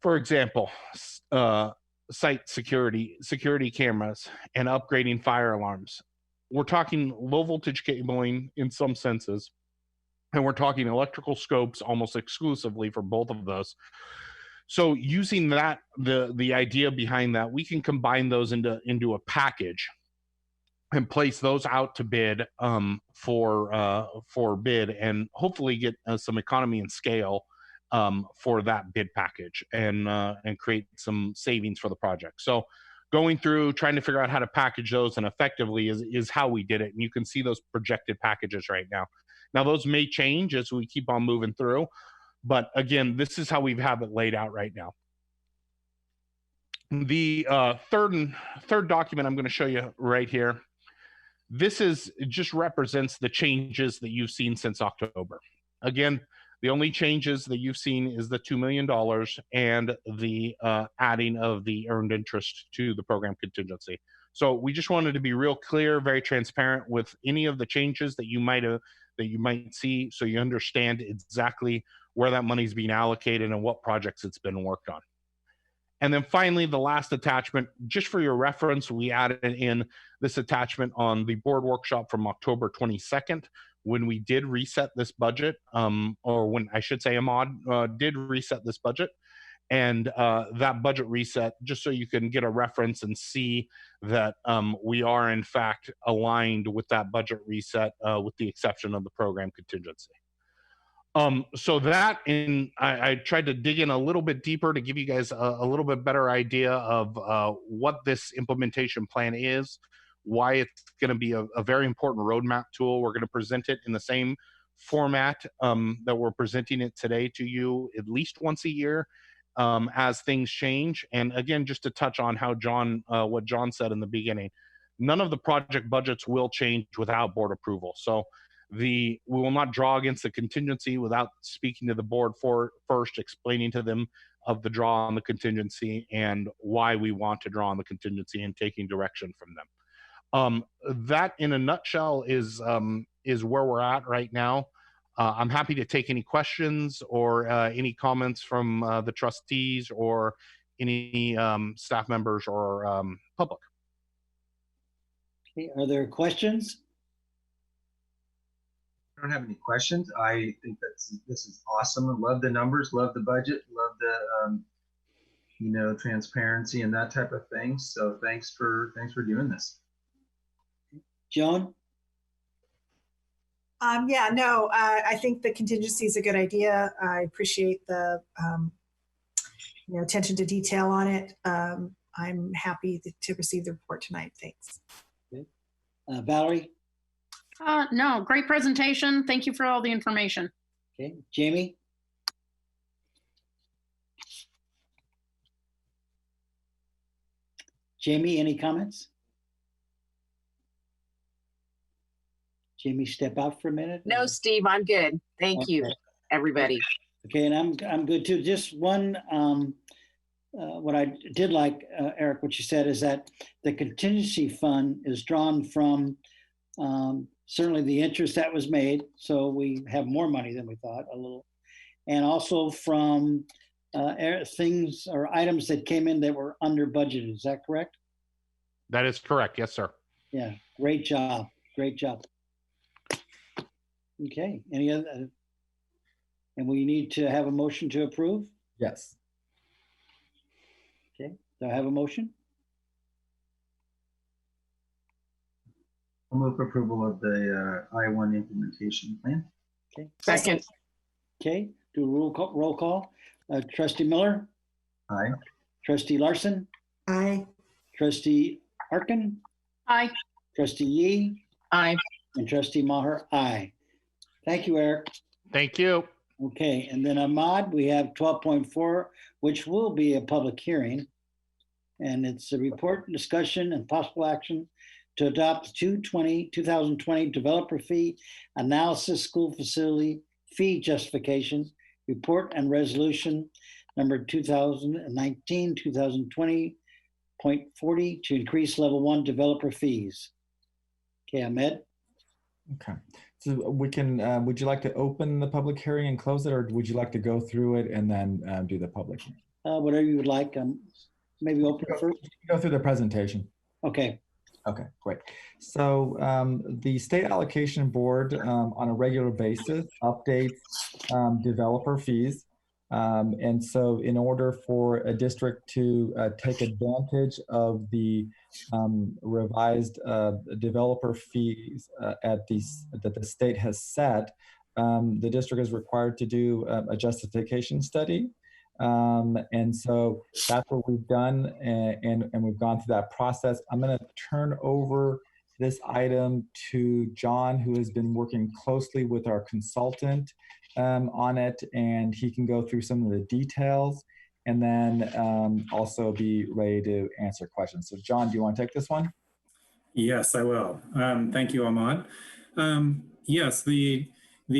for example, site security cameras, and upgrading fire alarms. We're talking low voltage cabling in some senses, and we're talking electrical scopes almost exclusively for both of those. So using that, the idea behind that, we can combine those into a package and place those out to bid for bid, and hopefully get some economy and scale for that bid package, and create some savings for the project. So going through trying to figure out how to package those and effectively is how we did it. And you can see those projected packages right now. Now those may change as we keep on moving through, but again, this is how we have it laid out right now. The third document I'm going to show you right here. This just represents the changes that you've seen since October. Again, the only changes that you've seen is the $2 million and the adding of the earned interest to the program contingency. So we just wanted to be real clear, very transparent with any of the changes that you might see, so you understand exactly where that money is being allocated and what projects it's been worked on. And then finally, the last attachment, just for your reference, we added in this attachment on the board workshop from October 22nd, when we did reset this budget, or when I should say Ahmad did reset this budget. And that budget reset, just so you can get a reference and see that we are in fact aligned with that budget reset, with the exception of the program contingency. So that, I tried to dig in a little bit deeper to give you guys a little bit better idea of what this implementation plan is, why it's going to be a very important roadmap tool. We're going to present it in the same format that we're presenting it today to you at least once a year as things change. And again, just to touch on how what John said in the beginning, none of the project budgets will change without board approval. So we will not draw against the contingency without speaking to the board first, explaining to them of the draw on the contingency and why we want to draw on the contingency and taking direction from them. That in a nutshell is where we're at right now. I'm happy to take any questions or any comments from the trustees or any staff members or public. Okay, are there questions? I don't have any questions. I think this is awesome. I love the numbers, love the budget, love the transparency and that type of thing. So thanks for doing this. Joan? Yeah, no, I think the contingency is a good idea. I appreciate the attention to detail on it. I'm happy to receive the report tonight. Thanks. Okay. Valerie? No, great presentation. Thank you for all the information. Okay, Jamie? Jamie, any comments? Jamie, step out for a minute. No, Steve, I'm good. Thank you, everybody. Okay, and I'm good too. Just one, what I did like, Eric, what you said is that the contingency fund is drawn from certainly the interest that was made. So we have more money than we thought, a little. And also from things or items that came in that were under budgeted. Is that correct? That is correct. Yes, sir. Yeah, great job. Great job. Okay, any other? And we need to have a motion to approve? Yes. Okay, do I have a motion? I'll move for approval of the I-1 implementation plan. Okay. Second. Okay, do a roll call. Trustee Miller? Aye. Trustee Larson? Aye. Trustee Harkin? Aye. Trustee Yee? Aye. And Trustee Maher? Aye. Thank you, Eric. Thank you. Okay, and then Ahmad, we have 12.4, which will be a public hearing. And it's a report, discussion, and possible action to adopt the 2020 developer fee analysis school facility fee justification report and resolution number 2019-2020.40 to increase level 1 developer fees. Okay, Ahmed. Okay. So we can, would you like to open the public hearing and close it, or would you like to go through it and then do the public hearing? Whatever you would like. Maybe open it first. Go through the presentation. Okay. Okay, great. So the State Allocation Board on a regular basis updates developer fees. And so in order for a district to take advantage of the revised developer fees that the state has set, the district is required to do a justification study. And so that's what we've done, and we've gone through that process. I'm going to turn over this item to John, who has been working closely with our consultant on it, and he can go through some of the details and then also be ready to answer questions. So John, do you want to take this one? Yes, I will. Thank you, Ahmad. Yes, the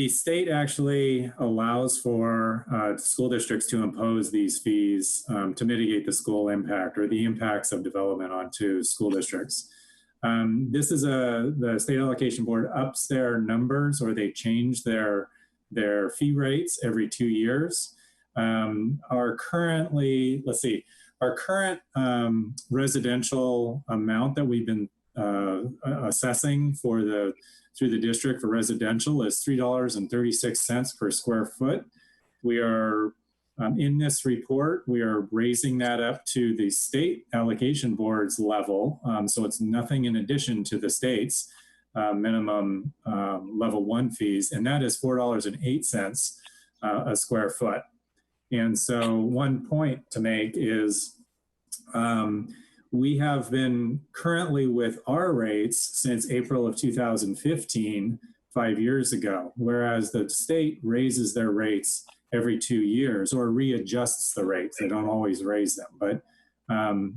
state actually allows for school districts to impose these fees to mitigate the school impact or the impacts of development onto school districts. This is the State Allocation Board ups their numbers, or they change their fee rates every 2 years. Our current residential amount that we've been assessing through the district for residential is $3.36 per square foot. We are, in this report, we are raising that up to the State Allocation Board's level. So it's nothing in addition to the state's minimum level 1 fees, and that is $4.08 a square foot. And so one point to make is we have been currently with our rates since April of 2015, 5 years ago, whereas the state raises their rates every 2 years or readjusts the rates. They don't always raise them. But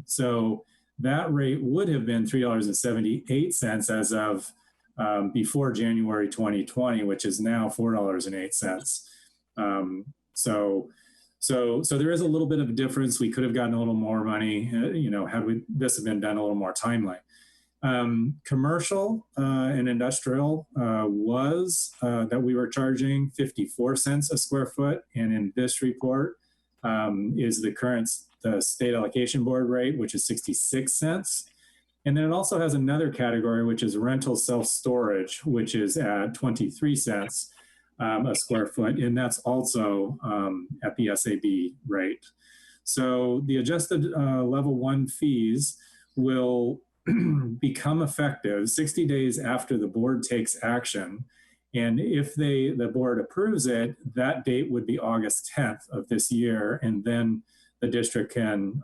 so that rate would have been $3.78 as of before January 2020, which is now $4.08. So there is a little bit of a difference. We could have gotten a little more money, had this have been done a little more timely. Commercial and industrial was that we were charging 54 cents a square foot, and in this report is the current State Allocation Board rate, which is 66 cents. And then it also has another category, which is rental self-storage, which is at 23 cents. A square foot, and that's also at the SAB rate. So the adjusted level 1 fees will become effective 60 days after the board takes action. And if the board approves it, that date would be August 10th of this year, and then the district can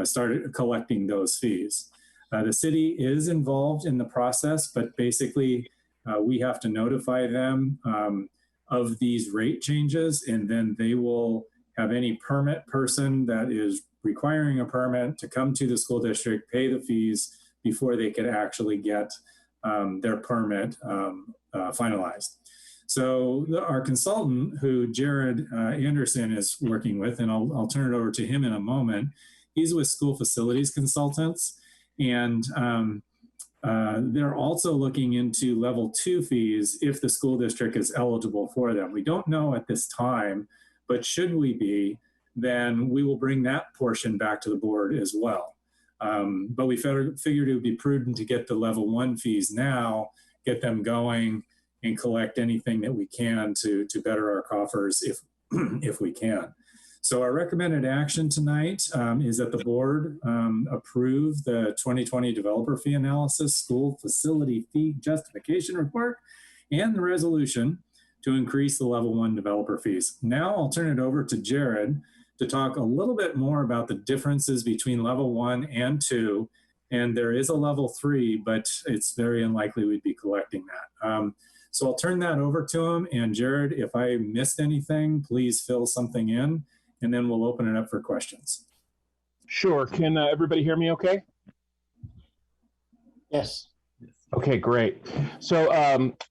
start collecting those fees. The city is involved in the process, but basically we have to notify them of these rate changes, and then they will have any permit person that is requiring a permit to come to the school district, pay the fees before they could actually get their permit finalized. So our consultant, who Jared Anderson is working with, and I'll turn it over to him in a moment, he's with School Facilities Consultants, and they're also looking into level 2 fees if the school district is eligible for them. We don't know at this time, but should we be, then we will bring that portion back to the board as well. But we figured it would be prudent to get the level 1 fees now, get them going, and collect anything that we can to better our coffers if we can. So our recommended action tonight is that the board approve the 2020 Developer Fee Analysis School Facility Fee Justification Report and the resolution to increase the level 1 developer fees. Now I'll turn it over to Jared to talk a little bit more about the differences between level 1 and 2. And there is a level 3, but it's very unlikely we'd be collecting that. So I'll turn that over to him. And Jared, if I missed anything, please fill something in, and then we'll open it up for questions. Sure. Can everybody hear me okay? Yes. Okay, great. So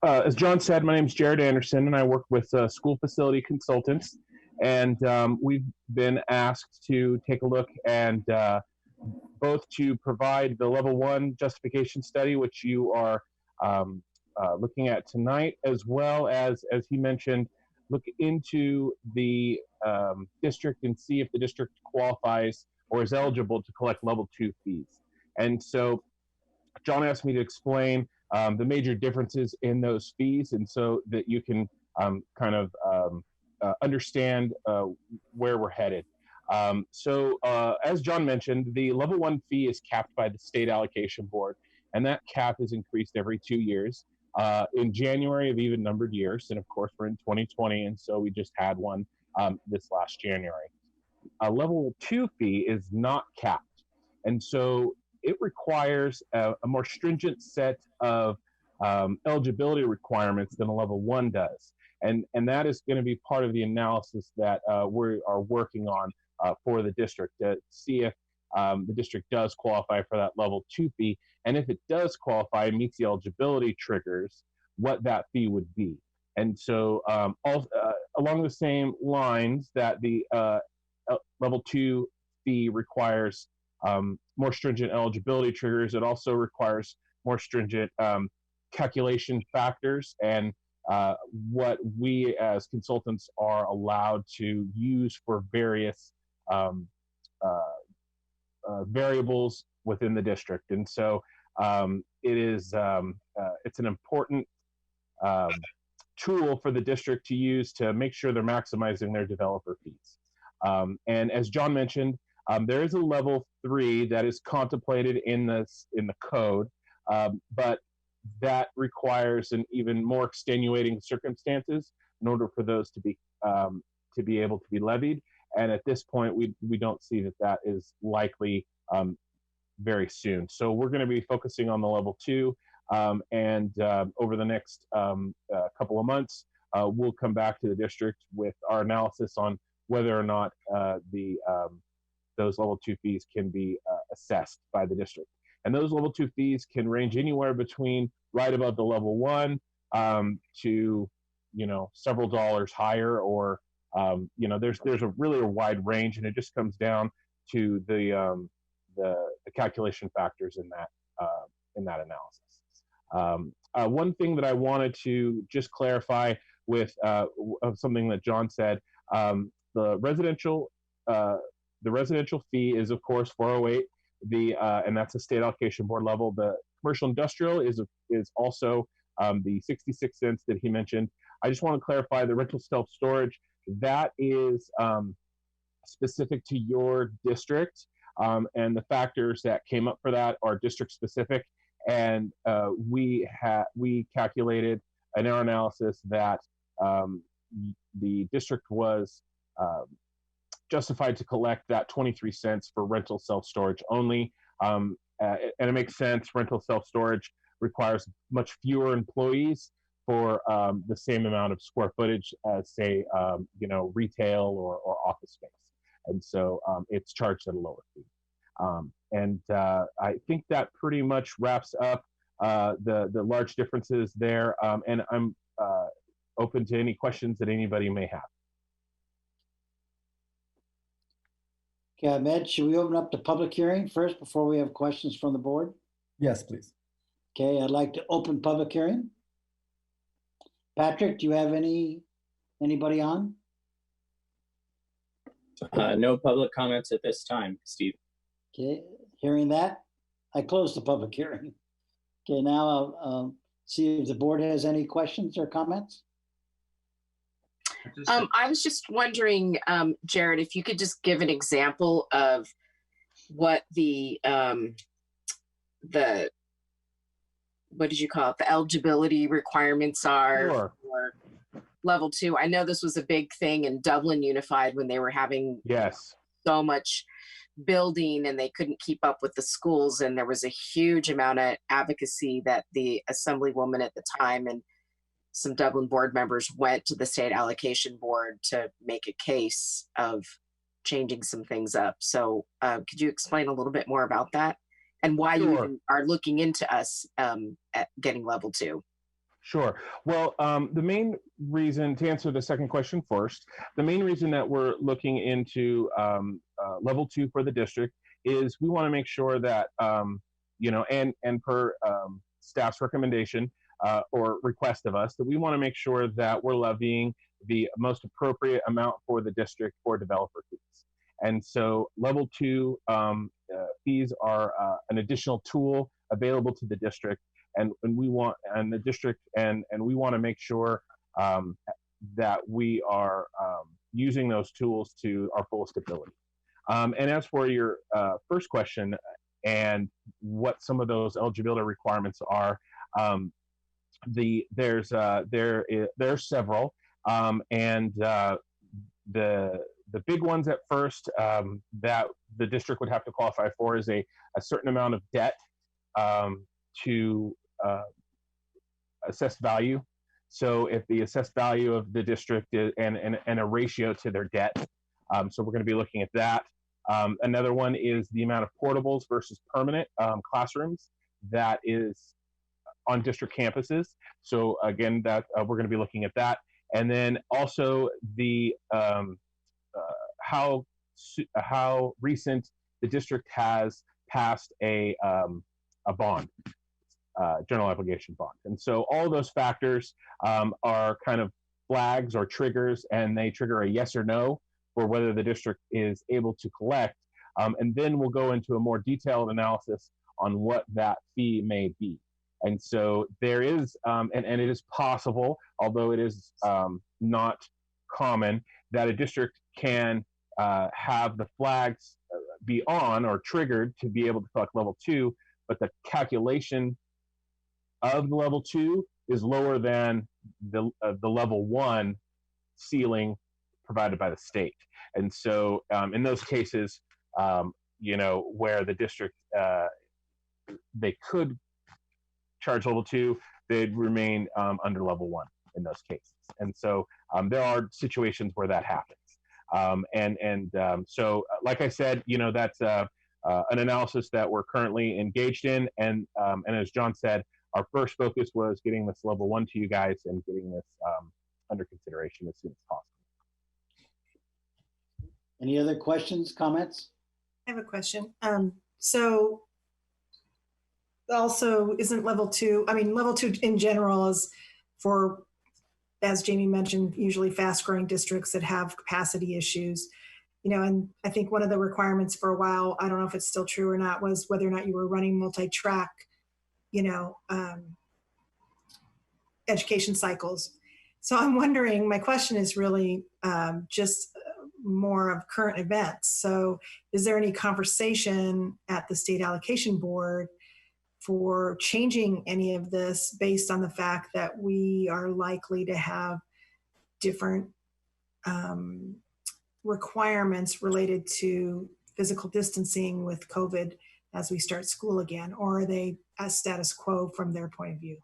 as John said, my name is Jared Anderson, and I work with School Facility Consultants. And we've been asked to take a look and both to provide the level 1 justification study, which you are looking at tonight, as well as he mentioned, look into the district and see if the district qualifies or is eligible to collect level 2 fees. And so John asked me to explain the major differences in those fees, and so that you can kind of understand where we're headed. So as John mentioned, the level 1 fee is capped by the state allocation board, and that cap is increased every 2 years. In January of even numbered years, and of course we're in 2020, and so we just had one this last January. A level 2 fee is not capped, and so it requires a more stringent set of eligibility requirements than a level 1 does, and that is going to be part of the analysis that we are working on for the district to see if the district does qualify for that level 2 fee, and if it does qualify and meets the eligibility triggers, what that fee would be. And so along the same lines that the level 2 fee requires more stringent eligibility triggers, it also requires more stringent calculation factors and what we as consultants are allowed to use for various variables within the district. And so it's an important tool for the district to use to make sure they're maximizing their developer fees. And as John mentioned, there is a level 3 that is contemplated in the code, but that requires an even more extenuating circumstances in order for those to be able to be levied. And at this point, we don't see that is likely very soon. So we're going to be focusing on the level 2, and over the next couple of months, we'll come back to the district with our analysis on whether or not those level 2 fees can be assessed by the district. And those level 2 fees can range anywhere between right above the level 1 to several dollars higher, or there's a really wide range, and it just comes down to the calculation factors in that analysis. One thing that I wanted to just clarify with something that John said, the residential fee is of course 408, and that's a state allocation board level. The commercial industrial is also the 66 cents that he mentioned. I just want to clarify the rental self-storage, that is specific to your district, and the factors that came up for that are district specific. And we calculated in our analysis that the district was justified to collect that 23 cents for rental self-storage only. And it makes sense. Rental self-storage requires much fewer employees for the same amount of square footage as, say, retail or office space. And so it's charged at a lower fee. And I think that pretty much wraps up the large differences there. And I'm open to any questions that anybody may have. Okay, Ahmed, should we open up the public hearing first before we have questions from the board? Yes, please. Okay, I'd like to open public hearing. Patrick, do you have anybody on? No public comments at this time, Steve. Okay, hearing that, I close the public hearing. Okay, now I'll see if the board has any questions or comments. I was just wondering, Jared, if you could just give an example of what the what did you call it? The eligibility requirements are for level 2. I know this was a big thing in Dublin Unified when they were having so much building and they couldn't keep up with the schools, and there was a huge amount of advocacy that the assemblywoman at the time and some Dublin board members went to the state allocation board to make a case of changing some things up. So could you explain a little bit more about that and why you even are looking into us at getting level 2? Sure. Well, the main reason, to answer the second question first, the main reason that we're looking into level 2 for the district is we want to make sure that, you know, and per staff's recommendation, or request of us, that we want to make sure that we're levying the most appropriate amount for the district for developer fees. And so level 2 fees are an additional tool available to the district, and we want, and the district, and we want to make sure that we are using those tools to our fullest ability. And as for your first question and what some of those eligibility requirements are, there's several, and the big ones at first that the district would have to qualify for is a certain amount of debt to assessed value. So if the assessed value of the district is, and a ratio to their debt, so we're going to be looking at that. Another one is the amount of portables versus permanent classrooms that is on district campuses. So again, that we're going to be looking at that. And then also the how recent the district has passed a bond, general obligation bond. And so all those factors are kind of flags or triggers, and they trigger a yes or no for whether the district is able to collect. And then we'll go into a more detailed analysis on what that fee may be. And so there is, and it is possible, although it is not common, that a district can have the flags be on or triggered to be able to collect level 2, but the calculation of the level 2 is lower than the level 1 ceiling provided by the state. And so in those cases, you know, where the district, they could charge level 2, they'd remain under level 1 in those cases. And so there are situations where that happens. So like I said, you know, that's an analysis that we're currently engaged in. And as John said, our first focus was getting this level 1 to you guys and getting this under consideration as soon as possible. Any other questions, comments? I have a question. So also isn't level 2, I mean, level 2 in general is for, as Jamie mentioned, usually fast growing districts that have capacity issues, you know, and I think one of the requirements for a while, I don't know if it's still true or not, was whether or not you were running multi-track, you know, education cycles. So I'm wondering, my question is really just more of current events. So is there any conversation at the state allocation board for changing any of this based on the fact that we are likely to have different requirements related to physical distancing with COVID as we start school again? Or are they as status quo from their point of view?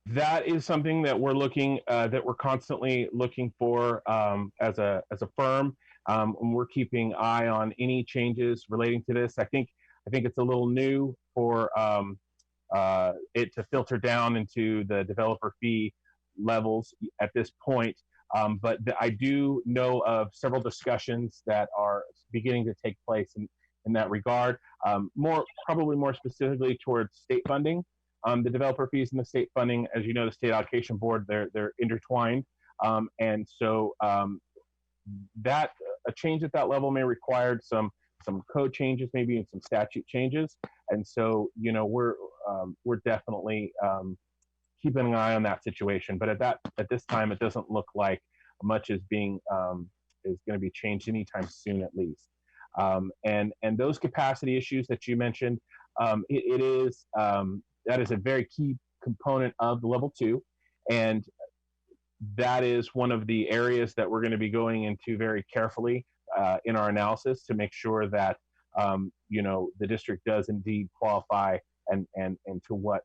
That is something that we're looking, that we're constantly looking for as a firm. And we're keeping eye on any changes relating to this. I think it's a little new for it to filter down into the developer fee levels at this point. But I do know of several discussions that are beginning to take place in that regard. Probably more specifically towards state funding. The developer fees and the state funding, as you know, the state allocation board, they're intertwined. And so that a change at that level may require some code changes, maybe, and some statute changes. And so, you know, we're definitely keeping an eye on that situation. But at this time, it doesn't look like much is being is going to be changed anytime soon, at least. And those capacity issues that you mentioned, that is a very key component of the level 2, and that is one of the areas that we're going to be going into very carefully in our analysis to make sure that you know, the district does indeed qualify and to what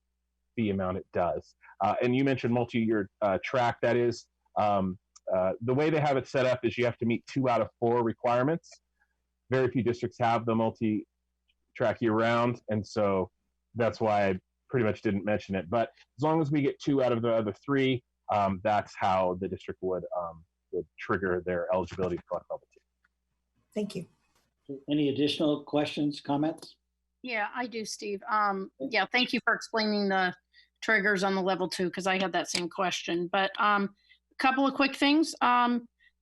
fee amount it does. And you mentioned multi-year track. That is the way they have it set up is you have to meet 2 out of 4 requirements. Very few districts have the multi-track year-round, and so that's why I pretty much didn't mention it. But as long as we get 2 out of the other 3, that's how the district would trigger their eligibility to collect level 2. Thank you. Any additional questions, comments? Yeah, I do, Steve. Yeah, thank you for explaining the triggers on the level 2, because I had that same question. But a couple of quick things.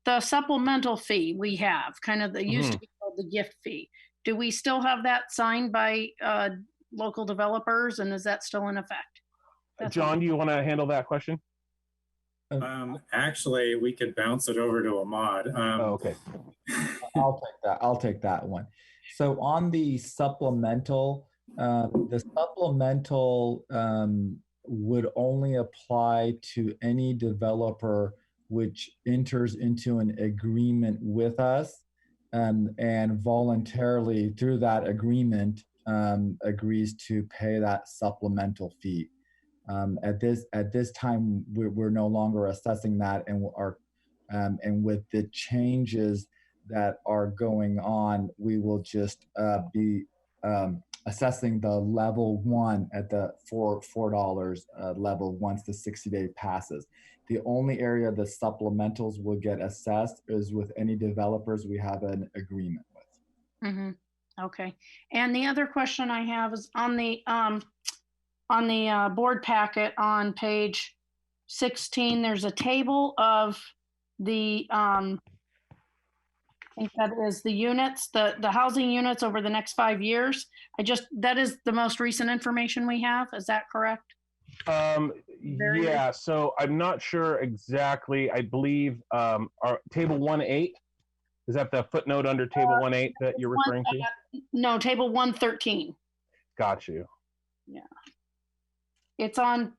The supplemental fee we have, kind of, the used to be called the gift fee. Do we still have that signed by local developers, and is that still in effect? John, do you want to handle that question? Actually, we could bounce it over to Ahmad. Okay. I'll take that one. So on the supplemental, would only apply to any developer which enters into an agreement with us and voluntarily through that agreement agrees to pay that supplemental fee. At this time, we're no longer assessing that, and with the changes that are going on, we will just be assessing the level 1 at the $4 level once the 60-day passes. The only area the supplementals will get assessed is with any developers we have an agreement with. Mm-hmm. Okay. And the other question I have is on the board packet on page 16, there's a table of the, I think that is the units, the housing units over the next 5 years. That is the most recent information we have. Is that correct? Yeah, so I'm not sure exactly. I believe our table 1.8, is that the footnote under table 1.8 that you're referring to? No, table 113. Got you. Yeah. It's on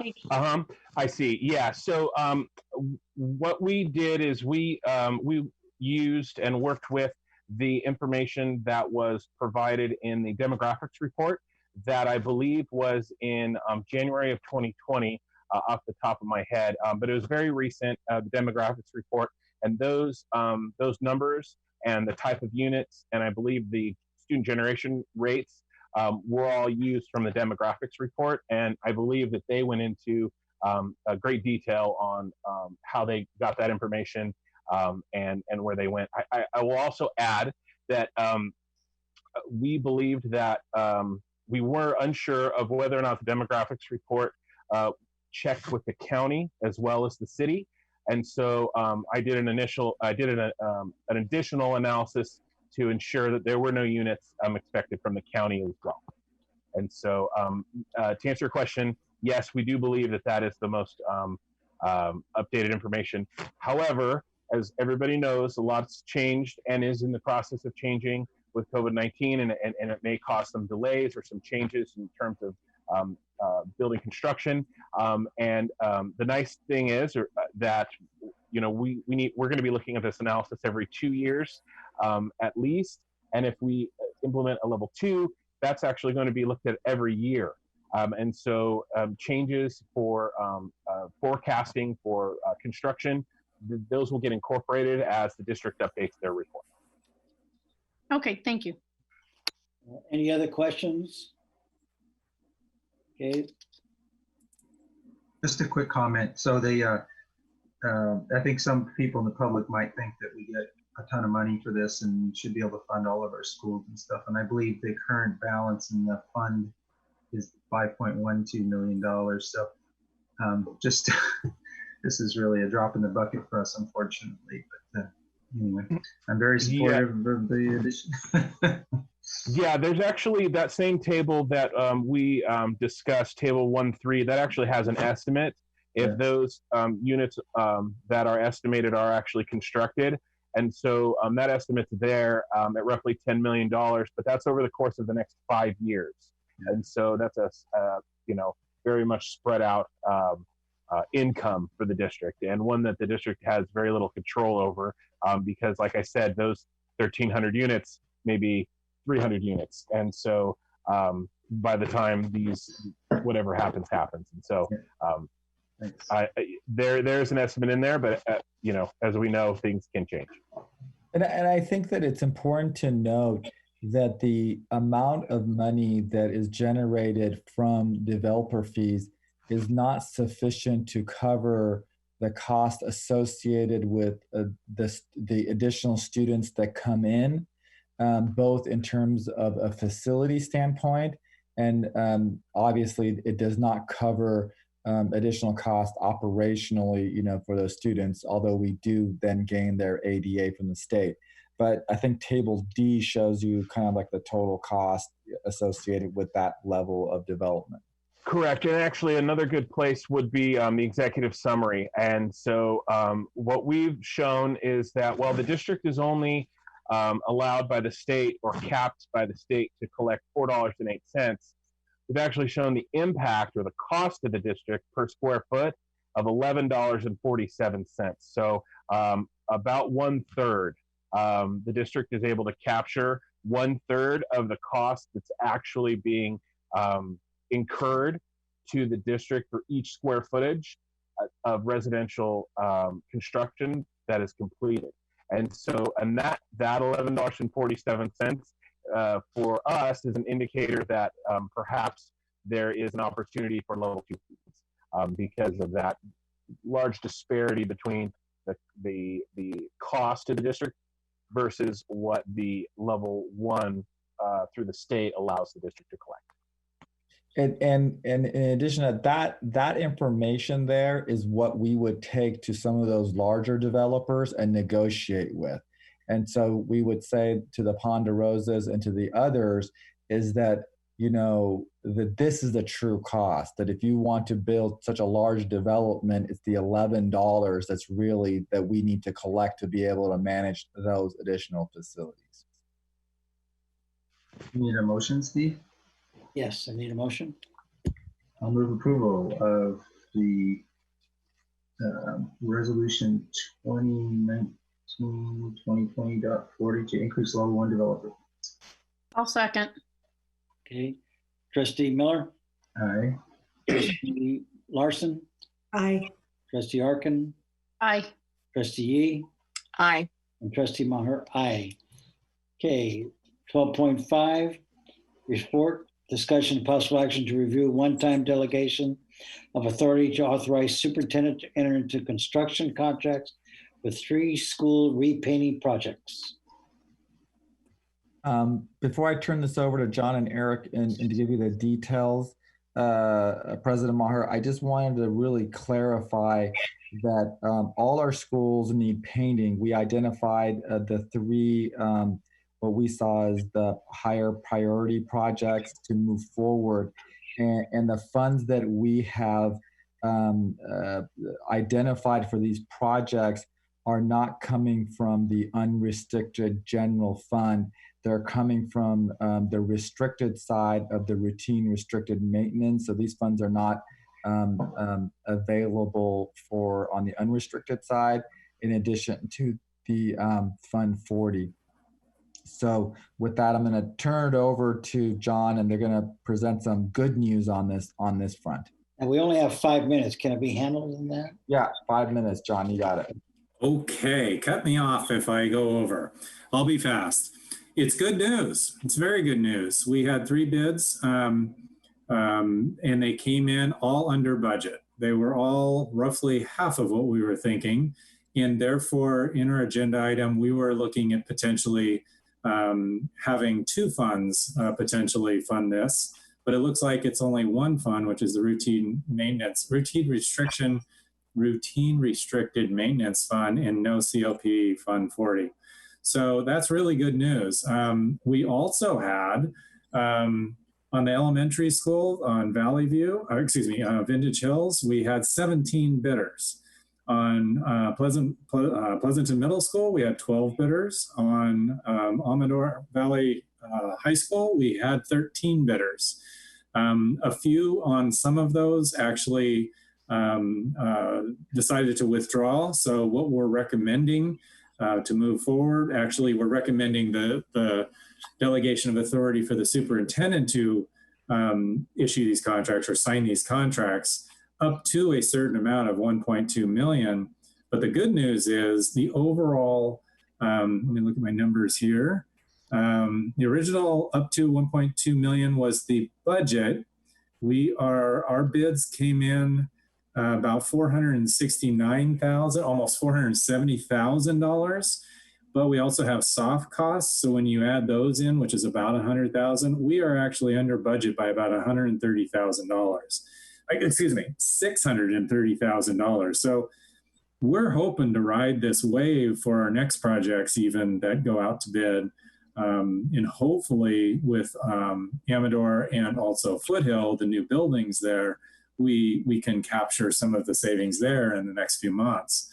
page. I see. Yeah. So what we did is we used and worked with the information that was provided in the demographics report that I believe was in January of 2020, off the top of my head. But it was very recent, the demographics report, and those numbers and the type of units, and I believe the student generation rates were all used from the demographics report. And I believe that they went into a great detail on how they got that information and where they went. I will also add that we believed that we were unsure of whether or not the demographics report checked with the county as well as the city. And so I did an additional analysis to ensure that there were no units expected from the county as well. And so to answer your question, yes, we do believe that that is the most updated information. However, as everybody knows, a lot's changed and is in the process of changing with COVID-19, and it may cause some delays or some changes in terms of building construction. And the nice thing is that, you know, we're going to be looking at this analysis every 2 years at least. And if we implement a level 2, that's actually going to be looked at every year. And so changes for forecasting for construction, those will get incorporated as the district updates their report. Okay, thank you. Any other questions? Okay. Just a quick comment. So I think some people in the public might think that we get a ton of money for this and should be able to fund all of our schools and stuff. And I believe the current balance in the fund is $5.12 million. So just this is really a drop in the bucket for us, unfortunately. But anyway, I'm very supportive of the addition. Yeah, there's actually that same table that we discussed, table 1.3, that actually has an estimate if those units that are estimated are actually constructed. And so that estimate's there at roughly $10 million, but that's over the course of the next 5 years. And so that's a very much spread out income for the district, and one that the district has very little control over because, like I said, those 1,300 units may be 300 units. And so by the time whatever happens. And so there's an estimate in there, but as we know, things can change. And I think that it's important to note that the amount of money that is generated from developer fees is not sufficient to cover the cost associated with the additional students that come in, both in terms of a facility standpoint, and obviously it does not cover additional cost operationally, for those students, although we do then gain their ADA from the state. But I think table D shows you kind of like the total cost associated with that level of development. Correct. And actually another good place would be the executive summary. And so what we've shown is that while the district is only allowed by the state or capped by the state to collect $4.08, we've actually shown the impact or the cost of the district per square foot of $11.47. So about 1/3. The district is able to capture 1/3 of the cost that's actually being incurred to the district for each square footage of residential construction that is completed. And so, and that $11.47 for us is an indicator that perhaps there is an opportunity for level 2 students because of that large disparity between the cost to the district versus what the level 1 through the state allows the district to collect. And in addition to that information there is what we would take to some of those larger developers and negotiate with. And so we would say to the Ponderosas and to the others is that, that this is the true cost, that if you want to build such a large development, it's the $11 that's really that we need to collect to be able to manage those additional facilities. You need a motion, Steve? Yes, I need a motion. I'll move approval of the resolution 2019-2020.40 to increase level 1 developer. I'll second. Okay. Trustee Miller? Aye. Trustee Larson? Aye. Trustee Arkin? Aye. Trustee Yee? Aye. And Trustee Maher? Aye. Okay. 12.5, report. Discussion of possible action to review one-time delegation of authority to authorize superintendent to enter into construction contracts with 3 school repainting projects. Before I turn this over to John and Eric and to give you the details, President Maher, I just wanted to really clarify that all our schools need painting. We identified the 3 what we saw as the higher priority projects to move forward. And the funds that we have identified for these projects are not coming from the unrestricted general fund. They're coming from the restricted side of the routine restricted maintenance. So these funds are not available for on the unrestricted side, in addition to the Fund 40. So with that, I'm going to turn it over to John, and they're going to present some good news on this front. And we only have 5 minutes. Can it be handled in that? Yeah, 5 minutes, John. You got it. Okay, cut me off if I go over. I'll be fast. It's good news. It's very good news. We had 3 bids, and they came in all under budget. They were all roughly half of what we were thinking. And therefore, in our agenda item, we were looking at potentially having two funds potentially fund this. But it looks like it's only one fund, which is the routine restricted maintenance fund, and no CLP Fund 40. So that's really good news. We also had on the elementary school on Valley View, Vintage Hills, we had 17 bidders. On Pleasanton Middle School, we had 12 bidders. On Amador Valley High School, we had 13 bidders. A few on some of those actually decided to withdraw. So what we're recommending to move forward, actually we're recommending the delegation of authority for the superintendent to issue these contracts or sign these contracts up to a certain amount of 1.2 million. But the good news is the overall, let me look at my numbers here. The original up to 1.2 million was the budget. Our bids came in about $469,000, almost $470,000. But we also have soft costs. So when you add those in, which is about 100,000, we are actually under budget by about $130,000. Excuse me, $630,000. So we're hoping to ride this wave for our next projects even that go out to bid. And hopefully with Amador and also Foothill, the new buildings there, we can capture some of the savings there in the next few months.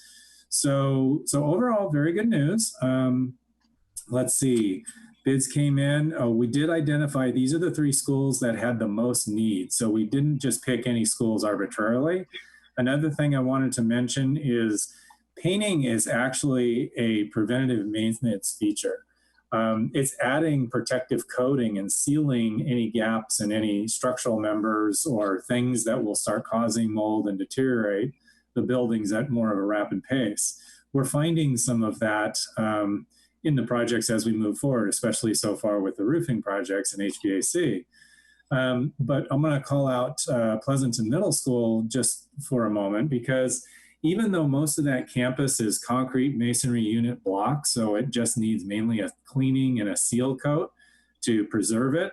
So overall, very good news. Let's see, bids came in. We did identify these are the 3 schools that had the most need. So we didn't just pick any schools arbitrarily. Another thing I wanted to mention is painting is actually a preventative maintenance feature. It's adding protective coating and sealing any gaps in any structural members or things that will start causing mold and deteriorate the buildings at more of a rapid pace. We're finding some of that in the projects as we move forward, especially so far with the roofing projects and HVAC. But I'm going to call out Pleasanton Middle School just for a moment, because even though most of that campus is concrete masonry unit block, so it just needs mainly a cleaning and a seal coat to preserve it,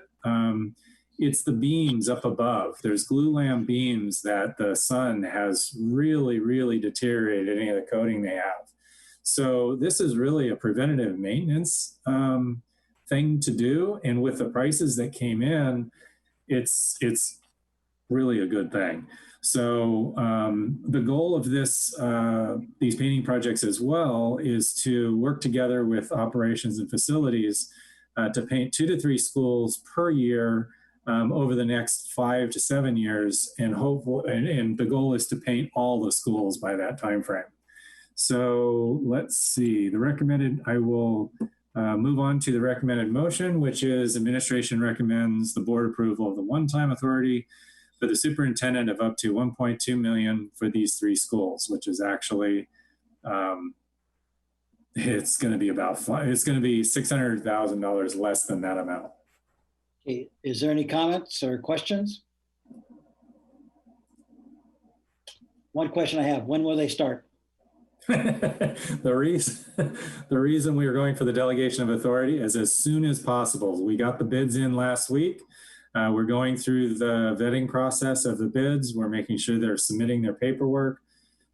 it's the beams up above. There's glue lam beams that the sun has really, really deteriorated any of the coating they have. So this is really a preventative maintenance thing to do. And with the prices that came in, it's really a good thing. So the goal of these painting projects as well is to work together with operations and facilities to paint 2 to 3 schools per year over the next 5 to 7 years, and the goal is to paint all the schools by that time frame. So let's see, I will move on to the recommended motion, which is administration recommends the board approval of the one-time authority for the superintendent of up to 1.2 million for these 3 schools, which is actually, it's going to be $600,000 less than that amount. Okay. Is there any comments or questions? One question I have, when will they start? The reason we are going for the delegation of authority is as soon as possible. We got the bids in last week. We're going through the vetting process of the bids. We're making sure they're submitting their paperwork.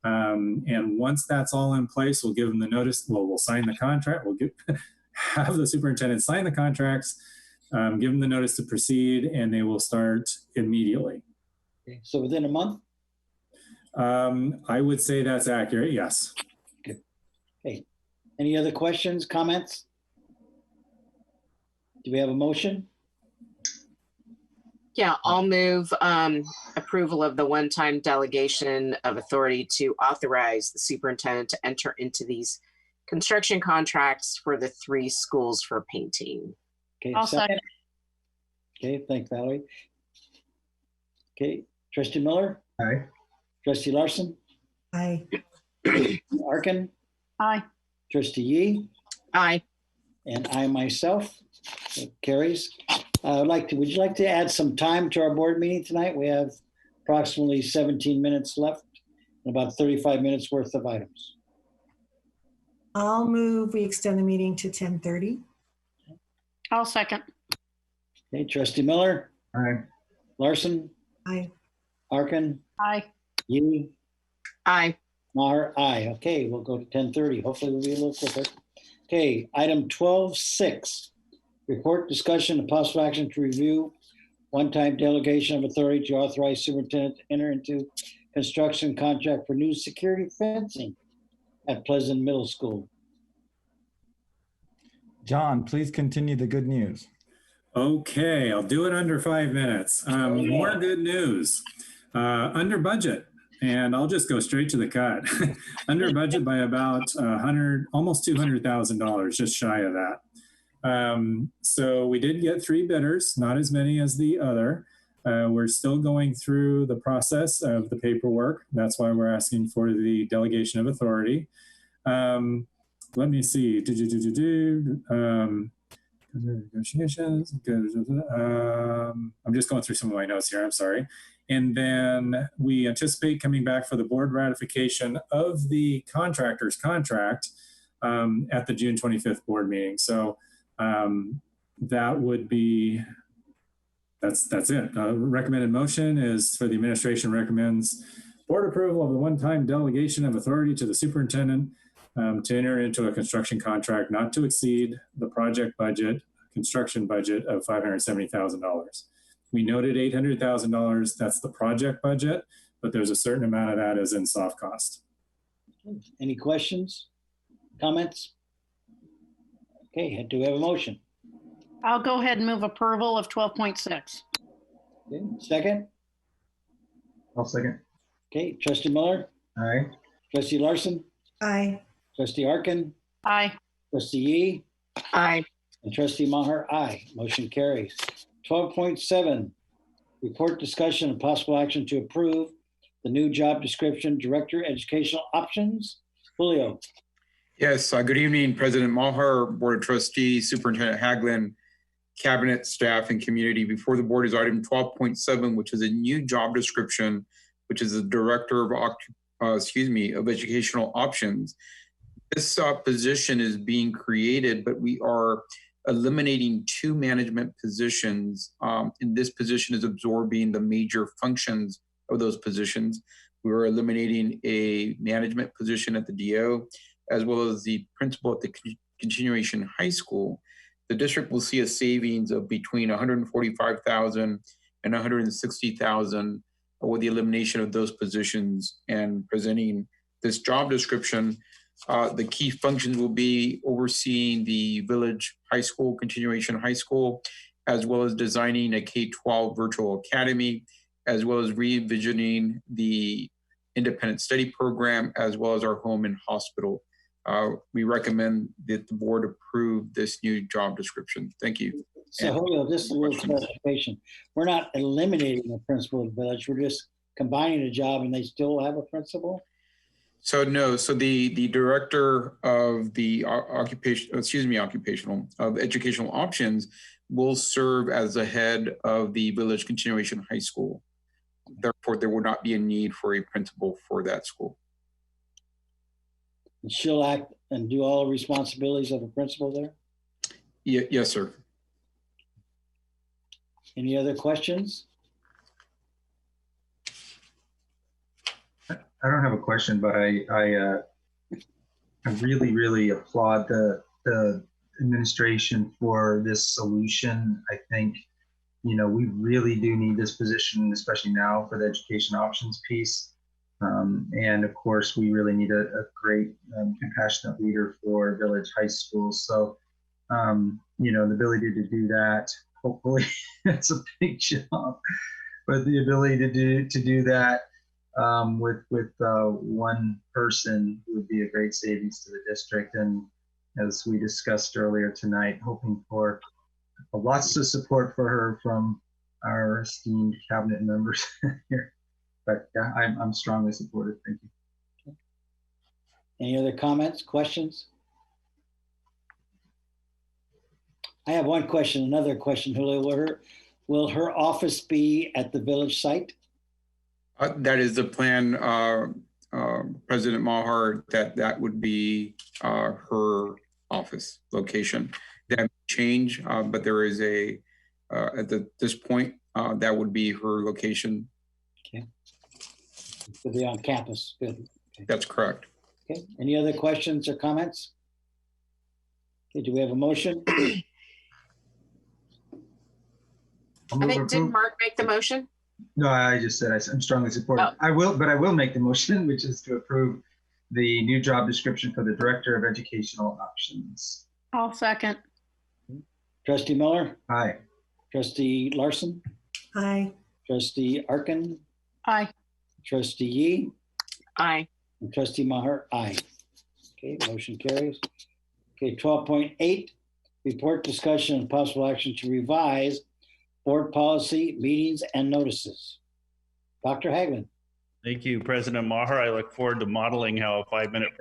And once that's all in place, we'll give them the notice. We'll sign the contract. We'll have the superintendent sign the contracts, give them the notice to proceed, and they will start immediately. Okay. So within a month? I would say that's accurate, yes. Okay. Hey, any other questions, comments? Do we have a motion? Yeah, I'll move approval of the one-time delegation of authority to authorize the superintendent to enter into these construction contracts for the 3 schools for painting. Okay, I'll second. Okay, thanks, Valerie. Okay, Trustee Miller? Aye. Trustee Larson? Aye. Arkin? Aye. Trustee Yee? Aye. And I myself, so carries. Would you like to add some time to our board meeting tonight? We have approximately 17 minutes left and about 35 minutes worth of items. I'll move, we extend the meeting to 10:30. I'll second. Okay, Trustee Miller, Aye. Larson, Aye. Arkin, Aye. you, Aye. Maher, aye. Okay, we'll go to 10:30. Hopefully we'll be a little quicker. Okay, item 12.6, report discussion and possible action to review one-time delegation of authority to authorize superintendent to enter into construction contract for new security fencing at Pleasant Middle School. John, please continue the good news. Okay, I'll do it under 5 minutes. More good news. Under budget, and I'll just go straight to the cut. Under budget by about almost $200,000, just shy of that. So we did get 3 bidders, not as many as the other. We're still going through the process of the paperwork. That's why we're asking for the delegation of authority. Let me see. Negotiations. I'm just going through some of my notes here. I'm sorry. And then we anticipate coming back for the board ratification of the contractor's contract at the June 25th board meeting. So that would be, that's it. Recommended motion is for the administration recommends board approval of the one-time delegation of authority to the superintendent to enter into a construction contract not to exceed the project budget, construction budget of $570,000. We noted $800,000, that's the project budget, but there's a certain amount of that is in soft cost. Any questions, comments? Okay, do we have a motion? I'll go ahead and move approval of 12.6. Okay, second? I'll second. Okay, Trustee Miller? Aye. Trustee Larson? Aye. Trustee Arkin? Aye. Trustee Yee? Aye. And Trustee Maher, aye. Motion carries. 12.7, report discussion and possible action to approve the new job description, Director Educational Options. Julio. Yes, good evening, President Maher, Board of Trustees, Superintendent Haglin, Cabinet, staff, and community. Before the board is item 12.7, which is a new job description, which is the Director of Educational Options. This position is being created, but we are eliminating 2 management positions, and this position is absorbing the major functions of those positions. We are eliminating a management position at the DO, as well as the principal at the continuation high school. The district will see a savings of between $145,000 and $160,000 with the elimination of those positions and presenting this job description. The key functions will be overseeing the village high school, continuation high school, as well as designing a K-12 virtual academy, as well as re-envisioning the independent study program, as well as our home and hospital. We recommend that the board approve this new job description. Thank you. So Julio, just a little clarification. We're not eliminating the principal of the village. We're just combining a job and they still have a principal? So no, so the director of the educational options will serve as the head of the village continuation high school. Therefore, there will not be a need for a principal for that school. And she'll act and do all the responsibilities of a principal there? Yes, sir. Any other questions? I don't have a question, but I really, really applaud the administration for this solution. I think, we really do need this position, especially now for the education options piece. And of course, we really need a great, compassionate leader for village high schools. So, the ability to do that, hopefully it's a big job, but the ability to do that with one person would be a great savings to the district. And as we discussed earlier tonight, hoping for lots of support for her from our esteemed cabinet members here. But yeah, I'm strongly supportive. Thank you. Any other comments, questions? I have one question, another question, Julio. Will her office be at the village site? That is the plan, President Maher, that would be her office location. That may change, but there is at this point, that would be her location. Okay. To be on campus. Good. Okay. That's correct. Okay. Any other questions or comments? Okay, do we have a motion? I think, did Mark make the motion? No, I just said I'm strongly supportive. I will make the motion, which is to approve the new job description for the Director of Educational Options. I'll second. Trustee Miller? Aye. Trustee Larson? Aye. Trustee Arkin? Aye. Trustee Yee? Aye. And Trustee Maher? Aye. Okay, motion carries. Okay, 12.8, report, discussion, and possible action to revise board policy, meetings, and notices. Dr. Haglund. Thank you, President Maher. I look forward to modeling how a 5-minute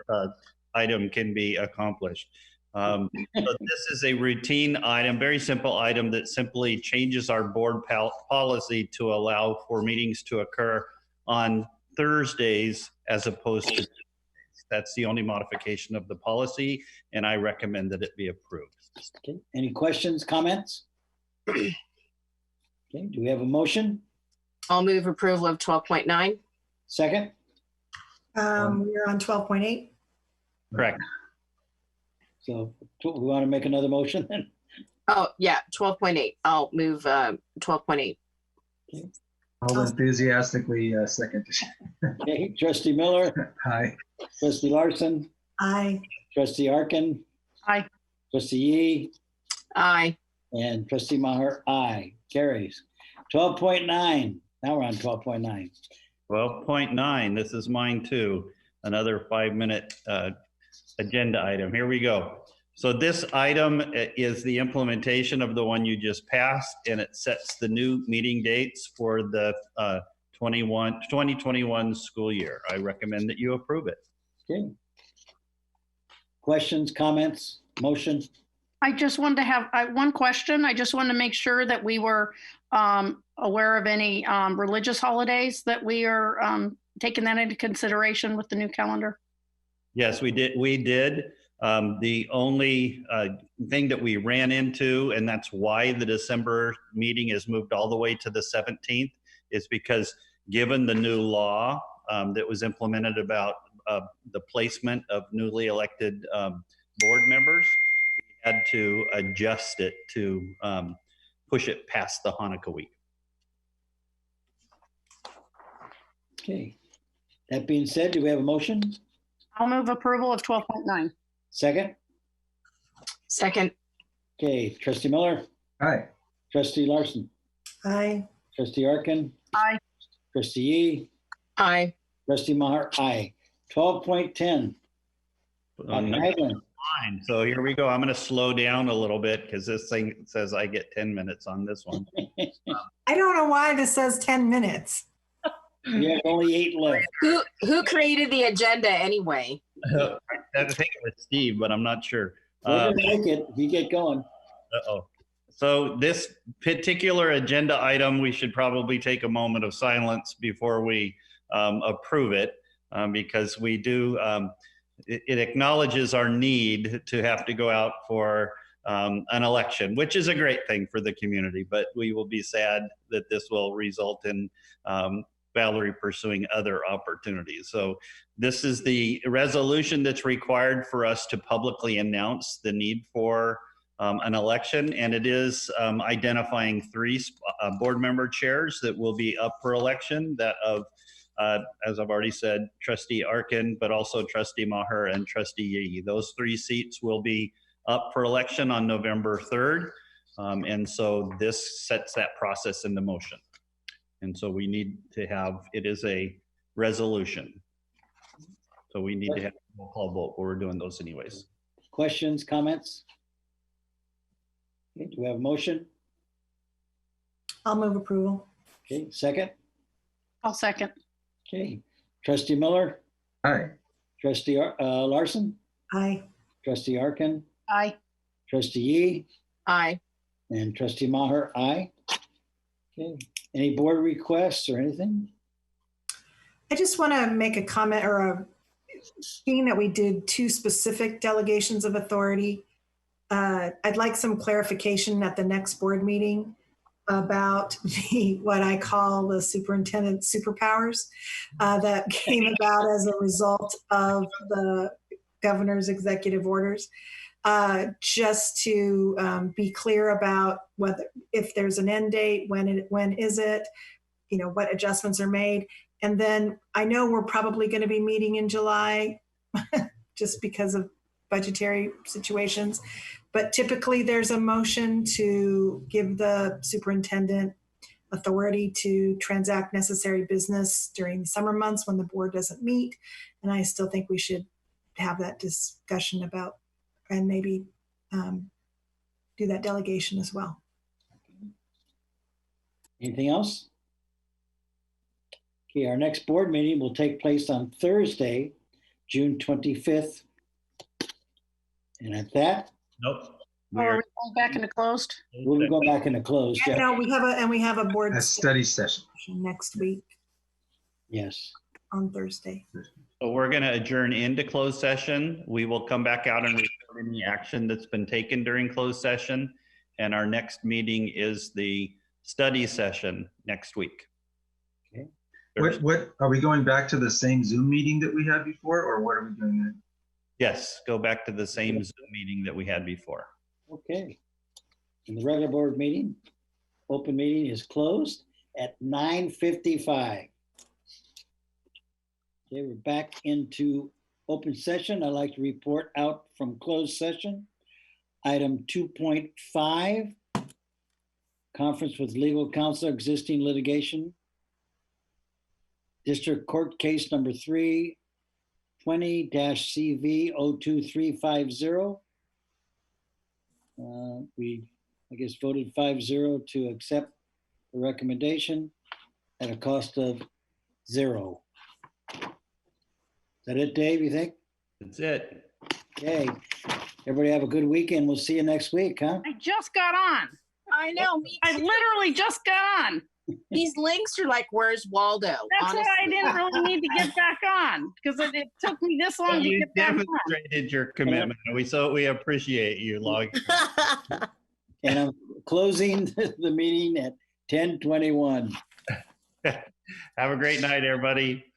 item can be accomplished. So this is a routine item, very simple item that simply changes our board policy to allow for meetings to occur on Thursdays as opposed to Tuesdays. That's the only modification of the policy, and I recommend that it be approved. Okay. Any questions, comments? Okay, do we have a motion? I'll move approval of 12.9. Second? We're on 12.8. Correct. So we want to make another motion then? Oh, yeah, 12.8. I'll move 12.8. Okay. I'll enthusiastically second. Okay, Trustee Miller? Aye. Trustee Larson? Aye. Trustee Arkin? Aye. Trustee Yee? Aye. And Trustee Maher? Aye. Carries. 12.9. Now we're on 12.9. 12.9, this is mine too. Another 5-minute agenda item. Here we go. So this item is the implementation of the one you just passed, and it sets the new meeting dates for the 2021 school year. I recommend that you approve it. Okay. Questions, comments, motion? I just wanted to have one question. I just wanted to make sure that we were aware of any religious holidays, that we are taking that into consideration with the new calendar. Yes, we did. The only thing that we ran into, and that's why the December meeting is moved all the way to the 17th, is because given the new law that was implemented about the placement of newly elected board members, we had to adjust it to push it past the Hanukkah week. Okay. That being said, do we have a motion? I'll move approval of 12.9. Second? Second. Okay, Trustee Miller? Aye. Trustee Larson? Aye. Trustee Arkin? Aye. Trustee Yee? Aye. Trustee Maher? Aye. 12.10. Fine. So here we go. I'm going to slow down a little bit because this thing says I get 10 minutes on this one. I don't know why this says 10 minutes. You have only 8 left. Who created the agenda anyway? I think it was Steve, but I'm not sure. We're gonna make it if you get going. Uh-oh. So this particular agenda item, we should probably take a moment of silence before we approve it, because we do, it acknowledges our need to have to go out for an election, which is a great thing for the community, but we will be sad that this will result in Valerie pursuing other opportunities. So this is the resolution that's required for us to publicly announce the need for an election, and it is identifying 3 board member chairs that will be up for election, that of, as I've already said, Trustee Arkin, but also Trustee Maher and Trustee Yee. Those 3 seats will be up for election on November 3rd, and so this sets that process into motion. And so we need to have, it is a resolution. So we need to have a roll call vote, but we're doing those anyways. Questions, comments? Okay, do we have a motion? I'll move approval. Okay, second? I'll second. Okay, Trustee Miller? Aye. Trustee Larson? Aye. Trustee Arkin? Aye. Trustee Yee? Aye. And Trustee Maher? Aye. Okay, any board requests or anything? I just want to make a comment being that we did 2 specific delegations of authority. I'd like some clarification at the next board meeting about what I call the superintendent superpowers that came about as a result of the governor's executive orders. Just to be clear about if there's an end date, when is it, what adjustments are made. And then I know we're probably going to be meeting in July just because of budgetary situations, but typically there's a motion to give the superintendent authority to transact necessary business during the summer months when the board doesn't meet. And I still think we should have that discussion about, and maybe do that delegation as well. Anything else? Okay, our next board meeting will take place on Thursday, June 25th. And at that, nope. Are we going back into closed? We'll go back into closed. Yeah, no, we have a board study session next week. Yes. On Thursday. So we're going to adjourn into closed session. We will come back out and report any action that's been taken during closed session. And our next meeting is the study session next week. Okay. What are we going back to the same Zoom meeting that we had before, or what are we doing then? Yes, go back to the same Zoom meeting that we had before. Okay. And the regular board meeting, open meeting is closed at 9:55. Okay, we're back into open session. I'd like to report out from closed session. Item 2.5, conference with legal counsel, existing litigation. District Court Case Number 3, 20-CV-02350. We, I guess, voted 5-0 to accept the recommendation at a cost of 0. Is that it, Dave, you think? That's it. Okay. Everybody have a good weekend. We'll see you next week, huh? I just got on. I know. Me I literally just got on. These links are like, where's Waldo? That's honestly. why I didn't really need to get back on, because it took me this long to You get back on. demonstrated your commitment. We appreciate you logging. And I'm closing the meeting at 10:21. Have a great night, everybody.